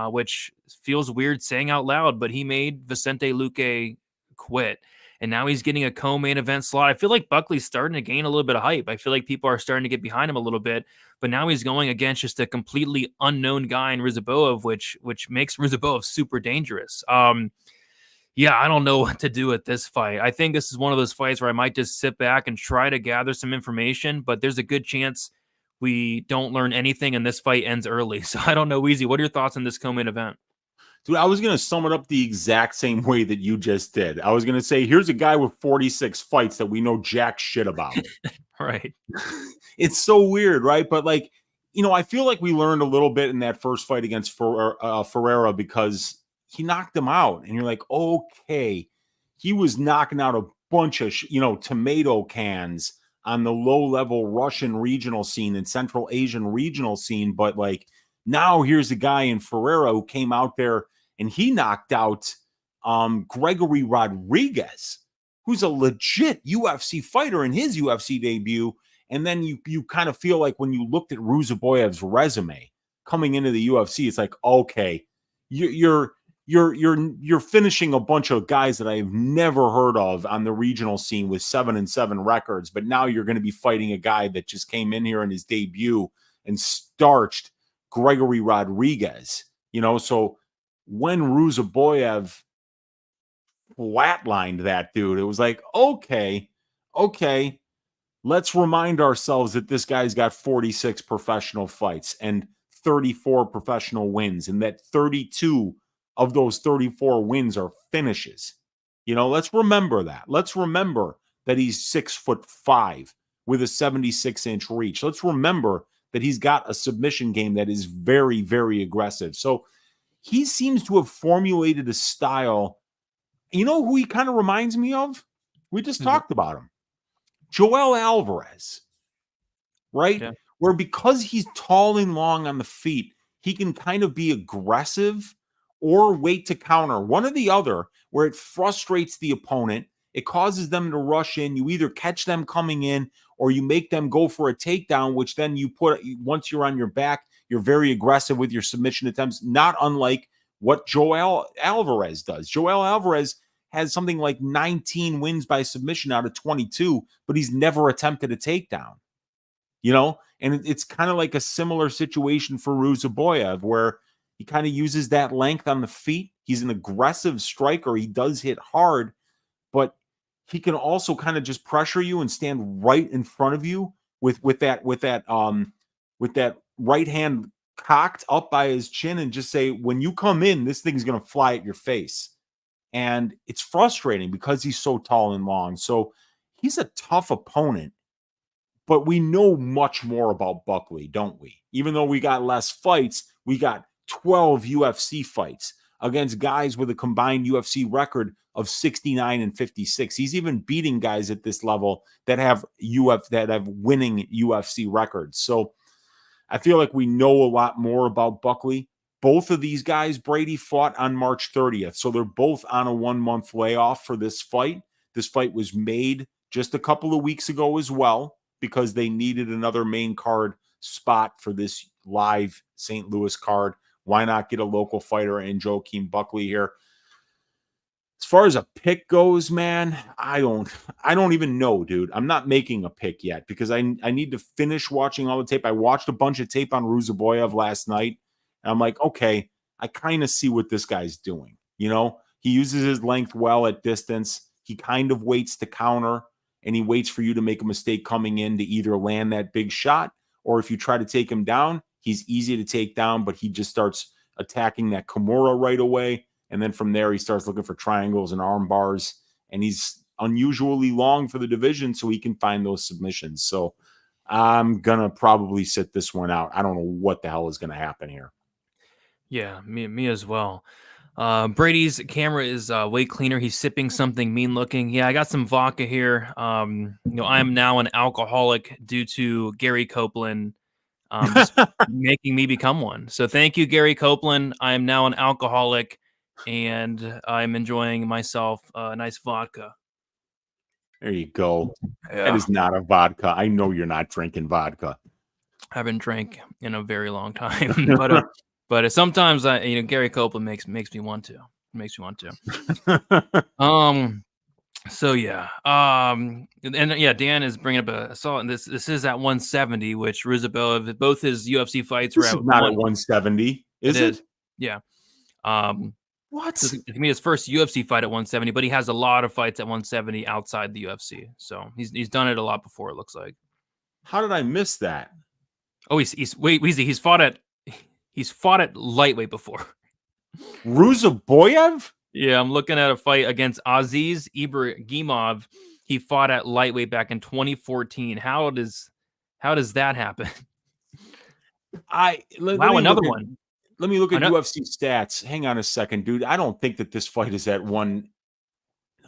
which feels weird saying out loud, but he made Vicente Luque quit. And now he's getting a co-main event slot. I feel like Buckley's starting to gain a little bit of hype. I feel like people are starting to get behind him a little bit. But now he's going against just a completely unknown guy in Ruziboev, which makes Ruziboev super dangerous. Yeah, I don't know what to do with this fight. I think this is one of those fights where I might just sit back and try to gather some information, but there's a good chance we don't learn anything and this fight ends early. So I don't know, Weezy, what are your thoughts on this co-main event? Dude, I was going to sum it up the exact same way that you just did. I was going to say, here's a guy with 46 fights that we know jack shit about. Right. It's so weird, right? But like, I feel like we learned a little bit in that first fight against Ferreira because he knocked him out. And you're like, okay, he was knocking out a bunch of, tomato cans on the low-level Russian regional scene and Central Asian regional scene. But like, now here's a guy in Ferreira who came out there and he knocked out Gregory Rodriguez, who's a legit UFC fighter in his UFC debut. And then you kind of feel like when you looked at Ruziboev's resume coming into the UFC, it's like, okay, you're finishing a bunch of guys that I've never heard of on the regional scene with 7-7 records, but now you're going to be fighting a guy that just came in here in his debut and starched Gregory Rodriguez. So when Ruziboev flatlined that dude, it was like, okay, let's remind ourselves that this guy's got 46 professional fights and 34 professional wins, and that 32 of those 34 wins are finishes. Let's remember that. Let's remember that he's 6'5" with a 76-inch reach. Let's remember that he's got a submission game that is very, very aggressive. So he seems to have formulated a style. You know who he kind of reminds me of? We just talked about him. Joel Alvarez, right? Yeah. Where because he's tall and long on the feet, he can kind of be aggressive or wait to counter. One or the other, where it frustrates the opponent. It causes them to rush in. You either catch them coming in or you make them go for a takedown, which then once you're on your back, you're very aggressive with your submission attempts, not unlike what Joel Alvarez does. Joel Alvarez has something like 19 wins by submission out of 22, but he's never attempted a takedown. And it's kind of like a similar situation for Ruziboev, where he kind of uses that length on the feet. He's an aggressive striker. He does hit hard, but he can also kind of just pressure you and stand right in front of you with that right hand cocked up by his chin and just say, when you come in, this thing's going to fly at your face. And it's frustrating because he's so tall and long. So he's a tough opponent, but we know much more about Buckley, don't we? Even though we got less fights, we got 12 UFC fights against guys with a combined UFC record of 69 and 56. He's even beating guys at this level that have winning UFC records. So I feel like we know a lot more about Buckley. Both of these guys, Brady, fought on March 30th. So they're both on a 1-month layoff for this fight. This fight was made just a couple of weeks ago as well, because they needed another main card spot for this live St. Louis card. Why not get a local fighter in Joaquin Buckley here? As far as a pick goes, man, I don't even know, dude. I'm not making a pick yet because I need to finish watching all the tape. I watched a bunch of tape on Ruziboev last night, and I'm like, okay, I kind of see what this guy's doing. You know, he uses his length well at distance. He kind of waits to counter, and he waits for you to make a mistake coming in to either land that big shot, or if you try to take him down, he's easy to take down, but he just starts attacking that Kimura right away. And then from there, he starts looking for triangles and arm bars, and he's unusually long for the division, so he can find those submissions. So I'm going to probably sit this one out. I don't know what the hell is going to happen here. Yeah, me as well. Brady's camera is way cleaner. He's sipping something mean looking. Yeah, I got some vodka here. I am now an alcoholic due to Gary Copeland just making me become one. So thank you, Gary Copeland. I am now an alcoholic, and I'm enjoying myself a nice vodka. There you go. Yeah. That is not a vodka. I know you're not drinking vodka. I haven't drank in a very long time, but sometimes Gary Copeland makes me want to. So yeah. And yeah, Dan is bringing up a assault, and this is at 170, which Ruziboev, both his UFC fights were at not at 170, is it? Yeah. What? So it's gonna be his first UFC fight at 170, but he has a lot of fights at 170 outside the UFC. So he's done it a lot before, it looks like. How did I miss that? Oh, wait, Weezy, he's fought at lightweight before. Ruziboev? Yeah, I'm looking at a fight against Aziz Ibragimov. He fought at lightweight back in 2014. How does that happen? Another one. Let me look at UFC stats. Hang on a second, dude. I don't think that this fight is at one.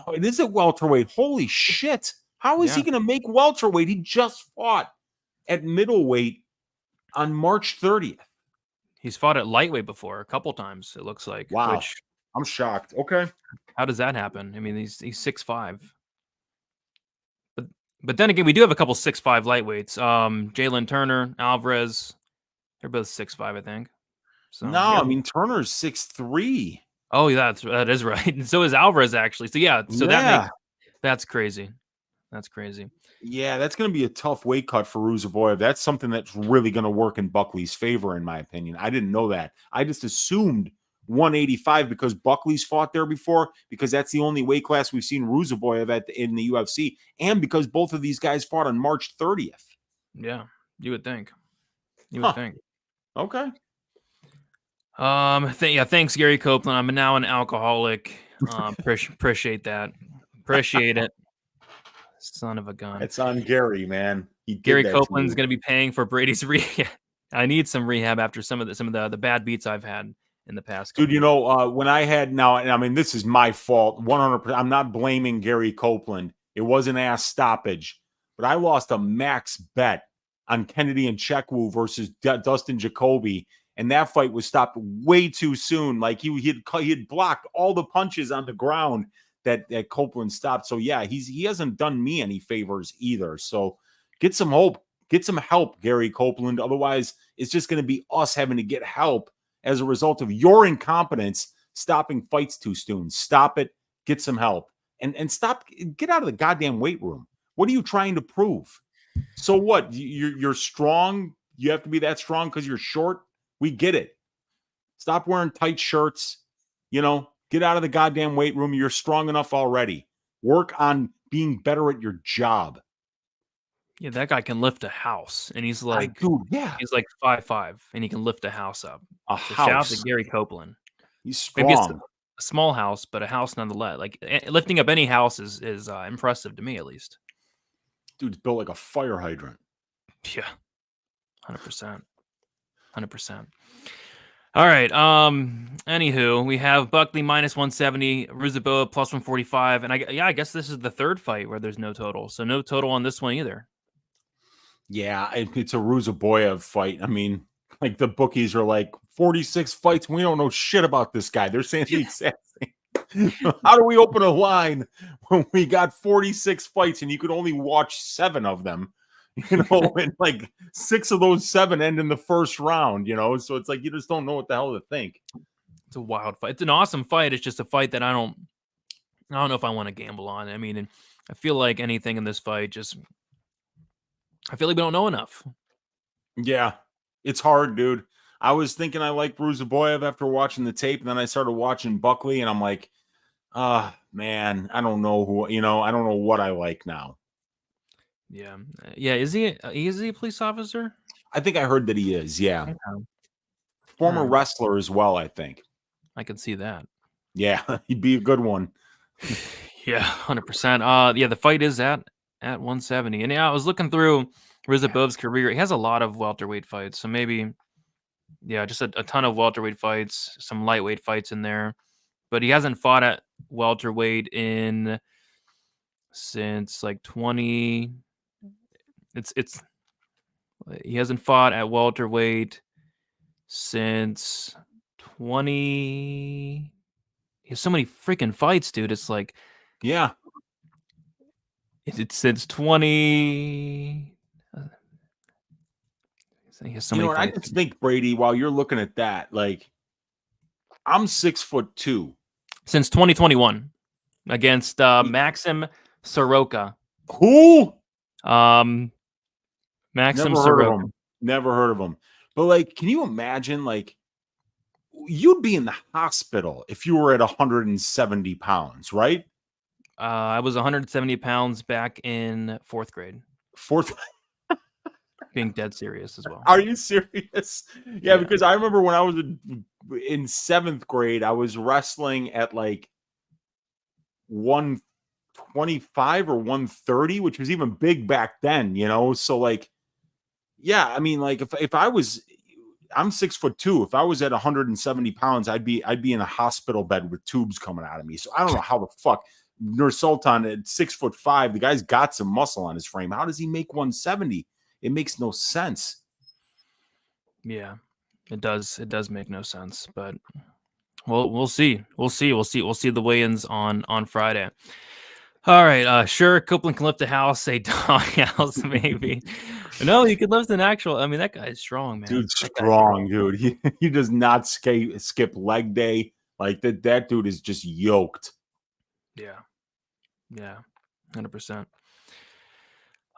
Oh, it is at welterweight. Holy shit. How is he going to make welterweight? He just fought at middleweight on March 30th. He's fought at lightweight before a couple times, it looks like. Wow. I'm shocked. Okay. How does that happen? I mean, he's 6'5". But then again, we do have a couple 6'5" lightweights. Jalen Turner, Alvarez, they're both 6'5", I think. So, no, yeah. I mean Turner's 6'3". Oh, yeah, that is right. And so is Alvarez actually. So yeah, that's crazy. That's crazy. Yeah, that's going to be a tough weight cut for Ruziboev. That's something that's really going to work in Buckley's favor, in my opinion. I didn't know that. I just assumed 185 because Buckley's fought there before, because that's the only weight class we've seen Ruziboev in the UFC, and because both of these guys fought on March 30th. Yeah, you would think. Okay. Thanks, Gary Copeland. I'm now an alcoholic. Appreciate that. Appreciate it. Son of a gun. It's on Gary, man. Gary Copeland's going to be paying for Brady's rehab. I need some rehab after some of the bad beats I've had in the past. Dude, when I had this is my fault. 100%. I'm not blaming Gary Copeland. It was an ass stoppage, but I lost a max bet on Kennedy and Chekwu versus Dustin Jacoby. And that fight was stopped way too soon. Like he had blocked all the punches on the ground that Copeland stopped. So yeah, he hasn't done me any favors either. So get some help, Gary Copeland. Otherwise, it's just going to be us having to get help as a result of your incompetence stopping fights too soon. Stop it. Get some help and stop. Get out of the goddamn weight room. What are you trying to prove? So what? You're strong. You have to be that strong because you're short. We get it. Stop wearing tight shirts. Get out of the goddamn weight room. You're strong enough already. Work on being better at your job. Yeah, that guy can lift a house, and he's like Dude, yeah, he's like 5'5", and he can lift a house up. a So shout out to house. Gary Copeland. He's Maybe it's strong. a small house, but a house nonetheless. Like lifting up any house is impressive to me, at least. Dude's built like a fire hydrant. Yeah, 100%, 100%. All right. Anywho, we have Buckley minus 170, Ruziboev plus 145, and I guess this is the third fight where there's no total. So no total on this one either. Yeah, it's a Ruziboev fight. I mean, like the bookies are like 46 fights. We don't know shit about this guy. They're saying the exact same. How do we open a line when we got 46 fights and you could only watch 7 of them? You know, and like 6 of those 7 end in the first round, you know, so it's like you just don't know what the hell to think. It's a wild fight. It's an awesome fight. It's just a fight that I don't know if I want to gamble on. I mean, I feel like anything in this fight I feel like we don't know enough. Yeah, it's hard, dude. I was thinking I liked Ruziboev after watching the tape, and then I started watching Buckley, and I'm like, man, I don't know who, you know, I don't know what I like now. Yeah. Yeah. Is he a police officer? I think I heard that he is. Yeah. Okay. Former Alright. wrestler as well, I think. I can see that. Yeah, he'd be a good one. Yeah, 100%. Yeah, the fight is at 170. And yeah, I was looking through Ruziboev's career. He has a lot of welterweight fights. So maybe, yeah, just a ton of welterweight fights, some lightweight fights in there. But he hasn't fought at welterweight since like 20. He hasn't fought at welterweight since 20. He has so many freaking fights, dude. It's like, Yeah. it's since 20. He has so You know many what? I fights. just think, Brady, while you're looking at that, like, I'm 6'2". Since 2021 against Maxim Soroka. Who? Maxim Never heard of Soroka. him. Never heard of him. But like, can you imagine, like, you'd be in the hospital if you were at 170 pounds, right? I was 170 pounds back in 4th grade. Being dead serious as well. Are you serious? Yeah, because I remember when I was in 7th grade, I was wrestling at like 125 or 130, which was even big back then, you know? So like, yeah, I mean, like if I was, I'm 6'2". If I was at 170 pounds, I'd be in a hospital bed with tubes coming out of me. So I don't know how the fuck Nursulton at 6'5", the guy's got some muscle on his frame. How does he make 170? It makes no sense. Yeah, it does. It does make no sense, but we'll see. We'll see the weigh-ins on Friday. All right. Sure, Copeland can lift a house, a dog house, maybe. No, he could lift an actual. I mean, that guy's strong, man. Dude's strong, dude. He does not skip leg day. Like that dude is just yoked. Yeah. 100%.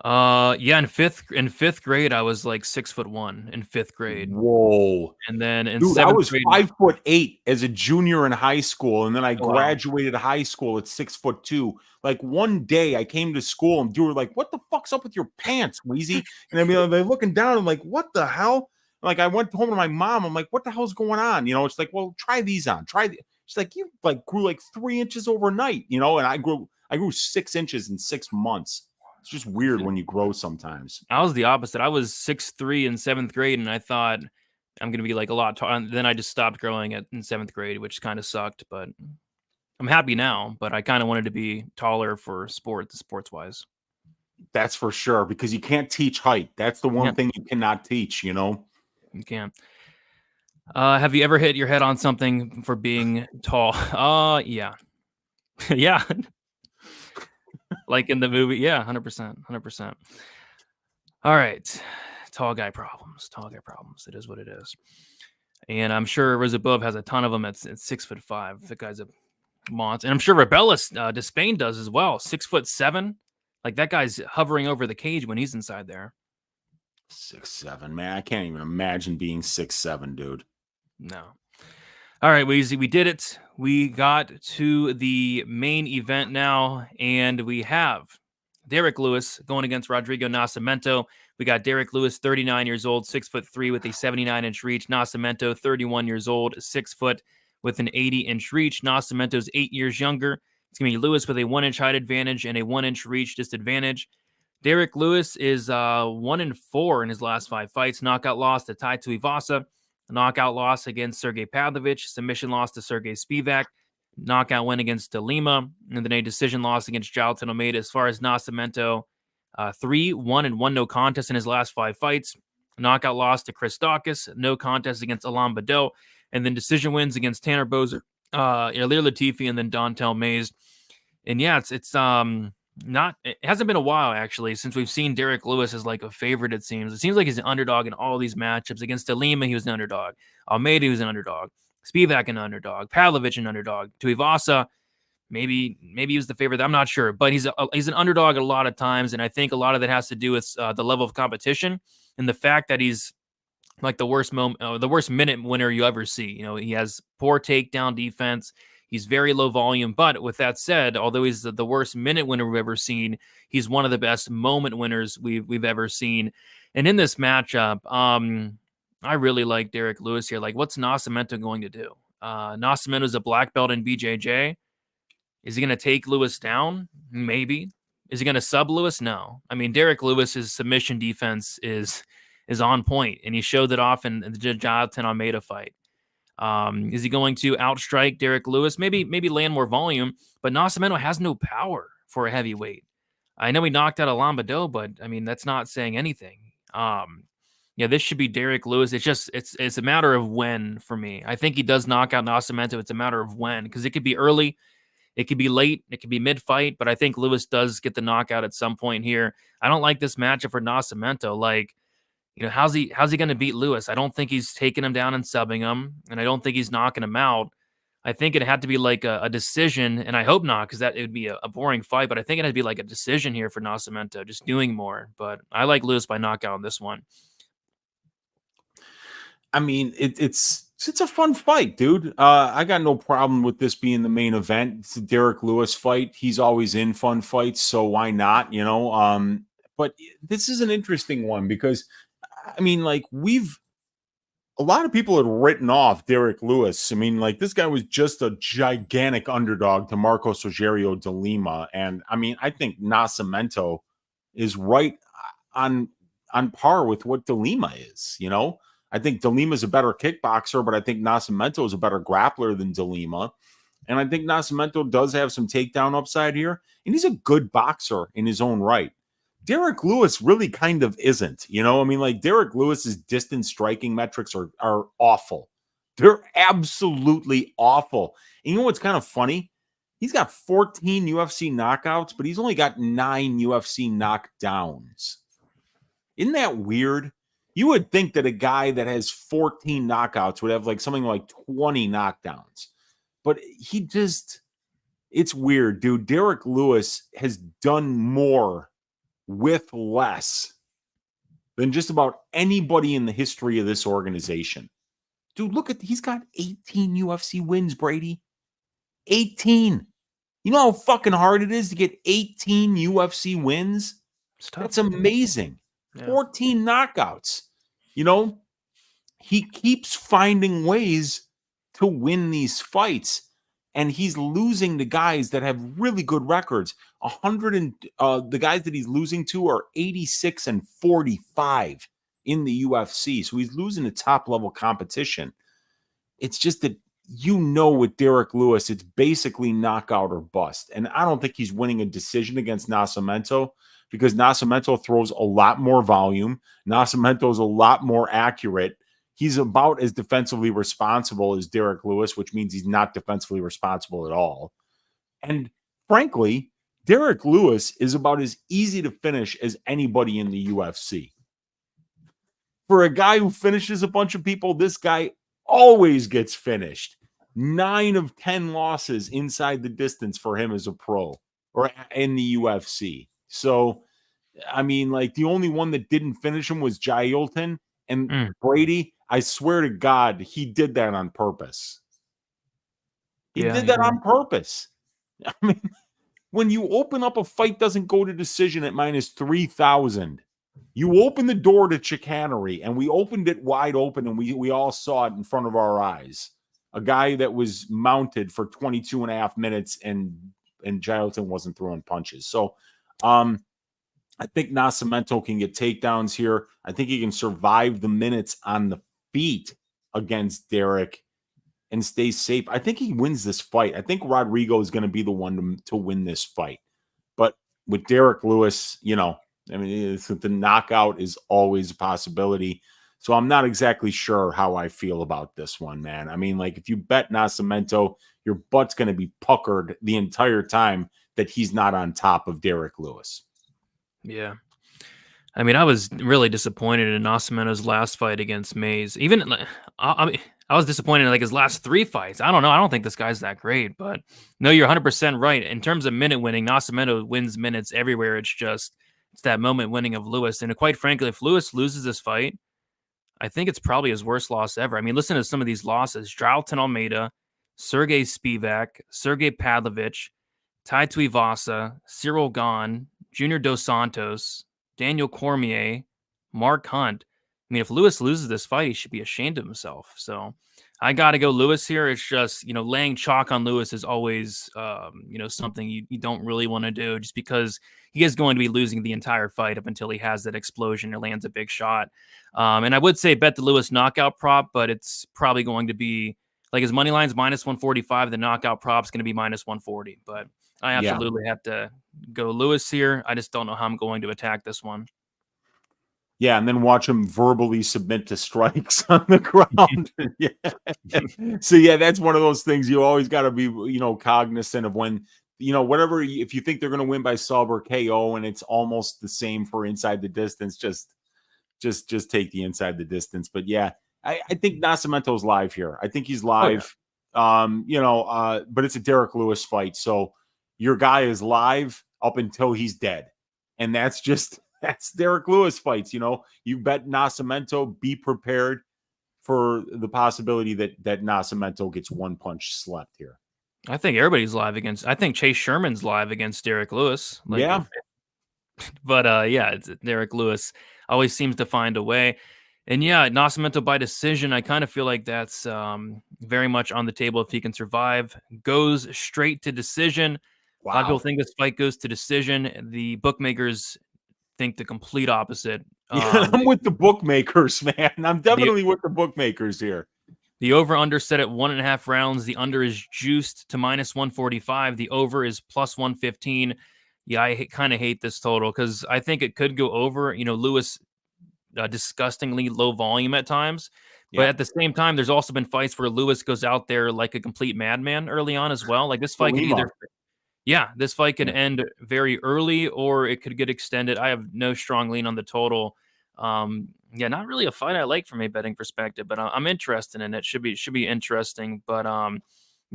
Yeah, in fifth grade, I was like 6'1" in 5th grade. Whoa. And then in Dude, I 7th was grade, 5'8" as a junior in high school, and then I graduated high school at 6'2". Like one day I came to school and you were like, "What the fuck's up with your pants, Weezy?" And I mean, they're looking down and like, "What the hell?" Like I went home to my mom. I'm like, "What the hell's going on?" You know, it's like, "Well, try these on. She's like, "You like grew like 3 inches overnight," you know, and I grew 6 inches in 6 months. It's just weird when you grow sometimes. I was the opposite. I was 6'3" in 7th grade, and I thought I'm going to be like a lot taller. Then I just stopped growing in 7th grade, which kind of sucked, but I'm happy now. But I kind of wanted to be taller for sports wise. That's for sure, because you can't teach height. That's the one thing you cannot teach, you know? You can't. Have you ever hit your head on something for being tall? Yeah. Yeah. Like in the movie. Yeah, 100%. All right. Tall guy problems. It is what it is. And I'm sure Ruziboev has a ton of them at 6'5". The guy's a monster. And I'm sure Robelis, Despaigne does as well. 6'7". Like that guy's hovering over the cage when he's inside there. 6'7", man. I can't even imagine being 6'7", dude. No. All right, Weezy, we did it. We got to the main event now, and we have Derrick Lewis going against Rodrigo Nascimento. We got Derrick Lewis, 39 years old, 6'3" with a 79-inch reach. Nascimento, 31 years old, 6 foot with an 80-inch reach. Nascimento's 8 years younger. It's going to be Lewis with a 1-inch height advantage and a 1-inch reach disadvantage. Derrick Lewis is 1-4 in his last 5 fights. Knockout loss to Tai Tuivasa. Knockout loss against Sergey Pavlovich. Submission loss to Sergey Spivak. Knockout win against De Lima. And then a decision loss against Jailton Almeida. As far as Nascimento, 3-1-1 no contest in his last 5 fights. Knockout loss to Chris Dawkins. No contest against Alain Badeau. And then decision wins against Tanner Boser, Ilir Latifi, and then Dontel Mays. And yeah, it hasn't been a while actually since we've seen Derrick Lewis as like a favorite. It seems like he's an underdog in all these matchups. Against De Lima, he was an underdog. Almeida, he was an underdog. Spivak, an underdog. Pavlovich, an underdog. Tuivasa, maybe he was the favorite. I'm not sure, but he's an underdog a lot of times, and I think a lot of that has to do with the level of competition and the fact that he's like the worst minute winner you ever see. You know, he has poor takedown defense. He's very low volume, but with that said, although he's the worst minute winner we've ever seen, he's one of the best moment winners we've ever seen. And in this matchup, I really like Derrick Lewis here. Like, what's Nascimento going to do? Nascimento's a black belt in BJJ. Is he going to take Lewis down? Maybe. Is he going to sub Lewis? No. I mean, Derrick Lewis's submission defense is on point, and he showed that off in the Jailton Almeida fight. Is he going to outstrike Derrick Lewis? Maybe land more volume, but Nascimento has no power for a heavyweight. I know he knocked out Alain Badeau, but I mean, that's not saying anything. Yeah, this should be Derrick Lewis. It's a matter of when for me. I think he does knock out Nascimento. It's a matter of when, because it could be early, it could be late, it could be mid-fight, but I think Lewis does get the knockout at some point here. I don't like this matchup for Nascimento. Like, you know, how's he going to beat Lewis? I don't think he's taking him down and subbing him, and I don't think he's knocking him out. I think it had to be like a decision, and I hope not, because it would be a boring fight, but I think it had to be like a decision here for Nascimento, just doing more. But I like Lewis by knockout on this one. I mean, it's a fun fight, dude. I got no problem with this being the main event. It's a Derrick Lewis fight. He's always in fun fights, so why not, you know? But this is an interesting one because, I mean, like, a lot of people had written off Derrick Lewis. I mean, like, this guy was just a gigantic underdog to Marcos Rogerio de Lima. And I mean, I think Nascimento is right on par with what de Lima is, you know? I think de Lima is a better kickboxer, but I think Nascimento is a better grappler than de Lima. And I think Nascimento does have some takedown upside here. And he's a good boxer in his own right. Derrick Lewis really kind of isn't, you know? I mean, like, Derrick Lewis's distance striking metrics are awful. They're absolutely awful. And you know what's kind of funny? He's got 14 UFC knockouts, but he's only got 9 UFC knockdowns. Isn't that weird? You would think that a guy that has 14 knockouts would have like something like 20 knockdowns. But it's weird, dude. Derrick Lewis has done more with less than just about anybody in the history of this organization. Dude, he's got 18 UFC wins, Brady. 18. You know how fucking hard it is to get 18 UFC wins? That's amazing. Yeah. 14 knockouts. You know, he keeps finding ways to win these fights, and he's losing to guys that have really good records. The guys that he's losing to are 86-45 in the UFC. So he's losing to top level competition. It's just that, you know, with Derrick Lewis, it's basically knockout or bust. And I don't think he's winning a decision against Nascimento, because Nascimento throws a lot more volume. Nascimento is a lot more accurate. He's about as defensively responsible as Derrick Lewis, which means he's not defensively responsible at all. And frankly, Derrick Lewis is about as easy to finish as anybody in the UFC. For a guy who finishes a bunch of people, this guy always gets finished. 9 of 10 losses inside the distance for him as a pro or in the UFC. So, I mean, like, the only one that didn't finish him was Jailton. And Brady, I swear to God, he did that on purpose. He did that on purpose. I mean, when you open up a fight doesn't go to decision at minus 3,000. You open the door to chicanery, and we opened it wide open, and we all saw it in front of our eyes. A guy that was mounted for 22 and a half minutes, and Gilton wasn't throwing punches. So I think Nascimento can get takedowns here. I think he can survive the minutes on the feet against Derrick and stay safe. I think he wins this fight. I think Rodrigo is going to be the one to win this fight. But with Derrick Lewis, I mean, the knockout is always a possibility. So I'm not exactly sure how I feel about this one, man. I mean, like, if you bet Nascimento, your butt's going to be puckered the entire time that he's not on top of Derrick Lewis. Yeah. I mean, I was really disappointed in Nascimento's last fight against Mays. Even, I was disappointed in like his last 3 fights. I don't know. I don't think this guy's that great, but no, you're 100% right. In terms of minute winning, Nascimento wins minutes everywhere. It's that moment winning of Lewis. And quite frankly, if Lewis loses this fight, I think it's probably his worst loss ever. I mean, listen to some of these losses. Jailton Almeida, Sergey Spivak, Sergey Pavlovich, Tai Tuivasa, Cyril Gahn, Junior Dos Santos, Daniel Cormier, Mark Hunt. I mean, if Lewis loses this fight, he should be ashamed of himself. So I got to go Lewis here. It's just, laying chalk on Lewis is always, something you don't really want to do, just because he is going to be losing the entire fight up until he has that explosion or lands a big shot. And I would say bet the Lewis knockout prop, but it's probably going to be like his money line's minus 145. The knockout prop's going to be minus 140. But I absolutely have to go Lewis here. I just don't know how I'm going to attack this one. Yeah, and then watch him verbally submit to strikes on the ground. So, that's one of those things you always got to be, cognizant of when, whatever, if you think they're going to win by sub or KO and it's almost the same for inside the distance, just take the inside the distance. But I think Nascimento's live here. I think he's live. Oh, yeah. But it's a Derrick Lewis fight. So your guy is live up until he's dead. And that's Derrick Lewis fights. You bet Nascimento, be prepared for the possibility that Nascimento gets one punch slept here. I think everybody's live against. I think Chase Sherman's live against Derrick Lewis. But it's Derrick Lewis always seems to find a way. And Nascimento by decision, I kind of feel like that's very much on the table if he can survive. Goes straight to decision. Wow. A lot of people think this fight goes to decision. The bookmakers think the complete opposite. I'm with the bookmakers, man. I'm definitely with the bookmakers here. The over-under set at 1.5 rounds. The under is juiced to minus 145. The over is plus 115. Yeah, I kind of hate this total because I think it could go over. Lewis, disgustingly low volume at times. But at the same time, there's also been fights where Lewis goes out there like a complete madman early on as well. Like this fight could either... this fight could end very early or it could get extended. I have no strong lean on the total. Not really a fight I like from a betting perspective, but I'm interested in it. Should be interesting. But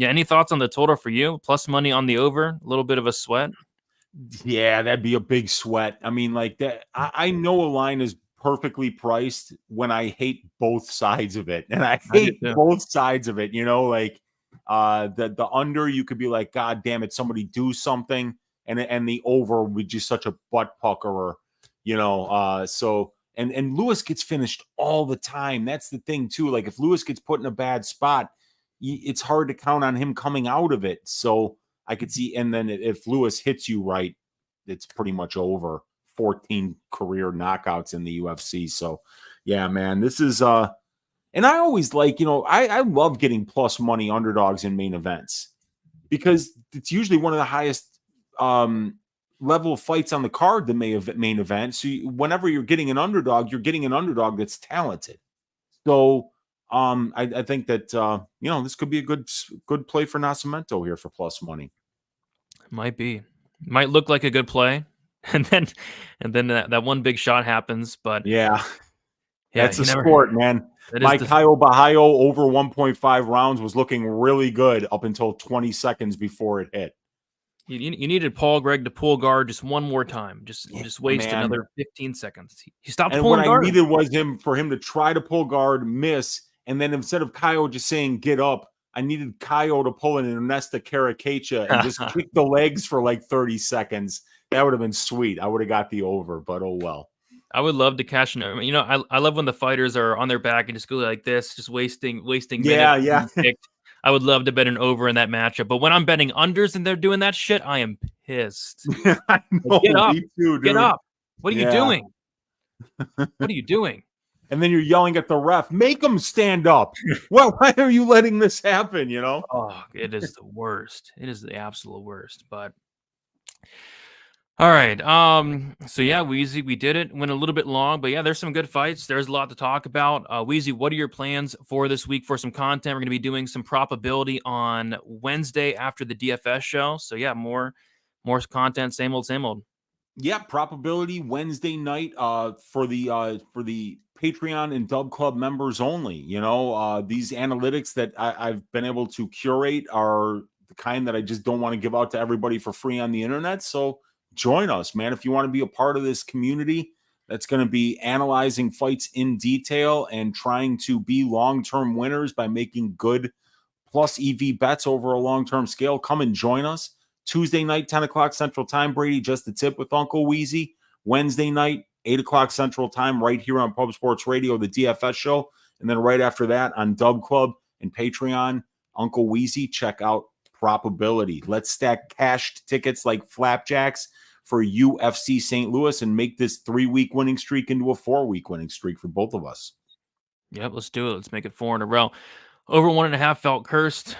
any thoughts on the total for you? Plus money on the over, a little bit of a sweat. Yeah, that'd be a big sweat. I mean, like that. I know a line is perfectly priced when I hate both sides of it, and I hate both sides of it. The under, you could be like, God damn it, somebody do something, and the over would be just such a butt puckerer, so and Lewis gets finished all the time. That's the thing too. Like if Lewis gets put in a bad spot, it's hard to count on him coming out of it. So I could see, and then if Lewis hits you right, it's pretty much over. 14 career knockouts in the UFC. So yeah, man, this is and I always like, I love getting plus money underdogs in main events because it's usually one of the highest level of fights on the card, the main event. So whenever you're getting an underdog that's talented. So I think that, this could be a good play for Nascimento here for plus money. Might look like a good play. And then that one big shot happens. But that's a sport, man. My Caio Bahaio over 1.5 rounds was looking really good up until 20 seconds before it hit. You needed Paul Gregg to pull guard just one more time. Just waste another 15 seconds. He stopped pulling guard. And what I needed was for him to try to pull guard, miss, and then instead of Caio just saying get up, I needed Kaio to pull an Ernesta Caracacha and just kick the legs for like 30 seconds. That would have been sweet. I would have got the over, but oh well. I would love to cash in. You know, I love when the fighters are on their back and just go like this, just wasting minutes. Yeah. I would love to bet an over in that matchup. But when I'm betting unders and they're doing that shit, I am pissed. I know, Get up. me too, dude. Get up. What are you Yeah. doing? What are you doing? And then you're yelling at the ref, make him stand up. Well, why are you letting this happen, you know? Oh, it is the worst. It is the absolute worst. But all right. So yeah, Weezy, we did it. Went a little bit long, but yeah, there's some good fights. There's a lot to talk about. Weezy, what are your plans for this week for some content? We're going to be doing some probability on Wednesday after the DFS show. So yeah, more content, same old, same old. Yeah, probability Wednesday night for the Patreon and Dub Club members only. You know, these analytics that I've been able to curate are the kind that I just don't want to give out to everybody for free on the internet. So join us, man. If you want to be a part of this community that's going to be analyzing fights in detail and trying to be long-term winners by making good plus EV bets over a long-term scale, come and join us. Tuesday night, 10 o'clock Central Time, Brady, just the tip with Uncle Weezy. Wednesday night, 8 o'clock Central Time, right here on Pub Sports Radio, the DFS show. And then right after that on Dub Club and Patreon, Uncle Weezy, check out Probability. Let's stack cashed tickets like flapjacks for UFC St. Louis and make this 3-week winning streak into a 4-week winning streak for both of us. Yep, let's do it. Let's make it 4 in a row. Over 1.5 felt cursed.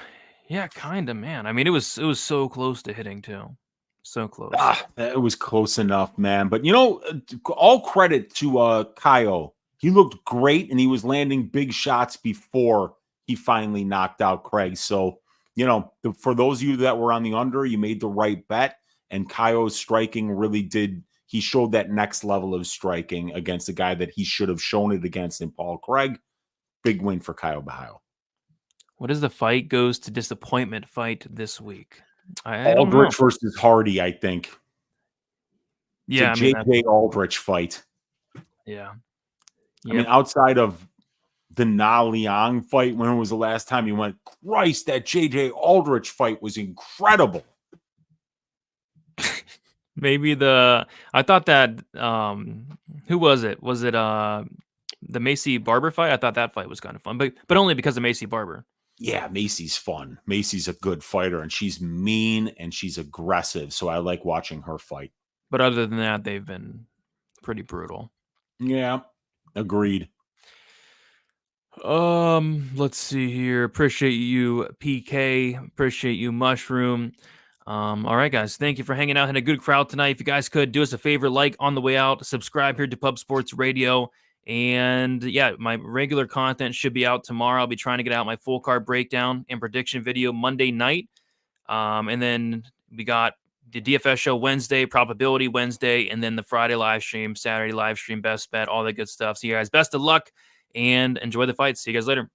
Yeah, kind of, man. I mean, it was so close to hitting too. So close. It was close enough, man. But, you know, all credit to Kaio. He looked great, and he was landing big shots before he finally knocked out Craig. So, you know, for those of you that were on the under, you made the right bet, and Kaio's striking really did. He showed that next level of striking against a guy that he should have shown it against in Paul Craig. Big win for Caio Borralho. What is the fight goes to disappointment fight this week? I don't know. Aldrich versus Hardy, I think. Yeah, it's a JJ Aldrich fight. Yeah. I mean, outside of the Na Liang fight, when was the last time you went, Christ, that JJ Aldrich fight was incredible. Maybe I thought that who was it? Was it the Macy Barber fight? I thought that fight was kind of fun, but only because of Macy Barber. Yeah, Macy's fun. Macy's a good fighter, and she's mean and she's aggressive. So I like watching her fight. But other than that, they've been pretty brutal. Yeah, agreed. Let's see here. Appreciate you, PK. Appreciate you, Mushroom. All right, guys. Thank you for hanging out. Had a good crowd tonight. If you guys could do us a favor, like on the way out, subscribe here to Pub Sports Radio. And yeah, my regular content should be out tomorrow. I'll be trying to get out my full card breakdown and prediction video Monday night. And then we got the DFS show Wednesday, probability Wednesday, and then the Friday live stream, Saturday live stream, best bet, all that good stuff. So you guys, best of luck and enjoy the fight. See you guys later.